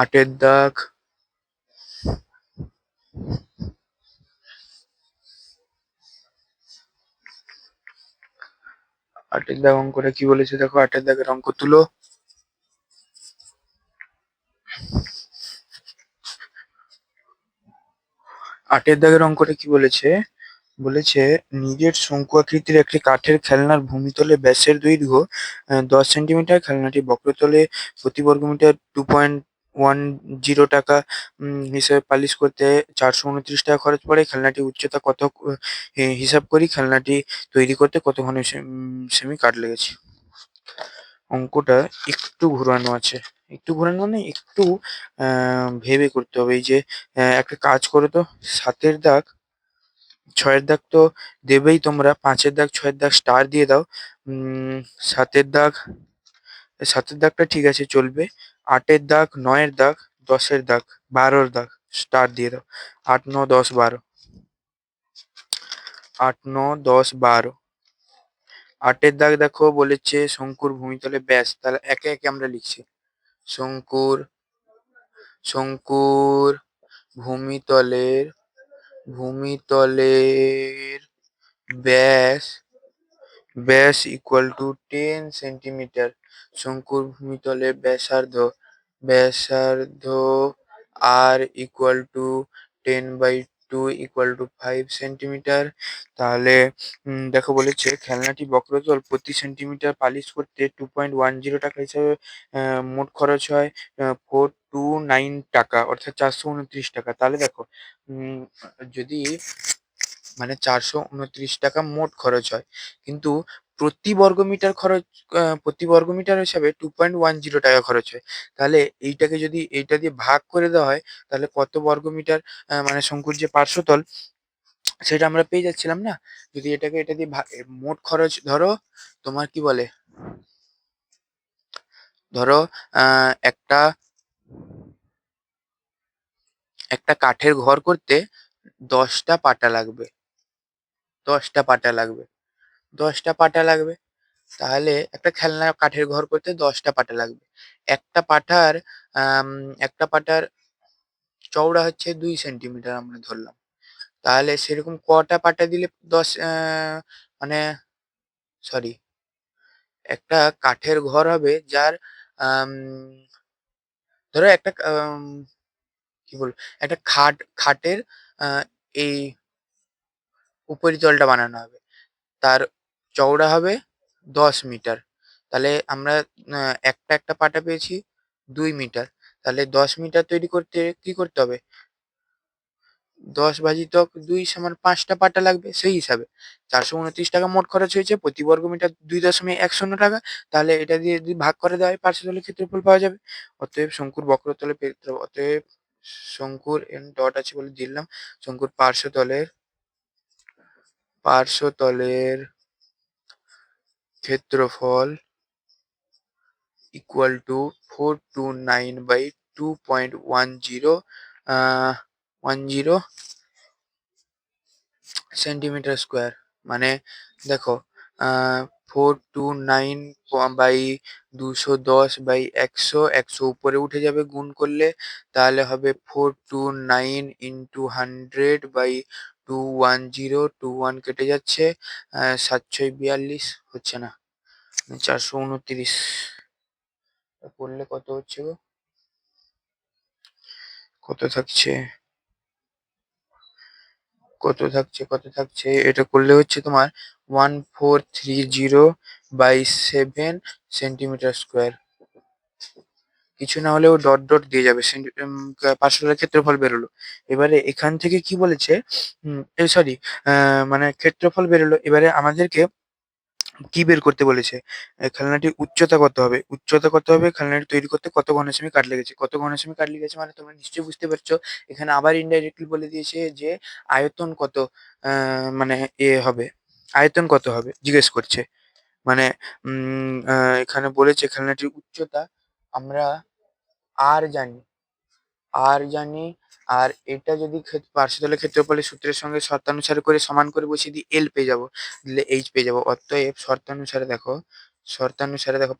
8-এর দাগ, 8-এর দাগ অঙ্কটা কি বলেছে দেখো। 8-এর দাগের অঙ্ক তুলো। 8-এর দাগের অঙ্কটা কি বলেছে? বলেছে নিজের শঙ্কু আকৃতির একটি কাঠের খেলনার ভূমিতলে ব্যাসের দৈর্ঘ্য 10 সেন্টিমিটার। খেলনাটি বক্রতলে প্রতি বর্গমিটার 2.10 টাকা হিসেবে পালিশ করতে 429 টাকা খরচ পড়ে। খেলনাটি উচ্চতা কত হিসাব করি। খেলনাটি তৈরি করতে কতক্ষণ সেমি কাঠ লেগেছে। অঙ্কটা একটু ঘোরানো আছে, একটু ঘোরানো মানে একটু ভেবে করতে হবে। এই যে একটা কাজ করো তো, 7-এর দাগ 6-এর দাগ তো দেবেই তোমরা, 5-এর দাগ 6-এর দাগ স্টার দিয়ে দাও। 7-এর দাগ, 7-এর দাগটা ঠিক আছে চলবে। 8-এর দাগ, 9-এর দাগ, 10-এর দাগ, 12-এর দাগ স্টার দিয়ে দাও। 8, 9, 10, 12, 8, 9, 10, 12। 8-এর দাগ দেখো বলেছে শঙ্কুর ভূমিতলে ব্যাস, তাহলে একে একে আমরা লিখছি। শঙ্কুর শঙ্কুর ভূমিতলের ভূমিতলের ব্যাস ইকুয়াল টু 10 সেন্টিমিটার। শঙ্কুর ভূমিতলের ব্যাসার্ধ r equal to 10/2 equal to 5 centimetre. তাহলে দেখো বলেছে খেলনাটি বক্রতল প্রতি সেন্টিমিটার পালিশ করতে 2.10 টাকা হিসাবে মোট খরচ হয় 429 টাকা, অর্থাৎ 429 টাকা। তাহলে দেখো যদি মানে 429 টাকা মোট খরচ হয়, কিন্তু প্রতি বর্গমিটার খরচ প্রতি বর্গমিটার হিসাবে 2.10 টাকা খরচ হয়। তাহলে এইটাকে যদি এইটা দিয়ে ভাগ করে দেওয়া হয়, তাহলে কত বর্গমিটার মানে শঙ্কুর যে পার্শ্বতল সেটা আমরা পেয়ে যাচ্ছিলাম না। যদি এটাকে এটা দিয়ে মোট খরচ ধরো, তোমার কি বলে, ধরো একটা একটা কাঠের ঘর করতে 10টা পাটা লাগবে, 10টা পাটা লাগবে, 10টা পাটা লাগবে। তাহলে একটা খেলনা কাঠের ঘর করতে 10টা পাটা লাগবে। একটা পাঠার আম, একটা পাটার চওড়া হচ্ছে 2 সেন্টিমিটার আমরা ধরলাম। তাহলে সেরকম কটা পাটা দিলে মানে সরি, একটা কাঠের ঘর হবে যার আম, ধরো একটা কি বলবো, একটা খাটের আহ, এই উপরিতলটা বানানো হবে, তার চওড়া হবে 10 মিটার। তাহলে আমরা একটা একটা পাটা পেয়েছি 2 মিটার। তাহলে 10 মিটার তৈরি করতে কি করতে হবে, 10/2 = 5টা পাটা লাগবে। সেই হিসাবে 429 টাকা মোট খরচ হয়েছে, প্রতি বর্গমিটার 2.10 টাকা। তাহলে এটা দিয়ে যদি ভাগ করে দেওয়া হয়, পার্শ্বতলের ক্ষেত্রফল পাওয়া যাবে। অতএব শঙ্কুর বক্রতলের অতএব শঙ্কুর ডট আছে বলে দিলাম, শঙ্কুর পার্শ্বতলের ক্ষেত্রফল ইকুয়াল টু 429/2.10 সেন্টিমিটার স্কোয়ার। মানে দেখো 429/210/100, 100 উপরে উঠে যাবে গুণ করলে, তাহলে হবে 429 × 100/210, 21 কেটে যাচ্ছে, 7×42 হচ্ছে না, 429 করলে কত হচ্ছে গো, কত থাকছে, কত থাকছে এটা করলে হচ্ছে তোমার 1430/7 সেন্টিমিটার স্কোয়ার। কিছু না হলেও ডট ডট দিয়ে যাবে, পার্শ্বতলের ক্ষেত্রফল বেরোলো। এবারে এখান থেকে কি বলেছে, সরি, মানে ক্ষেত্রফল বেরোলো। এবারে আমাদেরকে কি বের করতে বলেছে? খেলনাটির উচ্চতা কত হবে? উচ্চতা কত হবে? খেলনাটি তৈরি করতে কত ঘন সেমি কাঠ লেগেছে? কত ঘন সেমি কাঠ লেগেছে মানে তোমরা নিশ্চয়ই বুঝতে পারছো। এখানে আবার ইনডাইরেক্টলি বলে দিয়েছে যে আয়তন কত মানে হবে, আয়তন কত হবে জিজ্ঞেস করছে। মানে এখানে বলেছে খেলনাটির উচ্চতা আমরা আর জানি, আর জানি। আর এটা যদি পার্শ্বতলের ক্ষেত্রফলের সূত্রের সঙ্গে শর্তানুসারে করে সমান করে বসিয়ে দিই এল পেয়ে যাবো, দিলে এইচ পেয়ে যাবো। অতএব শর্তানুসারে দেখো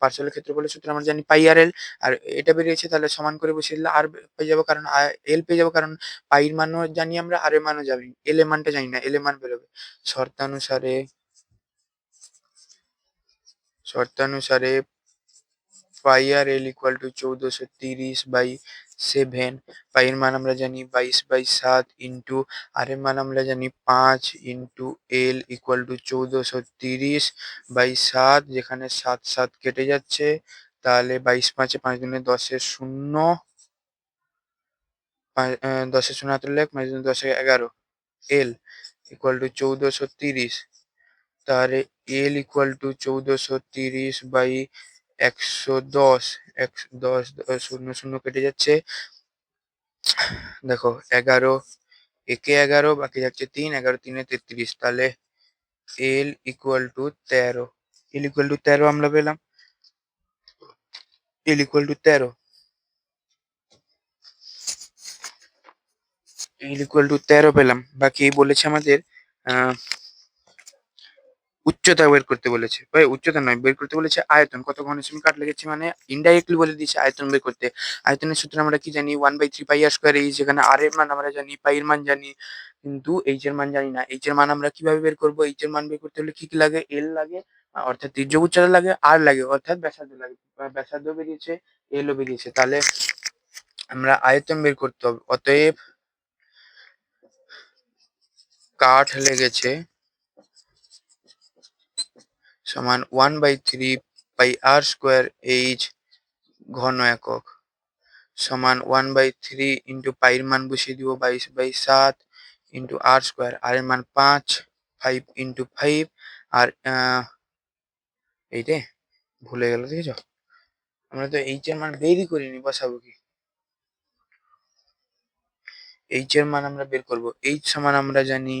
পার্শ্বতলের ক্ষেত্রফলের সূত্র আমরা জানি পাই আর এল, আর এটা বেরিয়েছে তাহলে সমান করে বসিয়ে দিলে আর পেয়ে যাবো, কারণ এল পেয়ে যাবো, কারণ পাইর মানও জানি আমরা, আর এর মানও জানি, এল এর মানটা জানি না, এল এর মান বেরোবে। শর্তানুসারে শর্তানুসারে পাই আর এল ইকুয়াল টু 1430/7। পাই এর মান আমরা জানি 22/7 ইন্টু আর এর মান আমরা জানি 5 ইন্টু এল ইকুয়াল টু 1430/7, যেখানে 7 7 কেটে যাচ্ছে, তাহলে 22 5 5 দুগুণে 10-এর 0, 10-এর 0 হাতে লেখ, 5 দুগুণে 10 11, এল ইকুয়াল টু 1430। তাহলে এল ইকুয়াল টু 1430/110, 10 শূন্য শূন্য কেটে যাচ্ছে, দেখো 11, একে 11, বাকি যাচ্ছে 3, 11 3 33, তাহলে L equal to 13। L equal to 13 আমরা পেলাম, L equal to 13, L equal to 13 পেলাম। বাকি বলেছে আমাদের আহ উচ্চতা বের করতে বলেছে, ভাই উচ্চতা নয়, বের করতে বলেছে আয়তন, কত ঘন সেমি কাঠ লেগেছে, মানে ইনডাইরেক্টলি বলে দিয়েছে আয়তন বের করতে। আয়তনের সূত্র আমরা কি জানি? 1/3 পাই আর স্কোয়ার এইচ, যেখানে আর এর মান আমরা জানি, পাই এর মান জানি, কিন্তু এইচ এর মান জানি না। এইচ এর মান আমরা কিভাবে বের করবো? এইচ এর মান বের করতে হলে কি কি লাগে? এল লাগে, অর্থাৎ তির্যক উচ্চতা লাগে, আর লাগে অর্থাৎ ব্যাসার্ধ লাগে। ব্যাসার্ধ বেরিয়েছে, এল ও বেরিয়েছে, তাহলে আমরা আয়তন বের করতে হবে। অতএব কাঠ লেগেছে সমান 1/3 পাই আর স্কোয়ার এইচ ঘন একক, সমান 1/3 ইন্টু পাইর মান বসিয়ে দিব 22/7 ইন্টু আর স্কোয়ার, আর এর মান 5, 5 ইন্টু 5, আর এই রে ভুলে গেল, দেখেছ আমরা তো এইচ এর মান বেরই করিনি, বসাবো কি? এইচ এর মান আমরা বের করব। এইচ সমান আমরা জানি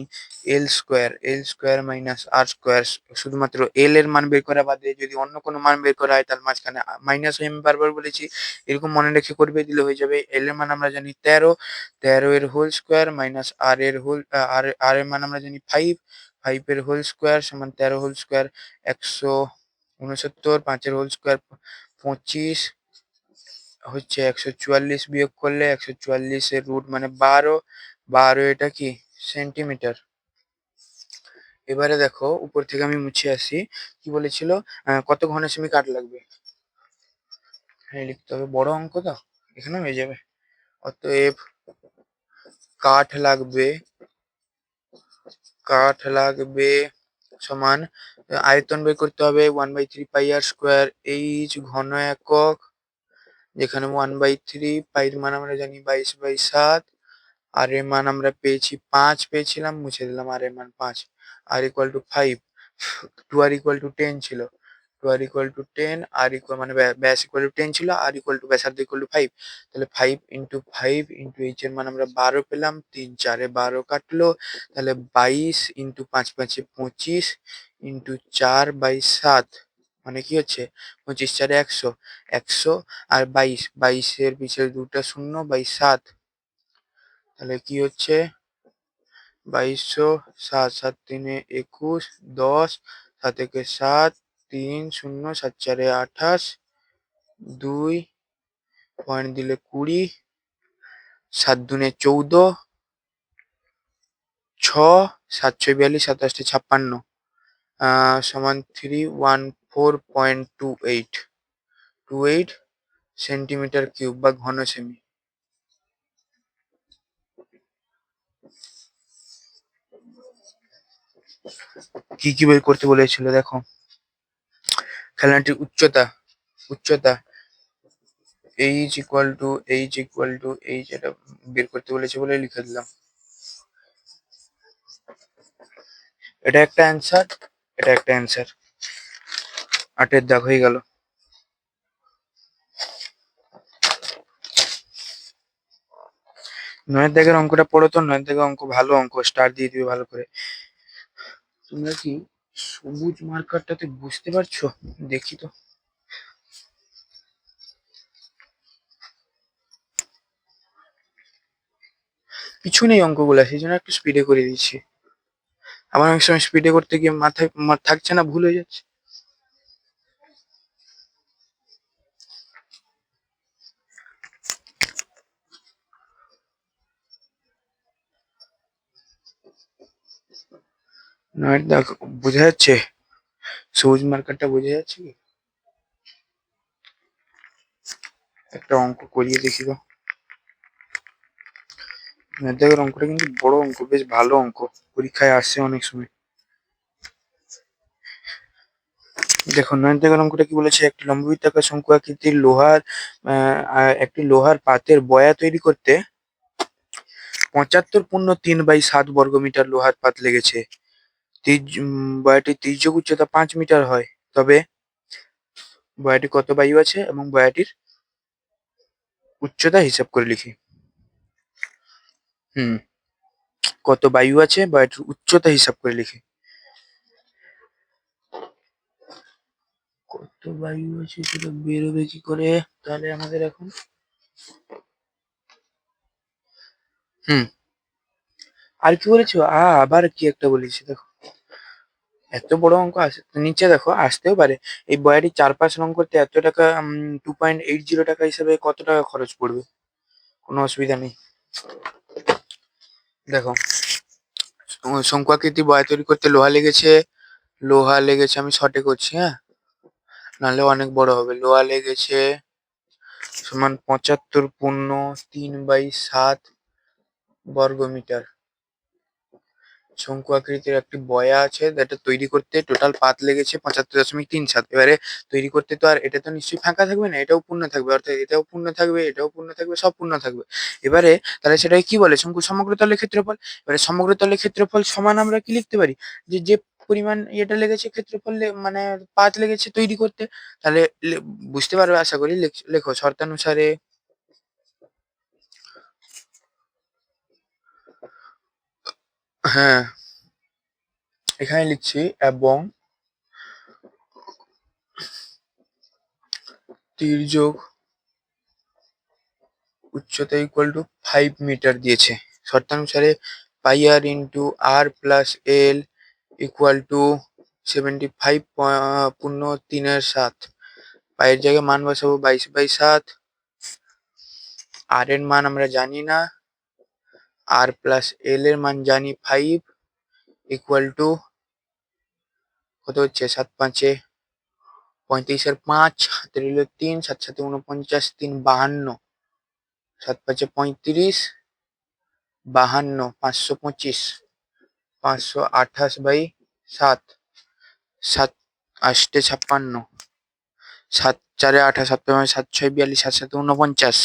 L square minus r square. শুধুমাত্র এল এর মান বের করা বাদে যদি অন্য কোনো মান বের করা হয় তাহলে মাঝখানে মাইনাস হয়ে, আমি বারবার বলেছি, এরকম মনে রেখে করবে, দিলে হয়ে যাবে। এল এর মান আমরা জানি 13, 13 এর হোল স্কোয়ার মাইনাস আর এর হোল, আর এর মান আমরা জানি 5, 5 এর হোল স্কোয়ার সমান 13 হোল স্কোয়ার 169, 5 এর হোল স্কোয়ার 25 হচ্ছে, 144 বিয়োগ করলে 144 এর রুট মানে 12, 12 এটা কি সেন্টিমিটার। এবারে দেখো উপর থেকে আমি মুছে আসি, কি বলেছিল? কত ঘন সেমি কাঠ লাগবে, হ্যাঁ লিখতে হবে, বড় অঙ্ক তো এখানে হয়ে যাবে। অতএব কাঠ লাগবে, কাঠ লাগবে সমান, আয়তন বের করতে হবে 1/3 পাই আর স্কোয়ার এইচ ঘন একক, যেখানে 1/3 পাইর মান আমরা জানি 22/7, আর এর মান আমরা পেয়েছি 5 পেয়েছিলাম, মুছে দিলাম আর এর মান 5, r equal to 5, 2 r equal to 10 ছিল, 2 r equal to 10, r equal মানে ব্যাস ইকুয়াল টু 10 ছিল, আর ইকুয়াল টু ব্যাসার্ধ ইকুয়াল টু 5, তাহলে 5 ইন্টু 5 ইন্টু এইচ এর মান আমরা 12 পেলাম, 3 4 এ 12 কাটলো, তাহলে 22 ইন্টু 5 5 এ 25 ইন্টু 4/7, মানে কি হচ্ছে 25 4 এ 100, 100 আর 22, 22 এর পিছের দুটা শূন্য বাই 7, তাহলে কি হচ্ছে 2200, 7 7 3 এ 21, 10, 7 একে 7, 3 0, 7 4 এ 28, 2 পয়েন্ট দিলে 20, 7 দুনে 14, 6, 7 6 42, 7 8 56, সমান 314.28 সেন্টিমিটার কিউব বা ঘন সেমি। কি কি বের করতে বলেছিল দেখো, খেলনাটির উচ্চতা, উচ্চতা এইচ, এটা বের করতে বলেছে বলে লিখে দিলাম। এটা একটা অ্যান্সার, এটা একটা অ্যান্সার। 8-এর দাগ হয়ে গেল। নয়ের দাগের অঙ্কটা পড়ো তো। নয়ের দাগের অঙ্ক ভালো অঙ্ক, স্টার দিয়ে দিবে ভালো করে। তোমরা কি সবুজ মার্কারটাতে বুঝতে পারছো? দেখি তো। কিছু নেই অঙ্কগুলা, সেই জন্য একটু স্পিডে করে দিচ্ছি। আমার অনেক সময় স্পিডে করতে গিয়ে মাথায় থাকছে না, ভুল হয়ে যাচ্ছে। নয়ের দাগ বোঝা যাচ্ছে? সবুজ মার্কারটা বোঝা যাচ্ছে কি? একটা অঙ্ক করিয়ে দেখি তো। নয়ের দাগের অঙ্কটা কিন্তু বড় অঙ্ক, বেশ ভালো অঙ্ক, পরীক্ষায় আসছে অনেক সময়। দেখো নয়ের দাগের অঙ্কটা কি বলেছে, একটি লম্ববৃত্তাকার শঙ্কু আকৃতির একটি লোহার পাতের বয়া তৈরি করতে 75.3/7 বর্গমিটার লোহার পাত লেগেছে। বয়াটির তির্যক উচ্চতা 5 মিটার হয়, তবে বয়াটি কত বায়ু আছে এবং বয়াটির উচ্চতা হিসাব করে লিখি। হুম, কত বায়ু আছে, বয়াটির উচ্চতা হিসাব করে লিখি। কত বায়ু আছে সেটা বেরোবে কি করে? তাহলে আমাদের এখন হুম আর কি বলেছো? আবার কি একটা বলেছি, দেখো এত বড় অঙ্ক আসে নিচে, দেখো আসতেও পারে। এই বয়াটি 4-5 রং করতে এত টাকা, 2.80 টাকা হিসাবে কত টাকা খরচ পড়বে? কোনো অসুবিধা নেই। দেখো শঙ্কু আকৃতি বয়া তৈরি করতে লোহা লেগেছে, আমি শর্টে করছি, হ্যাঁ, নাহলে অনেক বড় হবে। লোহা লেগেছে সমান 75.3/7 বর্গমিটার। শঙ্কু আকৃতির একটি বয়া আছে, যেটা তৈরি করতে টোটাল পাত লেগেছে 75.37। এবারে তৈরি করতে তো আর এটা তো নিশ্চয়ই ফাঁকা থাকবে না, এটাও পূর্ণ থাকবে, অর্থাৎ এটাও পূর্ণ থাকবে, এটাও পূর্ণ থাকবে, সব পূর্ণ থাকবে। এবারে তাহলে সেটাকে কি বলে? শঙ্কু সমগ্র তলের ক্ষেত্রফল। এবারে সমগ্র তলের ক্ষেত্রফল সমান আমরা কি লিখতে পারি, যে যে পরিমাণ এটা লেগেছে ক্ষেত্রফল মানে পাত লেগেছে তৈরি করতে। তাহলে বুঝতে পারবে আশা করি। লেখো শর্তানুসারে হ্যাঁ, এখানে লিখছি এবং তির্যক উচ্চতা ইকুয়াল টু 5 মিটার দিয়েছে। শর্তানুসারে pi r into r plus L equal to 75.3/7। পায়ের জায়গায় মান বসাবো 22/7। আর এর মান আমরা জানি না, আর প্লাস এল এর মান জানি 5 ইকুয়াল টু কত হচ্ছে, 7×5 35, 5 হাতে রইল 3, 7×7 49, 3 52, 7×5 35, 52, 525, 528/7, 7×8 = 56, 7×4 = 28, 7×6 = 42, 7×7 = 49,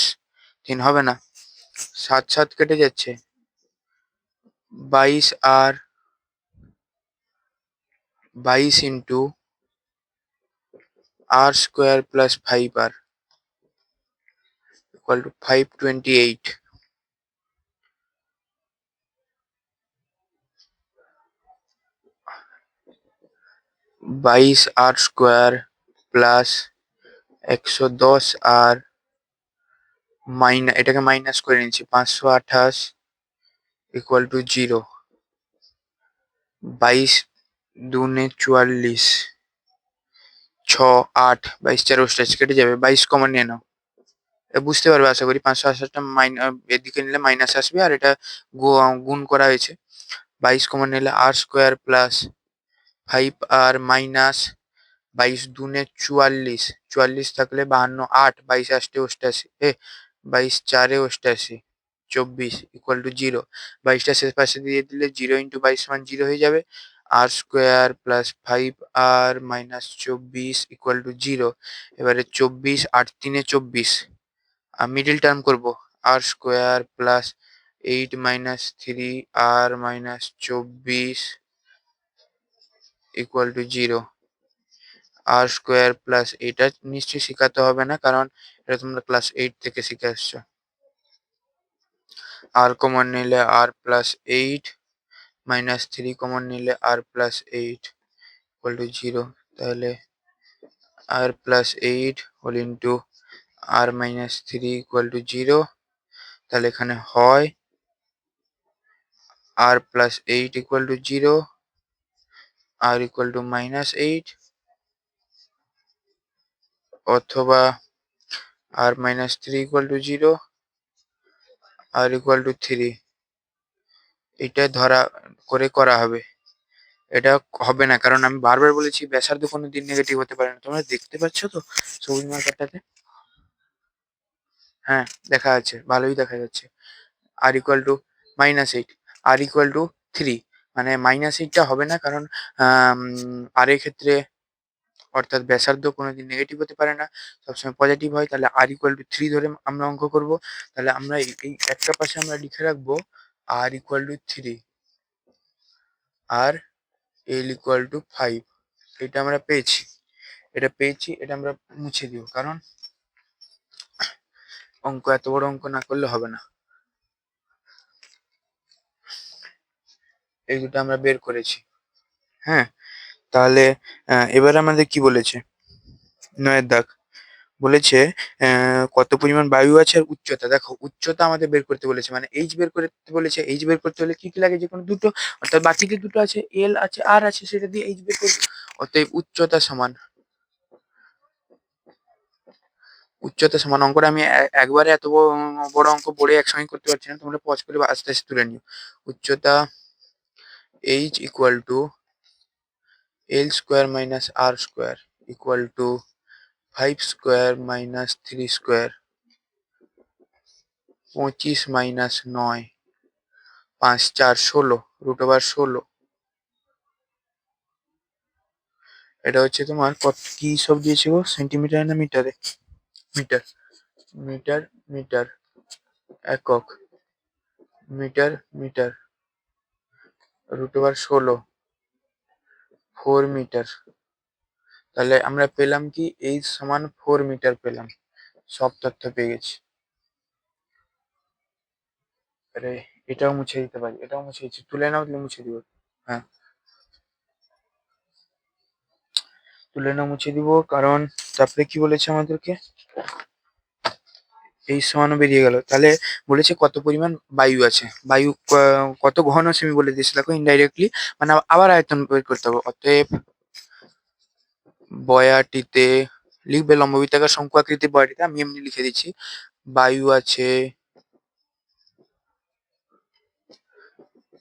3 হবে না, 7 কেটে যাচ্ছে, 22 আর 22 into r square plus 5r equal to 528। 22 r square plus 110 r এটাকে মাইনাস করে নিচ্ছি, 528 ইকুয়াল টু 0। 22 দুনে 44, 6 8, 22 4 28 কেটে যাবে, 22 কমন নিয়ে নাও। বুঝতে পারবে আশা করি। 528টা এদিকে নিলে মাইনাস আসবে, আর এটা গুণ করা হয়েছে। 22 কমন নিলে আর স্কোয়ার প্লাস 5r মাইনাস 22 দুনে 44, 44 থাকলে 52, 8, 22 8 88, 22 4 88, 24 ইকুয়াল টু 0। 22টা শেষ পাশে দিয়ে দিলে 0 ইন্টু 22 = 0 হয়ে যাবে। R square plus 5r minus 24 equal to 0। এবারে 24, 8 3 24, মিডিল টার্ম করব, r square plus 8 minus 3r minus 24 equal to 0। R square plus, এটা নিশ্চয়ই শেখাতে হবে না, কারণ এটা তোমরা ক্লাস 8 থেকে শিখে আসছো। আর কমন নিলে আর প্লাস 8 মাইনাস 3 কমন নিলে আর প্লাস 8 ইকুয়াল টু 0। তাহলে r plus 8 whole into r minus 3 equal to 0। তাহলে এখানে হয় r plus 8 equal to 0, r equal to minus 8, অথবা r minus 3 equal to 0, r equal to 3। এটা ধরা করে করা হবে। এটা হবে না, কারণ আমি বারবার বলেছি ব্যাসার্ধ কোনো দিন নেগেটিভ হতে পারে না। তোমরা দেখতে পাচ্ছ তো সবুজ মার্কারটাতে? হ্যাঁ, দেখা যাচ্ছে, ভালোই দেখা যাচ্ছে। R equal to -8, r equal to 3, মানে -8টা হবে না, কারণ আর এর ক্ষেত্রে অর্থাৎ ব্যাসার্ধ কোনোদিন নেগেটিভ হতে পারে না, সবসময় পজিটিভ হয়। তাহলে আর ইকুয়াল টু 3 ধরে আমরা অঙ্ক করব। তাহলে আমরা এই একটা পাশে আমরা লিখে রাখবো আর ইকুয়াল টু 3 আর এল ইকুয়াল টু 5। এটা আমরা পেয়েছি, এটা আমরা মুছে দিব, কারণ অঙ্ক এত বড় অঙ্ক না করলে হবে না। এই দুটো আমরা বের করেছি। হ্যাঁ, তাহলে এবার আমাদের কি বলেছে? 9 দাগ বলেছে কত পরিমাণ বায়ু আছে আর উচ্চতা। দেখো, উচ্চতা আমাদের বের করতে বলেছে, মানে এইচ বের করতে বলেছে। এইচ বের করতে হলে কি কি লাগে? যে কোনো দুটো, অর্থাৎ বাকি যে দুটো আছে, এল আছে আর আছে, সেটা দিয়ে এইচ বের করবো। অতএব উচ্চতা সমান অঙ্কটা আমি একবারে এত বড় অঙ্ক পড়ে একসঙ্গে করতে পারছি না, তোমরা পজ করে আস্তে আস্তে তুলে নিও। উচ্চতা h equal to l square minus r square equal to 5 square minus 3 square, 25 minus 9, 5 4 16, √16। এটা হচ্ছে তোমার কত কি সব দিয়েছে গো? সেন্টিমিটার না মিটারে? মিটার, মিটার, মিটার, একক, মিটার, মিটার, √16, 4 মিটার। তাহলে আমরা পেলাম কি? এইচ সমান 4 মিটার পেলাম। সব তথ্য পেয়ে গেছি। আরে, এটাও মুছে দিতে পারি, এটাও মুছে দিচ্ছি। তুলে নাও, তুলে মুছে দিব। হ্যাঁ, তুলে নাও, মুছে দিব, কারণ তারপরে কি বলেছে আমাদেরকে? এই সমানও বেরিয়ে গেল। তাহলে বলেছে কত পরিমাণ বায়ু আছে, বায়ু কত ঘন সেমি বলে দিয়েছে। দেখো, ইনডাইরেক্টলি মানে আবার আয়তন বের করতে হবে। অতএব বয়াটিতে লিখবে লম্ববৃত্তাকার শঙ্কু আকৃতির বয়াটিতে, আমি এমনি লিখে দিচ্ছি, বায়ু আছে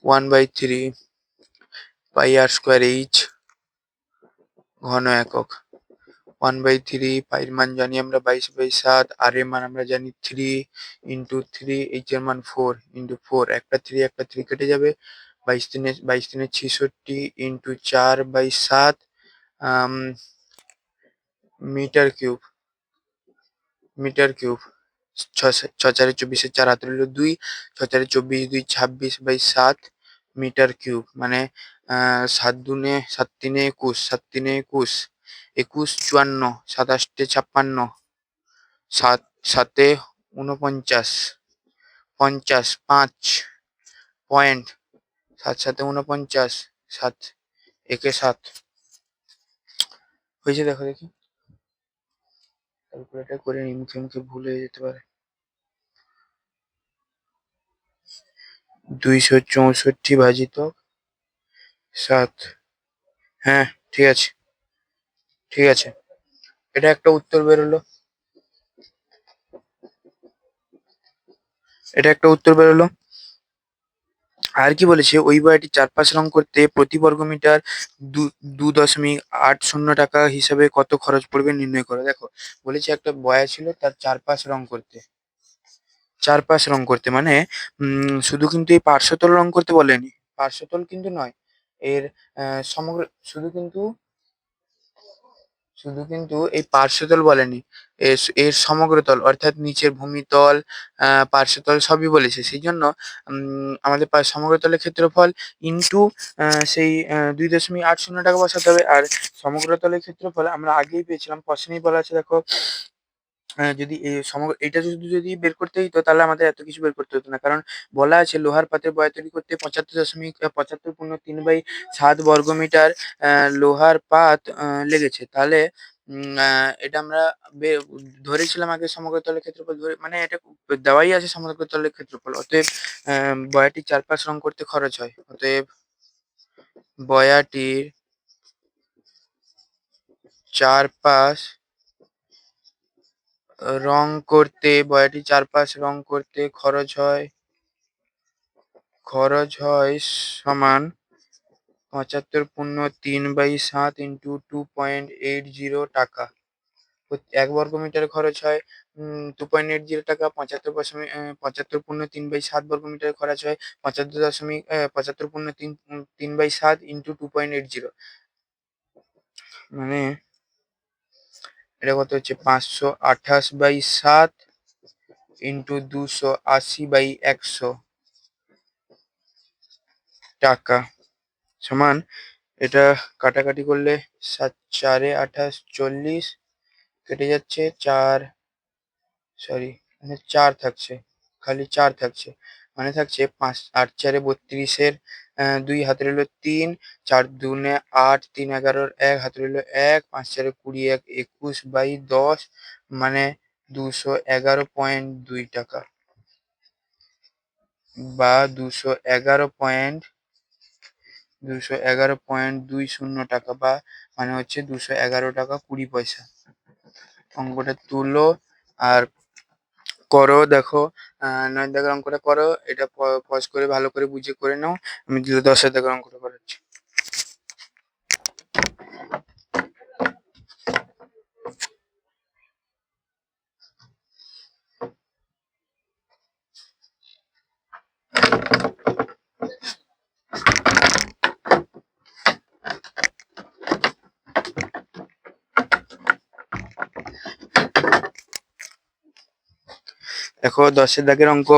1/3 পাই আর স্কোয়ার এইচ, ঘন একক। 1/3 পাইর মান জানি আমরা 22/7, আর এর মান আমরা জানি 3 ইন্টু 3, এইচ এর মান 4 ইন্টু 4, একটা 3 কেটে যাবে। 22 3 66 into 4/7 metre cube, metre cube. 6 4 24, 4 হাতে রইল 2, 6 4 24, 2 26/7 মিটার কিউব, মানে 7 দুনে 7 3 21, 7 3 21, 21 54, 7 8 56, 7 7 49, 50, 5 পয়েন্ট, 7 7 49, 7 1 7 হয়েছে। দেখো দেখি, ক্যালকুলেটর করে নি, মুখে মুখে ভুল হয়ে যেতে পারে। 264 ভাজিত 7। হ্যাঁ, ঠিক আছে, ঠিক আছে। এটা একটা উত্তর বেরোলো, এটা একটা উত্তর বেরোলো। আর কি বলেছে? ওই বইটির চারপাশ রং করতে প্রতি বর্গমিটার 2.80 টাকা হিসাবে কত খরচ পড়বে নির্ণয় করো। দেখো, বলেছে একটা বয়া ছিল, তার চারপাশ রং করতে, চারপাশ রং করতে মানে শুধু কিন্তু এই পার্শ্বতল রং করতে বলেনি, পার্শ্বতল কিন্তু নয়, এর সমগ্র, শুধু কিন্তু শুধু কিন্তু এই পার্শ্বতল বলেনি, এর সমগ্রতল অর্থাৎ নিচের ভূমিতল, পার্শ্বতল সবই বলেছে। সেই জন্য আমাদের সমগ্রতলের ক্ষেত্রফল ইন্টু সেই 2.80 টাকা বসাতে হবে। আর সমগ্রতলের ক্ষেত্রফল আমরা আগেই পেয়েছিলাম, প্রশ্নেই বলা আছে দেখো, যদি এটা যদি বের করতে দিত তাহলে আমাদের এত কিছু বের করতে হতো না। কারণ বলা আছে লোহার পাত্রের বয়স তৈরি করতে 75.75 বর্গমিটার লোহার পাত লেগেছে। তাহলে এটা আমরা ধরেছিলাম আগে সমগ্রতলের ক্ষেত্রফল ধরে, মানে এটা দেওয়াই আছে সমগ্রতলের ক্ষেত্রফল। অতএব বয়াটির চারপাশ রং করতে খরচ হয়। অতএব বয়াটির চারপাশ বয়াটির চারপাশ রং করতে খরচ হয় সমান 75.3/7 ইন্টু 2.80 টাকা। 1 বর্গমিটারে খরচ হয় 2.80 টাকা। 75.3/7 বর্গমিটারে খরচ হয় 75.3/7 ইন্টু 2.80, মানে এটা কত হচ্ছে 528/7 ইন্টু 280/100 টাকা, সমান এটা কাটাকাটি করলে 7×4 = 28, 40 কেটে যাচ্ছে 4 থাকছে, খালি 4 থাকছে, মানে থাকছে 5 8×4 = 32, 2 হাতে রইলো 3, 4 2 8, 3 11, 1 হাতে রইলো 1, 5 4 20, 1 21/10, মানে 211.2 টাকা বা 211.20 টাকা, বা মানে হচ্ছে 211 টাকা 20 পয়সা। অঙ্কটা তুলো আর করো, দেখো 9 দাগের অঙ্কটা করো। এটা পজ করে ভালো করে বুঝে করে নাও। আমি 10 দাগের অঙ্কটা করাচ্ছি। দেখো 10 দাগের অঙ্ক,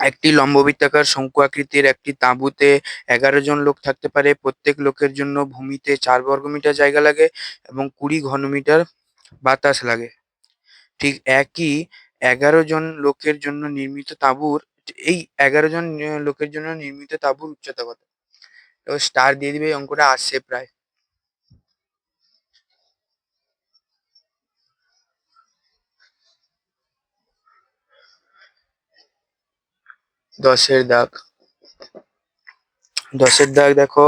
একটি লম্ববৃত্তাকার শঙ্কু আকৃতির একটি তাঁবুতে 11 জন লোক থাকতে পারে। প্রত্যেক লোকের জন্য ভূমিতে 4 বর্গমিটার জায়গা লাগে এবং 20 ঘনমিটার বাতাস লাগে। ঠিক একই 11 জন লোকের জন্য নির্মিত তাঁবুর এই 11 জন লোকের জন্য নির্মিত তাঁবুর উচ্চতা কত? তো স্টার দিয়ে দিবে, এই অঙ্কটা আসছে প্রায়। 10 দাগ, 10 দাগ দেখো,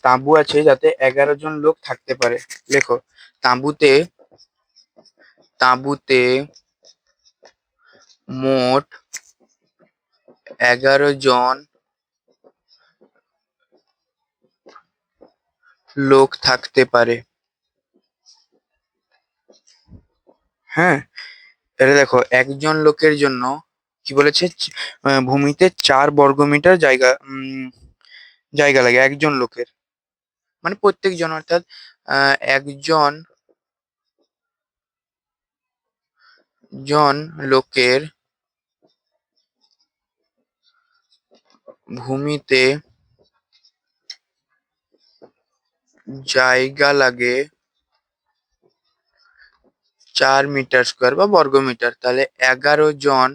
তাঁবু আছে যাতে 11 জন লোক থাকতে পারে। লেখো তাঁবুতে মোট 11 জন লোক থাকতে পারে। হ্যাঁ, এটা দেখো একজন লোকের জন্য কি বলেছে, ভূমিতে 4 বর্গমিটার জায়গা লাগে একজন লোকের, মানে প্রত্যেক জন, অর্থাৎ একজন লোকের ভূমিতে জায়গা লাগে 4 মিটার স্কোয়ার বা বর্গমিটার। তাহলে 11 জন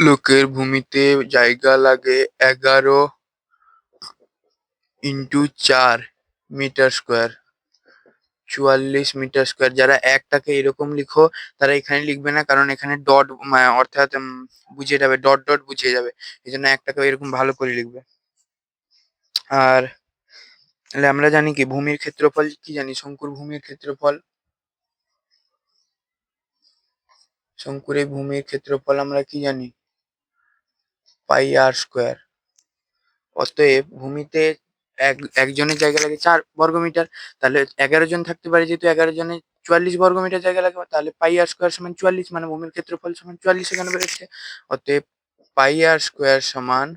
লোকের ভূমিতে জায়গা লাগে 11 into 4 metre square, 44 metre square. যারা একটাকে এরকম লিখো তারা এখানে লিখবে না, কারণ এখানে ডট, অর্থাৎ বুঝিয়ে যাবে, ডট ডট বুঝিয়ে যাবে, এই জন্য একটাকে এরকম ভালো করে লিখবে। আর তাহলে আমরা জানি কি ভূমির ক্ষেত্রফল, কি জানি শঙ্কুর ভূমির ক্ষেত্রফল, শঙ্কুর এই ভূমির ক্ষেত্রফল আমরা কি জানি, πr²। অতএব ভূমিতে একজনের জায়গা লাগে 4 বর্গমিটার, তাহলে 11 জন থাকতে পারে, যেহেতু 11 জনের 44 বর্গমিটার জায়গা লাগে, তাহলে πr² সমান 44, মানে ভূমির ক্ষেত্রফল সমান 44 এখানে বেরোচ্ছে। অতএব পাই আর স্কোয়ার সমান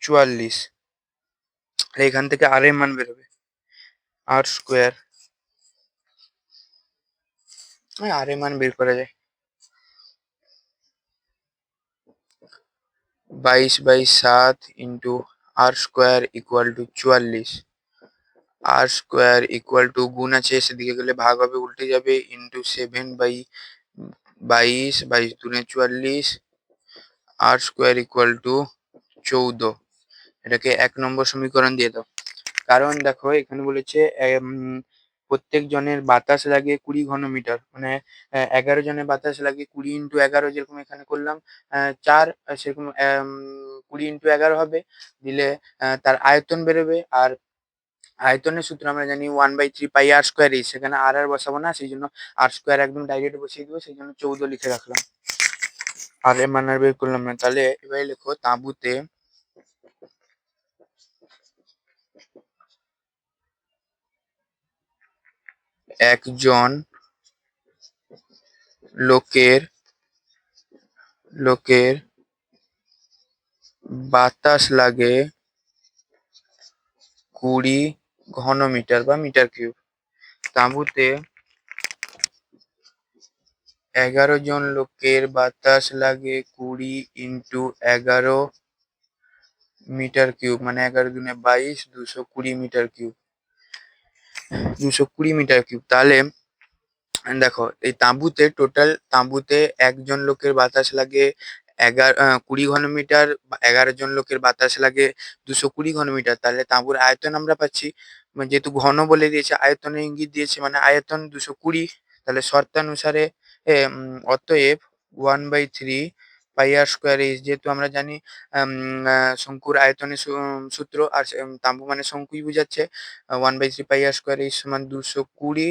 44। এখান থেকে আর এর মান বেরোবে, আর স্কোয়ার, আর এর মান বের করা যায় 22/7 into r square equal to 44। R square equal to, গুণ আছে সেদিকে গেলে ভাগ হবে, উল্টে যাবে, into 7/22, 22 × 2 = 44, r square equal to 14। এটাকে 1 নম্বর সমীকরণ দিয়ে দাও। কারণ দেখো এখানে বলেছে প্রত্যেক জনের বাতাস লাগে 20 ঘনমিটার, মানে 11 জনের বাতাস লাগে 20 × 11, যেরকম এখানে করলাম 4, সেরকম 20 × 11 হবে, দিলে তার আয়তন বেরোবে। আর আয়তনের সূত্র আমরা জানি 1/3 পাই আর স্কোয়ার এইচ, সেখানে আর বসাবো না, সেই জন্য আর স্কোয়ার একদম ডাইরেক্ট বসিয়ে দেবো, সেই জন্য 14 লিখে রাখলাম, আর এর মান আর বের করলাম না। তাহলে এবারে লেখো, তাঁবুতে একজন লোকের বাতাস লাগে 20 ঘনমিটার বা মিটার কিউব। তাঁবুতে 11 জন লোকের বাতাস লাগে 20 × 11 মিটার কিউব, মানে 11 × 22, 220 মিটার কিউব, 220 মিটার কিউব। তাহলে দেখো এই তাঁবুতে একজন লোকের বাতাস লাগে 20 ঘনমিটার, 11 জন লোকের বাতাস লাগে 220 ঘনমিটার। তাহলে তাঁবুর আয়তন আমরা পাচ্ছি, যেহেতু ঘন বলে দিয়েছে, আয়তনের ইঙ্গিত দিয়েছে, মানে আয়তন 220। তাহলে শর্তানুসারে অতএব 1/3 পাই আর স্কোয়ার এইচ, যেহেতু আমরা জানি শঙ্কুর আয়তনের সূত্র, আর তাঁবু মানে শঙ্কুই বোঝাচ্ছে, 1/3 পাই আর স্কোয়ার এইচ সমান 220,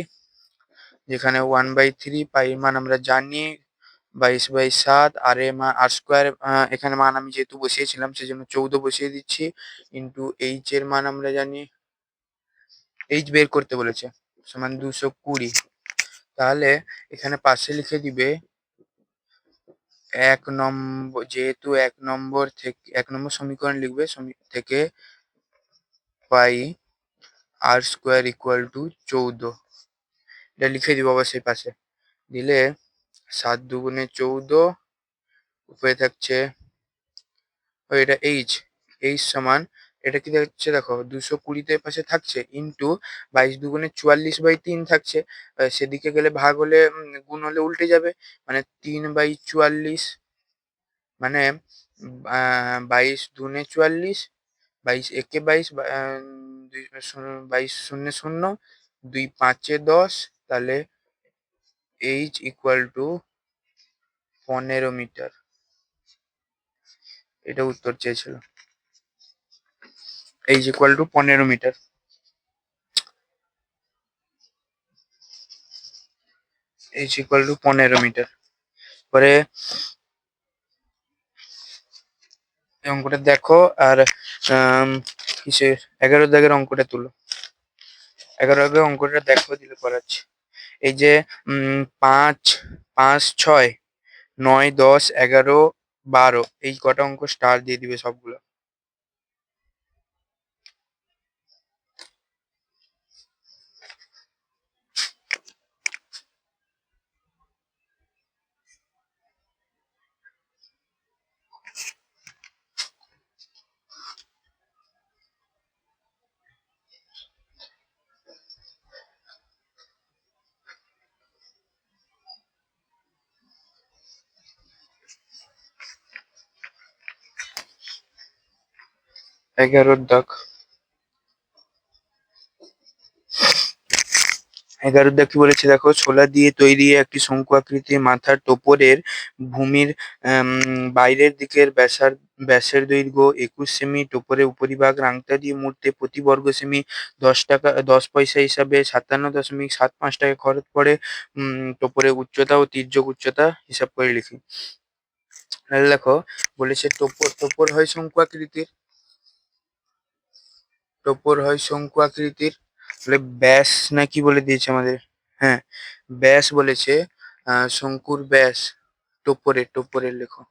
যেখানে 1/3 পাই মান আমরা জানি 22/7, আর এর মান আর স্কোয়ার, এখানে মান আমি যেহেতু বসিয়েছিলাম সেই জন্য 14 বসিয়ে দিচ্ছি, ইন্টু এইচ এর মান আমরা জানি, এইচ বের করতে বলেছে, সমান 220। তাহলে এখানে পাশে লিখে দিবে 1 নম্বর, যেহেতু 1 নম্বর সমীকরণ লিখবে, থেকে পাই আর স্কোয়ার ইকুয়াল টু 14, এটা লিখে দিব অবশ্যই পাশে, দিলে 7 × 2 = 14, উপরে থাকছে এটা এইচ সমান, এটা কি থাকছে দেখো 220 পাশে থাকছে, ইন্টু 22 × 2 = 44/3 থাকছে, সেদিকে গেলে ভাগ হলে গুণ হলে উল্টে যাবে, মানে 3/44, মানে 22 × 2 = 44, 22 × 1 = 22, 22 0 0, 2 5 10, তাহলে এইচ ইকুয়াল টু 15 মিটার। এটা উত্তর চেয়েছিল, h equal to 15 metre. H equal to 15 metre. পরে অঙ্কটা দেখো, আর কিসের 11 দাগের অঙ্কটা তুলো, 11 দাগের অঙ্কটা দেখো, দিলে করাচ্ছি। এই যে 5, 5, 6, 9, 10, 11, 12, এই কটা অঙ্ক স্টার দিয়ে দিবে সবগুলো। এগারোর দাগ, 11 দাগ কি বলেছে দেখো, ছোলা দিয়ে তৈরি একটি শঙ্কু আকৃতির মাথার টোপরের ভূমির বাইরের দিকের ব্যাসের দৈর্ঘ্য 21 সেমি, টোপরের উপরিভাগ রাংতা দিয়ে মুড়তে প্রতি বর্গ সেমি 10 পয়সা হিসাবে 57.75 টাকা খরচ পড়ে। টোপরের উচ্চতা ও তির্যক উচ্চতা হিসাব করে লিখি। তাহলে দেখো বলেছে টোপর হয় শঙ্কু আকৃতির, তাহলে ব্যাস না কি বলে দিয়েছে আমাদের, হ্যাঁ ব্যাস বলেছে, শঙ্কুর ব্যাস, টোপরের লেখো,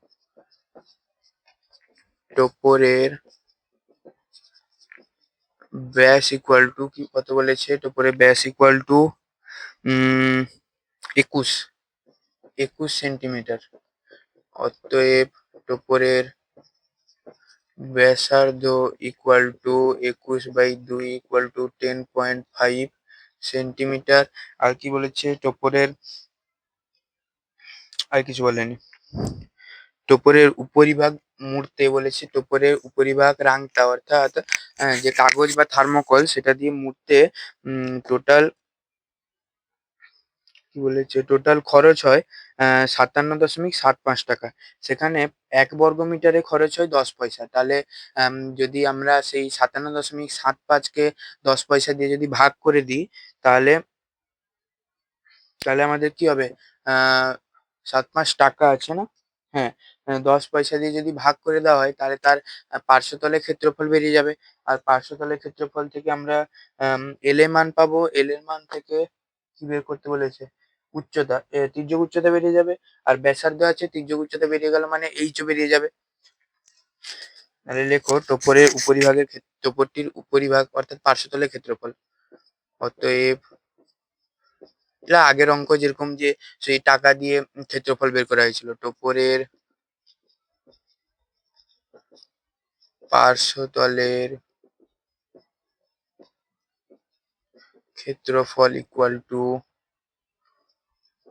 টোপরের ব্যাস ইকুয়াল টু কি কত বলেছে, টোপরের ব্যাস ইকুয়াল টু 21 সেন্টিমিটার। অতএব টোপরের ব্যাসার্ধ equal to 21/2 equal to 10.5 centimetre. আর কি বলেছে টোপরের, আর কিছু বলেনি। টোপরের উপরিভাগ মুড়তে বলেছে, টোপরের উপরিভাগ রাংটা অর্থাৎ যে কাগজ বা থার্মোকল সেটা দিয়ে মুড়তে টোটাল কি বলেছে, টোটাল খরচ হয় 57.75 টাকা। সেখানে 1 বর্গমিটারে খরচ হয় 10 পয়সা। তাহলে যদি আমরা সেই 57.75 কে 10 পয়সা দিয়ে যদি ভাগ করে দিই, তাহলে তাহলে আমাদের কি হবে, 7-5 টাকা আছে না? হ্যাঁ, 10 পয়সা দিয়ে যদি ভাগ করে দেওয়া হয় তাহলে তার পার্শ্বতলের ক্ষেত্রফল বেরিয়ে যাবে। আর পার্শ্বতলের ক্ষেত্রফল থেকে আমরা এল এর মান পাবো। এল এর মান থেকে কি বের করতে বলেছে, উচ্চতা, তির্যক উচ্চতা বেরিয়ে যাবে। আর ব্যাসার্ধ আছে, তির্যক উচ্চতা বেরিয়ে গেল মানে এইচও বেরিয়ে যাবে। তাহলে লেখো টোপরের উপরিভাগের টোপরটির উপরিভাগ অর্থাৎ পার্শ্বতলের ক্ষেত্রফল। অতএব এটা আগের অঙ্ক যেরকম যে সেই টাকা দিয়ে ক্ষেত্রফল বের করা হয়েছিল, টোপরের পার্শ্বতলের ক্ষেত্রফল ইকুয়াল টু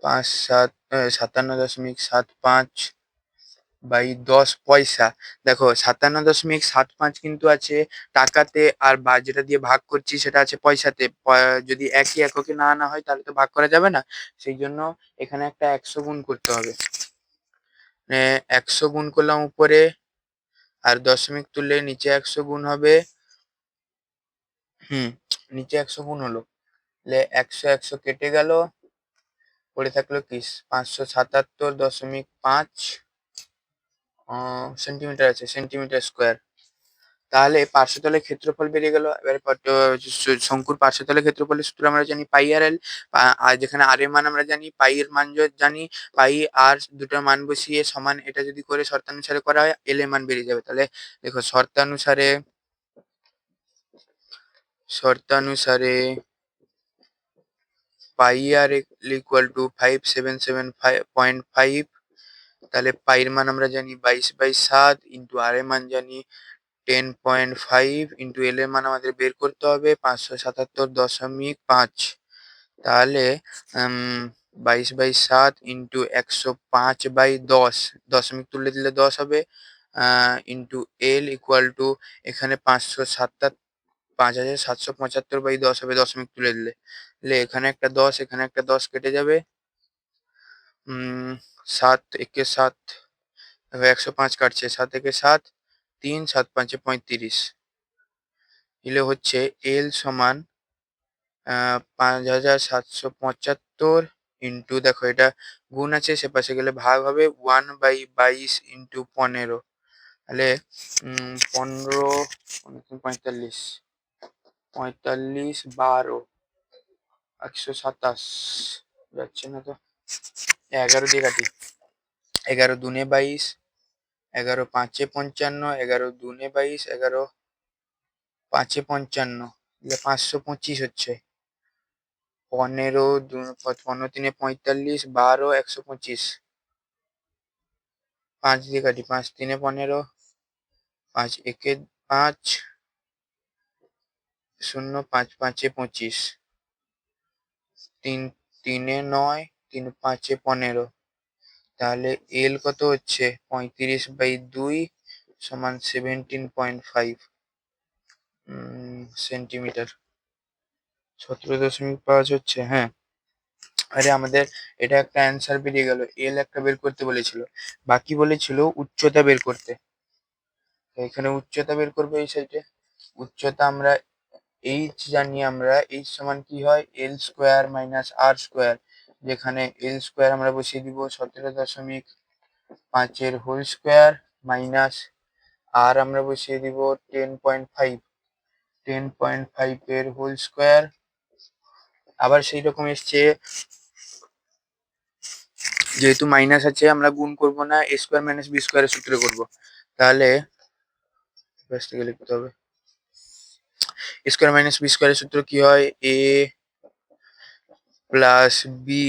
57.75 বাই 10 পয়সা। দেখো 57.75 কিন্তু আছে টাকাতে, আর বা যেটা দিয়ে ভাগ করছি সেটা আছে পয়সাতে। যদি একই এককে না আনা হয় তাহলে তো ভাগ করা যাবে না, সেই জন্য এখানে একটা 100 গুণ করতে হবে। 100 গুণ করলাম উপরে, আর দশমিক তুললে নিচে 100 গুণ হবে। নিচে 100 গুণ হলো, 100 কেটে গেল, পড়ে থাকলো কি 577.5 সেন্টিমিটার আছে, সেন্টিমিটার স্কোয়ার। তাহলে পার্শ্বতলের ক্ষেত্রফল বেরিয়ে গেল। এবারে শঙ্কুর পার্শ্বতলের ক্ষেত্রফলের সূত্র আমরা জানি পাই আর এল। আর যেখানে আর এর মান আমরা জানি, পাই এর মান জানি, পাই আর দুটোর মান বসিয়ে সমান এটা যদি করে শর্তানুসারে করা হয় এল এর মান বেরিয়ে যাবে। তাহলে দেখো শর্তানুসারে পাই আর ইকুয়াল টু 577.5। তাহলে পাইয়ের মান আমরা জানি 22/7 ইন্টু আর এর মান জানি 10.5 ইন্টু এল এর মান আমাদের বের করতে হবে 577.5। তাহলে 22/7 ইন্টু 105/10, দশমিক তুলে দিলে 10 হবে, ইন্টু এল ইকুয়াল টু এখানে 5775/10 হবে, দশমিক তুলে দিলে। এখানে একটা 10 এখানে একটা 10 কেটে যাবে। 7 একে 7, 105 কাটছে, 7 একে 7, 3, 7 5 35। দিলে হচ্ছে এল সমান 5775 ইন্টু, দেখো এটা গুণ আছে সে পাশে গেলে ভাগ হবে, 1/22 ইন্টু 15। তাহলে 15 45 12 127 যাচ্ছে না তো, 11 দিয়ে কাটি, 11 দুনে 22, 11 5 55, 11 দুনে 22, 11 5 55, 525 হচ্ছে। 15 15 3 45, 12 125, 5 দিয়ে কাটি, 5 3 15, 5 একে 5, 0 5 5 25, 3 3 9, 3 5 15। তাহলে এল কত হচ্ছে 35/2 সমান 17.5 সেন্টিমিটার। 17.5 হচ্ছে। হ্যাঁ, আরে আমাদের এটা একটা অ্যান্সার বেরিয়ে গেল। এল একটা বের করতে বলেছিল, বাকি বলেছিল উচ্চতা বের করতে। এখানে উচ্চতা বের করবো এই সাইডে। উচ্চতা আমরা এইচ জানি, আমরা এইচ সমান কি হয়, এল স্কোয়ার মাইনাস আর স্কোয়ার। যেখানে এল স্কোয়ার আমরা বসিয়ে দিব 17.5 হোল স্কোয়ার মাইনাস আর আমরা বসিয়ে দিব 10.5, 10.5 এর হোল স্কোয়ার। আবার সেই রকম এসছে, যেহেতু মাইনাস আছে আমরা গুণ করব না, এ স্কোয়ার মাইনাস বি স্কোয়ারের সূত্রে করব। তাহলে ব্যাস থেকে লিখতে হবে। স্কোয়ার মাইনাস বি স্কোয়ারের সূত্র কি হয়? এ প্লাস বি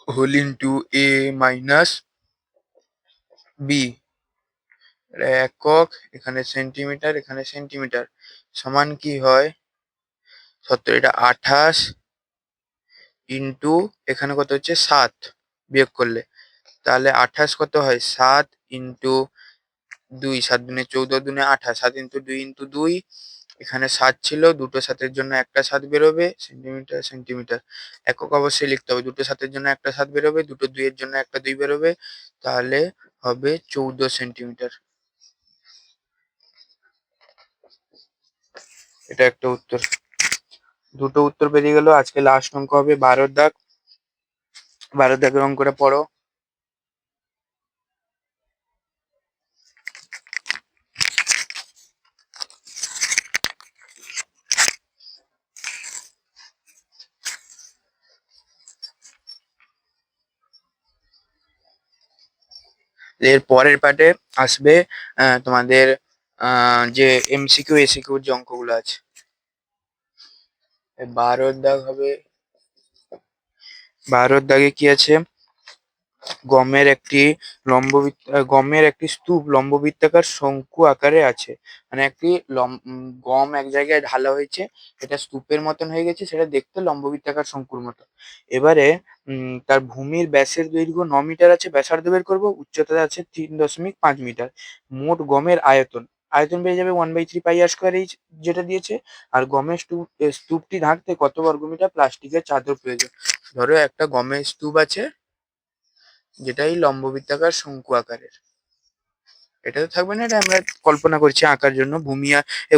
হোল ইন্টু এ মাইনাস বি। একক, এখানে সেন্টিমিটার, এখানে সেন্টিমিটার, সমান কি হয়? 70। এটা 28 ইন্টু এখানে কত হচ্ছে 7 বিয়োগ করলে, তাহলে 28 কত হয়? 7 ইন্টু 2, 7 দুনে 14, দুনে 28, 7 ইন্টু 2 ইন্টু 2। এখানে 7 ছিল, দুটো 7-এর জন্য একটা 7 বেরোবে, সেন্টিমিটার সেন্টিমিটার। একক অবশ্যই লিখতে হবে, দুটো 7-এর জন্য একটা 7 বেরোবে, দুটো 2-এর জন্য একটা 2 বেরোবে, তাহলে হবে 14 সেন্টিমিটার। এটা একটা উত্তর। দুটো উত্তর বেরিয়ে গেল। আজকে লাস্ট অঙ্ক হবে 12 দাগ। 12 দাগের অঙ্কটা পড়ো। এর পরের পার্টে আসবে তোমাদের যে এমসিকিউ এসিকিউ যে অঙ্কগুলো আছে। 12 দাগ হবে। 12 দাগে কি আছে? গমের একটি স্তূপ লম্ববৃত্তাকার শঙ্কু আকারে আছে। মানে একটি গম এক জায়গায় ঢালা হয়েছে, এটা স্তূপের মতন হয়ে গেছে, সেটা দেখতে লম্ববৃত্তাকার শঙ্কুর মতো। এবারে তার ভূমির ব্যাসের দৈর্ঘ্য 9 মিটার আছে, ব্যাসার্ধ বের করবো, উচ্চতা আছে 3.5 মিটার। মোট গমের আয়তন, আয়তন পেয়ে যাবে 1/3 πr² যেটা দিয়েছে। আর গমের স্তূপটি ঢাকতে কত বর্গমিটার প্লাস্টিকের চাদর প্রয়োজন? ধরো একটা গমের স্তূপ আছে, যেটাই লম্ববৃত্তাকার শঙ্কু আকারের। এটা তো থাকবে না, এটা আমরা কল্পনা করছি আঁকার জন্য।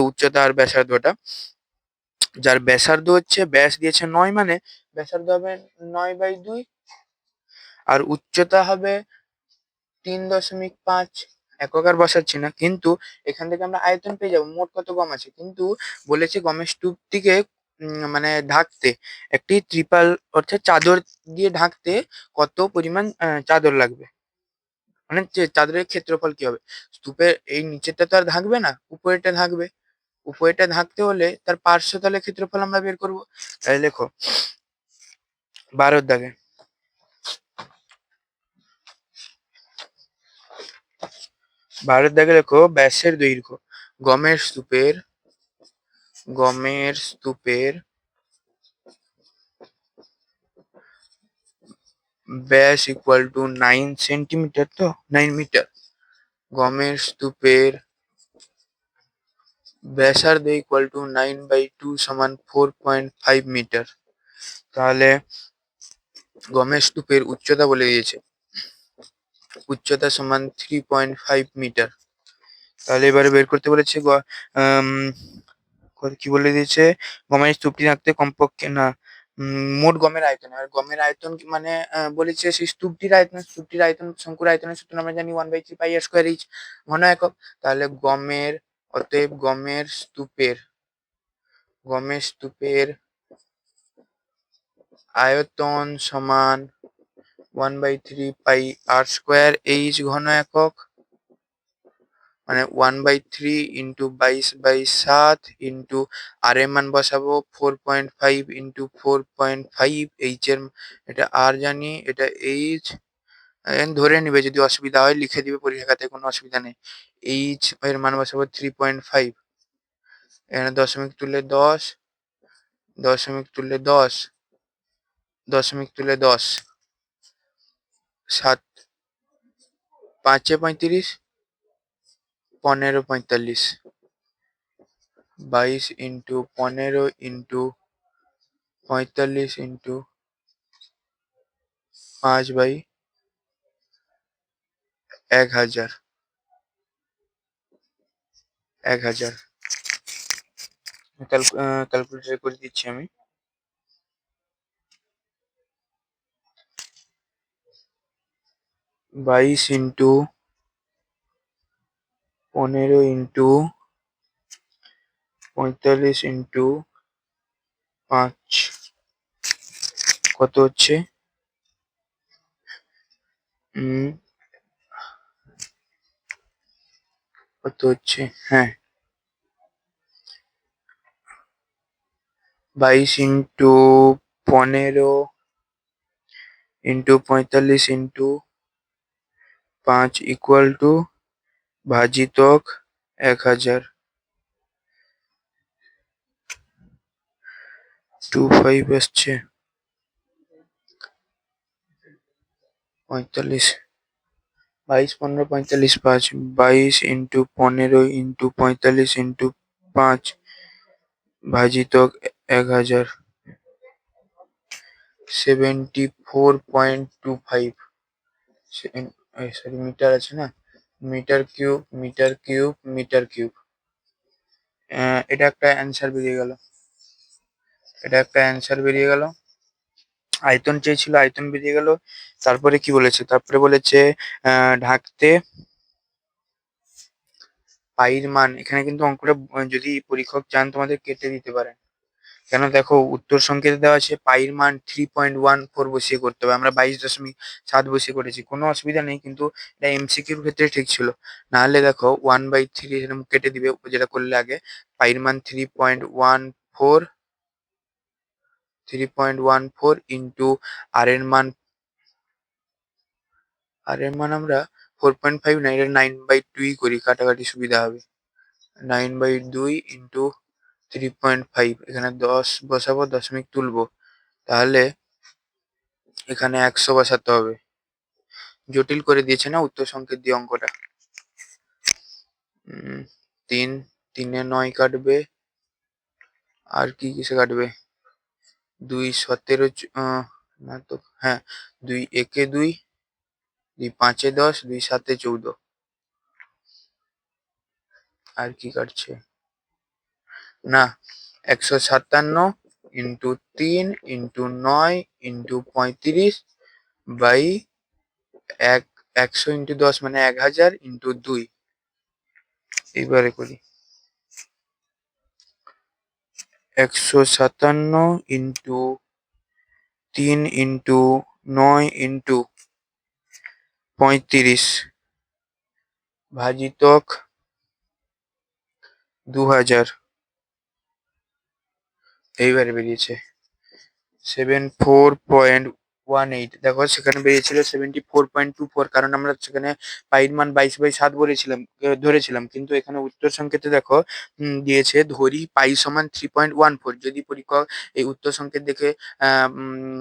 উচ্চতা আর ব্যাসার্ধটা, যার ব্যাসার্ধ হচ্ছে, ব্যাস দিয়েছে 9, মানে ব্যাসার্ধ হবে 9/2, আর উচ্চতা হবে 3.5। একক আর বসাচ্ছি না, কিন্তু এখান থেকে আমরা আয়তন পেয়ে যাবো মোট কত গম আছে। কিন্তু বলেছে গমের স্তূপটিকে মানে ঢাকতে একটি ত্রিপাল অর্থাৎ চাদর দিয়ে ঢাকতে কত পরিমাণ চাদর লাগবে। মানে যে চাদরের ক্ষেত্রফল কি হবে? স্তূপের এই নিচেরটা তো আর ঢাকবে না, উপরেরটা ঢাকবে। উপরেরটা ঢাকতে হলে তার পার্শ্বতলের ক্ষেত্রফল আমরা বের করবো। তাহলে লেখো 12 দাগে। 12 দাগে লেখো ব্যাসের দৈর্ঘ্য গমের স্তূপের ব্যাস ইকুয়াল টু 9 সেন্টিমিটার, তো 9 মিটার। গমের স্তূপের ব্যাসার্ধ ইকুয়াল টু 9/2 সমান 4.5 মিটার। তাহলে গমের স্তূপের উচ্চতা বলে দিয়েছে, উচ্চতা সমান 3.5 মিটার। তাহলে এবারে বের করতে বলেছে কি বলে দিয়েছে? গমের স্তূপটি রাখতে কমপক্ষে না, মোট গমের আয়তন। আর গমের আয়তন মানে বলেছে সেই স্তূপটির আয়তন শঙ্কুর আয়তনের সূত্র আমরা জানি 1/3 πr² ঘন একক। তাহলে অতএব গমের স্তূপের আয়তন সমান 1/3 πr² ঘন একক। মানে 1/3 ইন্টু 22/7 ইন্টু আর এর মান বসাবো 4.5 ইন্টু 4.5। এটা আর জানি, এটা এইচ ধরে নিবে, যদি অসুবিধা হয় লিখে দিবে পরীক্ষা খাতায়, কোনো অসুবিধা নেই। এইচ এর মান বসাবো 3.5। এখানে দশমিক তুললে 10, দশমিক তুললে 10, দশমিক তুললে 10, 7 5 35, 15 45, 22 ইন্টু 15 ইন্টু 45 ইন্টু 5/1000। 1000 ক্যালকুলেটর করে দিচ্ছি আমি। 22 ইন্টু 15 ইন্টু 45 ইন্টু 5 কত হচ্ছে? 1000 কত হচ্ছে, হ্যাঁ, 22 × 15 × 45 ইকুয়াল টু ভাজিতক 1000, 25 আসছে। 45, 22 15 45 5, 22 × 15 × 45 × 5 ভাজিতক 1000, 74.25, সরি মিটার আছে না, metre cube metre cube metre cube. এটা একটা অ্যান্সার বেরিয়ে গেল, এটা একটা অ্যান্সার বেরিয়ে গেল। আয়তন চেয়েছিল, আয়তন বেরিয়ে গেল। তারপরে কি বলেছে, তারপরে বলেছে ঢাকতে পাইর মান। এখানে কিন্তু অঙ্কটা যদি পরীক্ষক চান তোমাদের কেটে দিতে পারেন, কেন দেখো উত্তর সংকেতে দেওয়া আছে পাইর মান 3.14 বসিয়ে করতে হবে, আমরা 22.7 বসিয়ে করেছি, কোনো অসুবিধা নেই, কিন্তু এটা এমসিকিউর ক্ষেত্রে ঠিক ছিল। নাহলে দেখো 1/3 এরকম কেটে দিবে, যেটা করলে আগে পাইর মান 3.14 ইন্টু আর এর মান, আমরা 4.5 না, এটা 9/2 করি, কাটাকাটি সুবিধা হবে। 9/2 ইন্টু 3.5, এখানে 10 বসাবো, দশমিক তুলবো, তাহলে এখানে 100 বসাতে হবে। জটিল করে দিয়েছে না উত্তর সংকেত দিয়ে অঙ্কটা। 3, 3 এ 9 কাটবে, আর কি কিসে কাটবে, 2 17 না তো, হ্যাঁ 2 একে 2, 2 5 10, 2 7 14, আর কি কাটছে না, 157 into 3 into 9 into 35 by 100 into 10 মানে 1000 ইন্টু 2। এইবারে করি 157 ইন্টু 3 ইন্টু 9 ইন্টু 35 ভাজিতক 2000, এইবারে বেরিয়েছে 74.18। দেখো সেখানে বেরিয়েছিল 74.24, কারণ আমরা সেখানে পাইর মান 22/7 বলেছিলাম, ধরেছিলাম, কিন্তু এখানে উত্তর সংকেতে দেখো দিয়েছে ধরি পাই সমান 3.14। যদি পরীক্ষক এই উত্তর সংকেত দেখে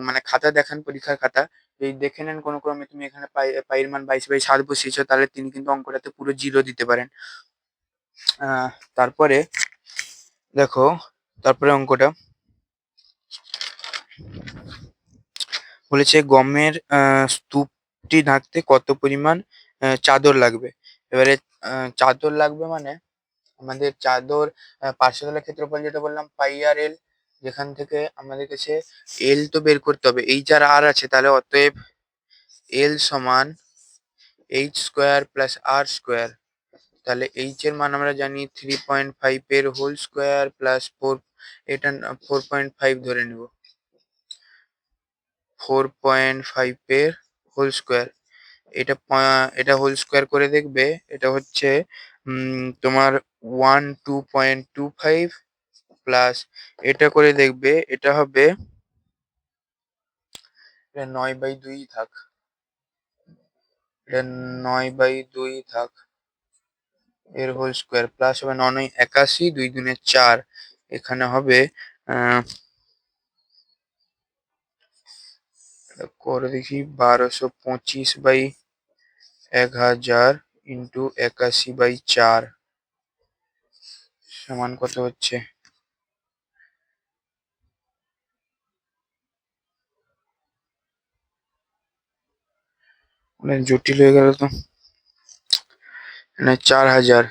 মানে খাতা দেখান, পরীক্ষার খাতা এই দেখে নেন কোনো ক্রমে তুমি এখানে পাইয়ের মান 22/7 বসিয়েছো, তাহলে তিনি কিন্তু অঙ্কটাতে পুরো 0 দিতে পারেন। তারপরে দেখো, তারপরে অঙ্কটা বলেছে গমের স্তূপটি ঢাকতে কত পরিমাণ চাদর লাগবে। এবারে চাদর লাগবে মানে আমাদের চাদর পার্শ্বতলের ক্ষেত্রফল যেটা বললাম পাই আর এল, যেখান থেকে আমাদের কাছে এল তো বের করতে হবে, এইচ আর আর আছে, তাহলে অতএব এল সমান H square plus r square. তাহলে এইচ এর মান আমরা জানি 3.5 এর হোল স্কোয়ার প্লাস 4, এটা 4.5 ধরে নেব, 4.5 এর হোল স্কোয়ার, এটা হোল স্কোয়ার করে দেখবে, এটা হচ্ছে তোমার 2.25 প্লাস এটা করে দেখবে, এটা হবে 9/2 থাক, এটা 9/2 থাক, এর হোল স্কোয়ার প্লাস হবে 9 81, 2 দুনে 4, এখানে হবে করে দেখি 1225/1000 ইন্টু 81/4 সমান কত হচ্ছে, অনেক জটিল হয়ে গেল তো, 4000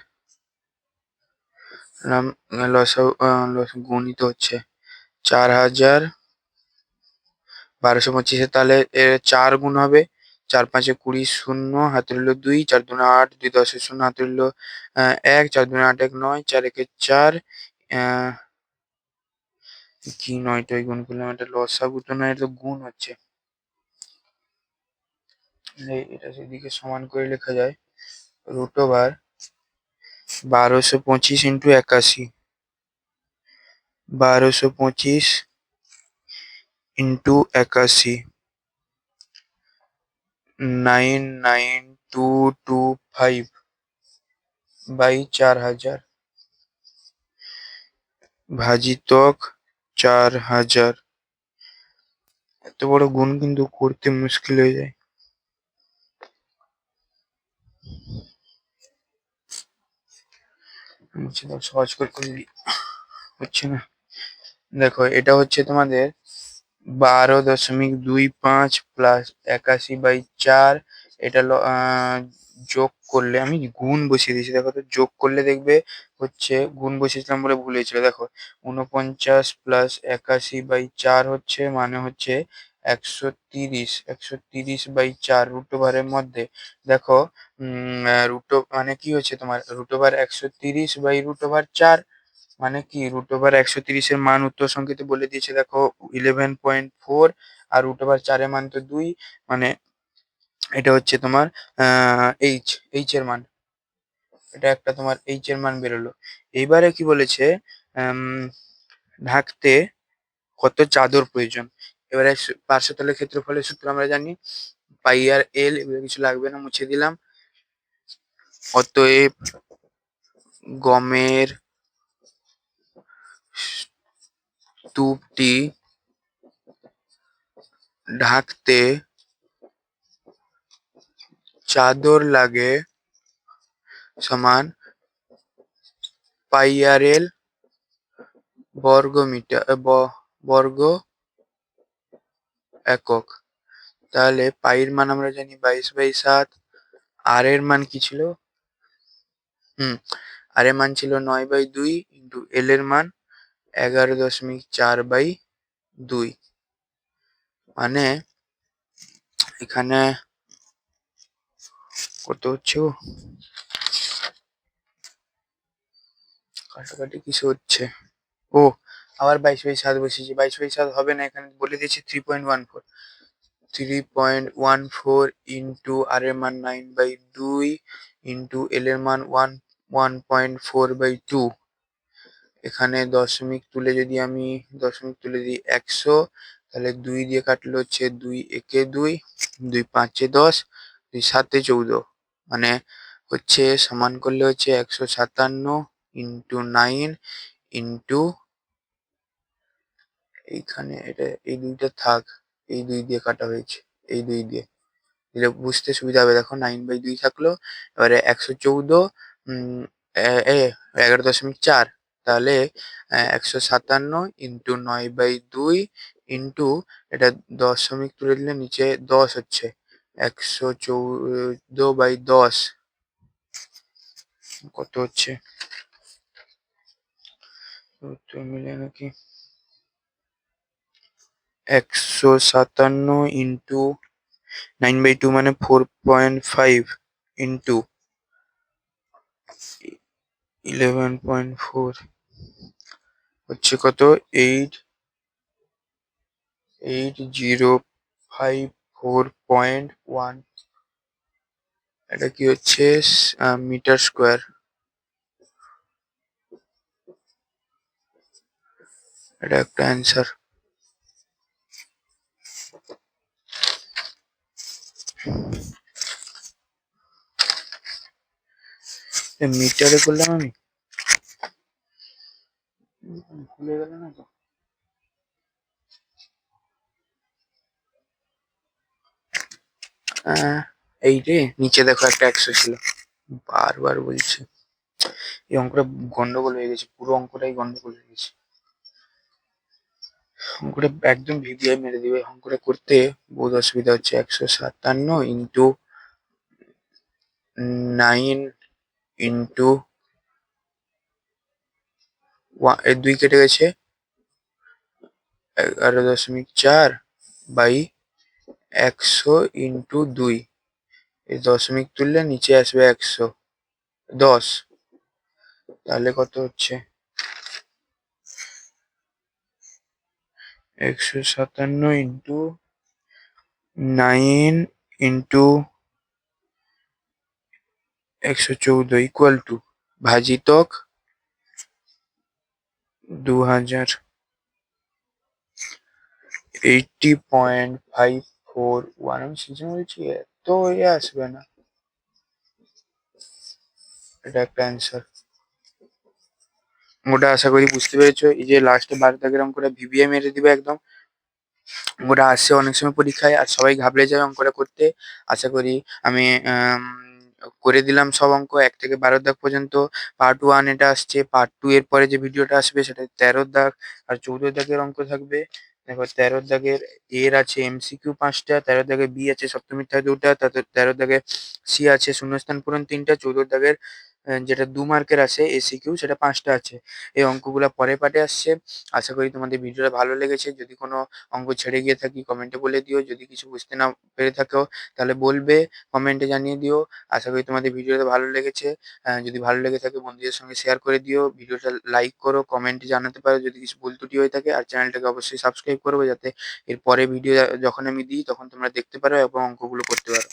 গণিত হচ্ছে 4000, 1225, তাহলে 4 গুণ হবে, 4 5 20, শূন্য হাতে রইলো 2, 4 2 8, 2 10 শূন্য হাতে রইলো 1, 4 2 8 1 9, 4 1 4, কি 9টাই গুণ করলাম, এটা লসাগু তো না, এটা গুণ হচ্ছে, এটা সেদিকে সমান করে লেখা যায় √, 1225 ইন্টু 81, 1225 ইন্টু 81, 99225 বাই 4000 ভাজিতক 4000। এত বড় গুণ কিন্তু করতে মুশকিল হয়ে যায়। সহজ করে দিই, হচ্ছে না। দেখো এটা হচ্ছে তোমাদের 12.25 প্লাস 81/4। এটা যোগ করলে, আমি গুণ বসিয়ে দিয়েছি, দেখো তো যোগ করলে দেখবে হচ্ছে, গুণ বসিয়েছিলাম বলে ভুল হয়েছিল। দেখো 49 প্লাস 81/4 হচ্ছে, মানে হচ্ছে 130। 130/4 রুট ওভারের মধ্যে দেখো রুট মানে কি হচ্ছে তোমার, রুট ওভার 130/√4 মানে কি, √130 এর মান উত্তর সংকেতে বলে দিয়েছে, দেখো 11.4, আর √4 এর মান তো 2, মানে এটা হচ্ছে তোমার এইচ এর মান। এটা একটা তোমার এইচ এর মান বেরোলো। এইবারে কি বলেছে, ঢাকতে কত চাদর প্রয়োজন। এবারে পার্শ্বতলের ক্ষেত্রফলের সূত্র আমরা জানি, পাই আর এল, এগুলো কিছু লাগবে না, মুছে দিলাম। অতএব গমের স্তূপটি ঢাকতে চাদর লাগে সমান পাই আর এল বর্গ একক। তাহলে পাইর মান আমরা জানি 22/7, আর এর মান কি ছিল, আর এর মান ছিল 9/2 ইন্টু এল এর মান 11.4/2, মানে এখানে কত হচ্ছে, কাটাকাটি কিছু হচ্ছে, ও আবার 22/7 বসেছি। 22/7 হবে না, এখানে বলে দিয়েছি 3.14। 3.14 ইন্টু আর এর মান 9/2 ইন্টু এল এর মান 1.4/2। এখানে দশমিক তুলে যদি আমি দশমিক তুলে দিই 100, তাহলে 2 দিয়ে কাটলে হচ্ছে 2 একে 2, 2 5-এ 10, 2 7-এ 14, মানে হচ্ছে সমান করলে হচ্ছে 157 ইন্টু 9 ইন্টু, এইখানে এটা এই দুইটা থাক, এই 2 দিয়ে কাটা হয়েছে, এই 2 দিয়ে দিলে বুঝতে সুবিধা হবে। দেখো 9/2 থাকলো, এবারে 114 11.4, তাহলে 157 ইন্টু 9/2 ইন্টু এটা দশমিক তুলে দিলে নিচে 10 হচ্ছে, 114/10 কত হচ্ছে, তো মিলে নাকি, 157 ইন্টু 9/2 মানে 4.5 ইন্টু 11.4 হচ্ছে কত, 8054.1। এটা কি হচ্ছে মিটার স্কোয়ার। এটা একটা অ্যান্সার। মিটারে করলাম আমি, ভুলে গেল না তো। এই রে, নিচে দেখো একটা 100 ছিল, বারবার বলছে। এই অঙ্কটা গন্ডগোল হয়ে গেছে, পুরো অঙ্কটাই গন্ডগোল হয়ে গেছে। অঙ্কটা একদম ভিভিআই মেরে দিবে, অঙ্কটা করতে বহুত অসুবিধা হচ্ছে। 157 ইন্টু 9 ইন্টু 2 কেটে গেছে, 11.4 বাই 100 ইন্টু 2, এই দশমিক তুললে নিচে আসবে 110, তাহলে কত হচ্ছে, 157 ইন্টু 9 ইন্টু 114 ইকুয়াল টু ভাজিতক 2000 80.541। আমি সেজন্য বলছি এত আসবে না। এটা একটা অ্যান্সার। ওটা আশা করি বুঝতে পেরেছো। এই যে লাস্টে 12 দাগের অঙ্কটা ভিভিএ মেরে দিবে একদম। ওটা আসে অনেক সময় পরীক্ষায়, আর সবাই ঘাবড়ে যায় অঙ্কটা করতে। আশা করি আমি করে দিলাম সব অঙ্ক 1 থেকে 12 দাগ পর্যন্ত। পার্ট 1 এটা আসছে। পার্ট 2 এর পরে যে ভিডিওটা আসবে সেটা 13 দাগ আর 14 দাগের অঙ্ক থাকবে। দেখো 13 দাগের এর আছে এমসিকিউ 5টা, 13 দাগের বি আছে সত্য মিথ্যা 2টা, তাতে 13 দাগের সি আছে শূন্যস্থান পূরণ 3টা, 14 দাগের যেটা 2 মার্কের আছে এসিকিউ সেটা 5টা আছে। এই অঙ্কগুলা পরের পার্টে আসছে। আশা করি তোমাদের ভিডিওটা ভালো লেগেছে। যদি কোনো অঙ্ক ছেড়ে গিয়ে থাকি কমেন্টে বলে দিও। যদি কিছু বুঝতে না পেরে থাকো তাহলে বলবে, কমেন্টে জানিয়ে দিও। আশা করি তোমাদের ভিডিওটা ভালো লেগেছে। যদি ভালো লেগে থাকে বন্ধুদের সঙ্গে শেয়ার করে দিও। ভিডিওটা লাইক করো, কমেন্টে জানাতে পারো যদি কিছু ভুল ত্রুটি হয়ে থাকে। আর চ্যানেলটাকে অবশ্যই সাবস্ক্রাইব করবে যাতে এর পরে ভিডিও যখন আমি দিই তখন তোমরা দেখতে পারো এবং অঙ্কগুলো করতে পারো।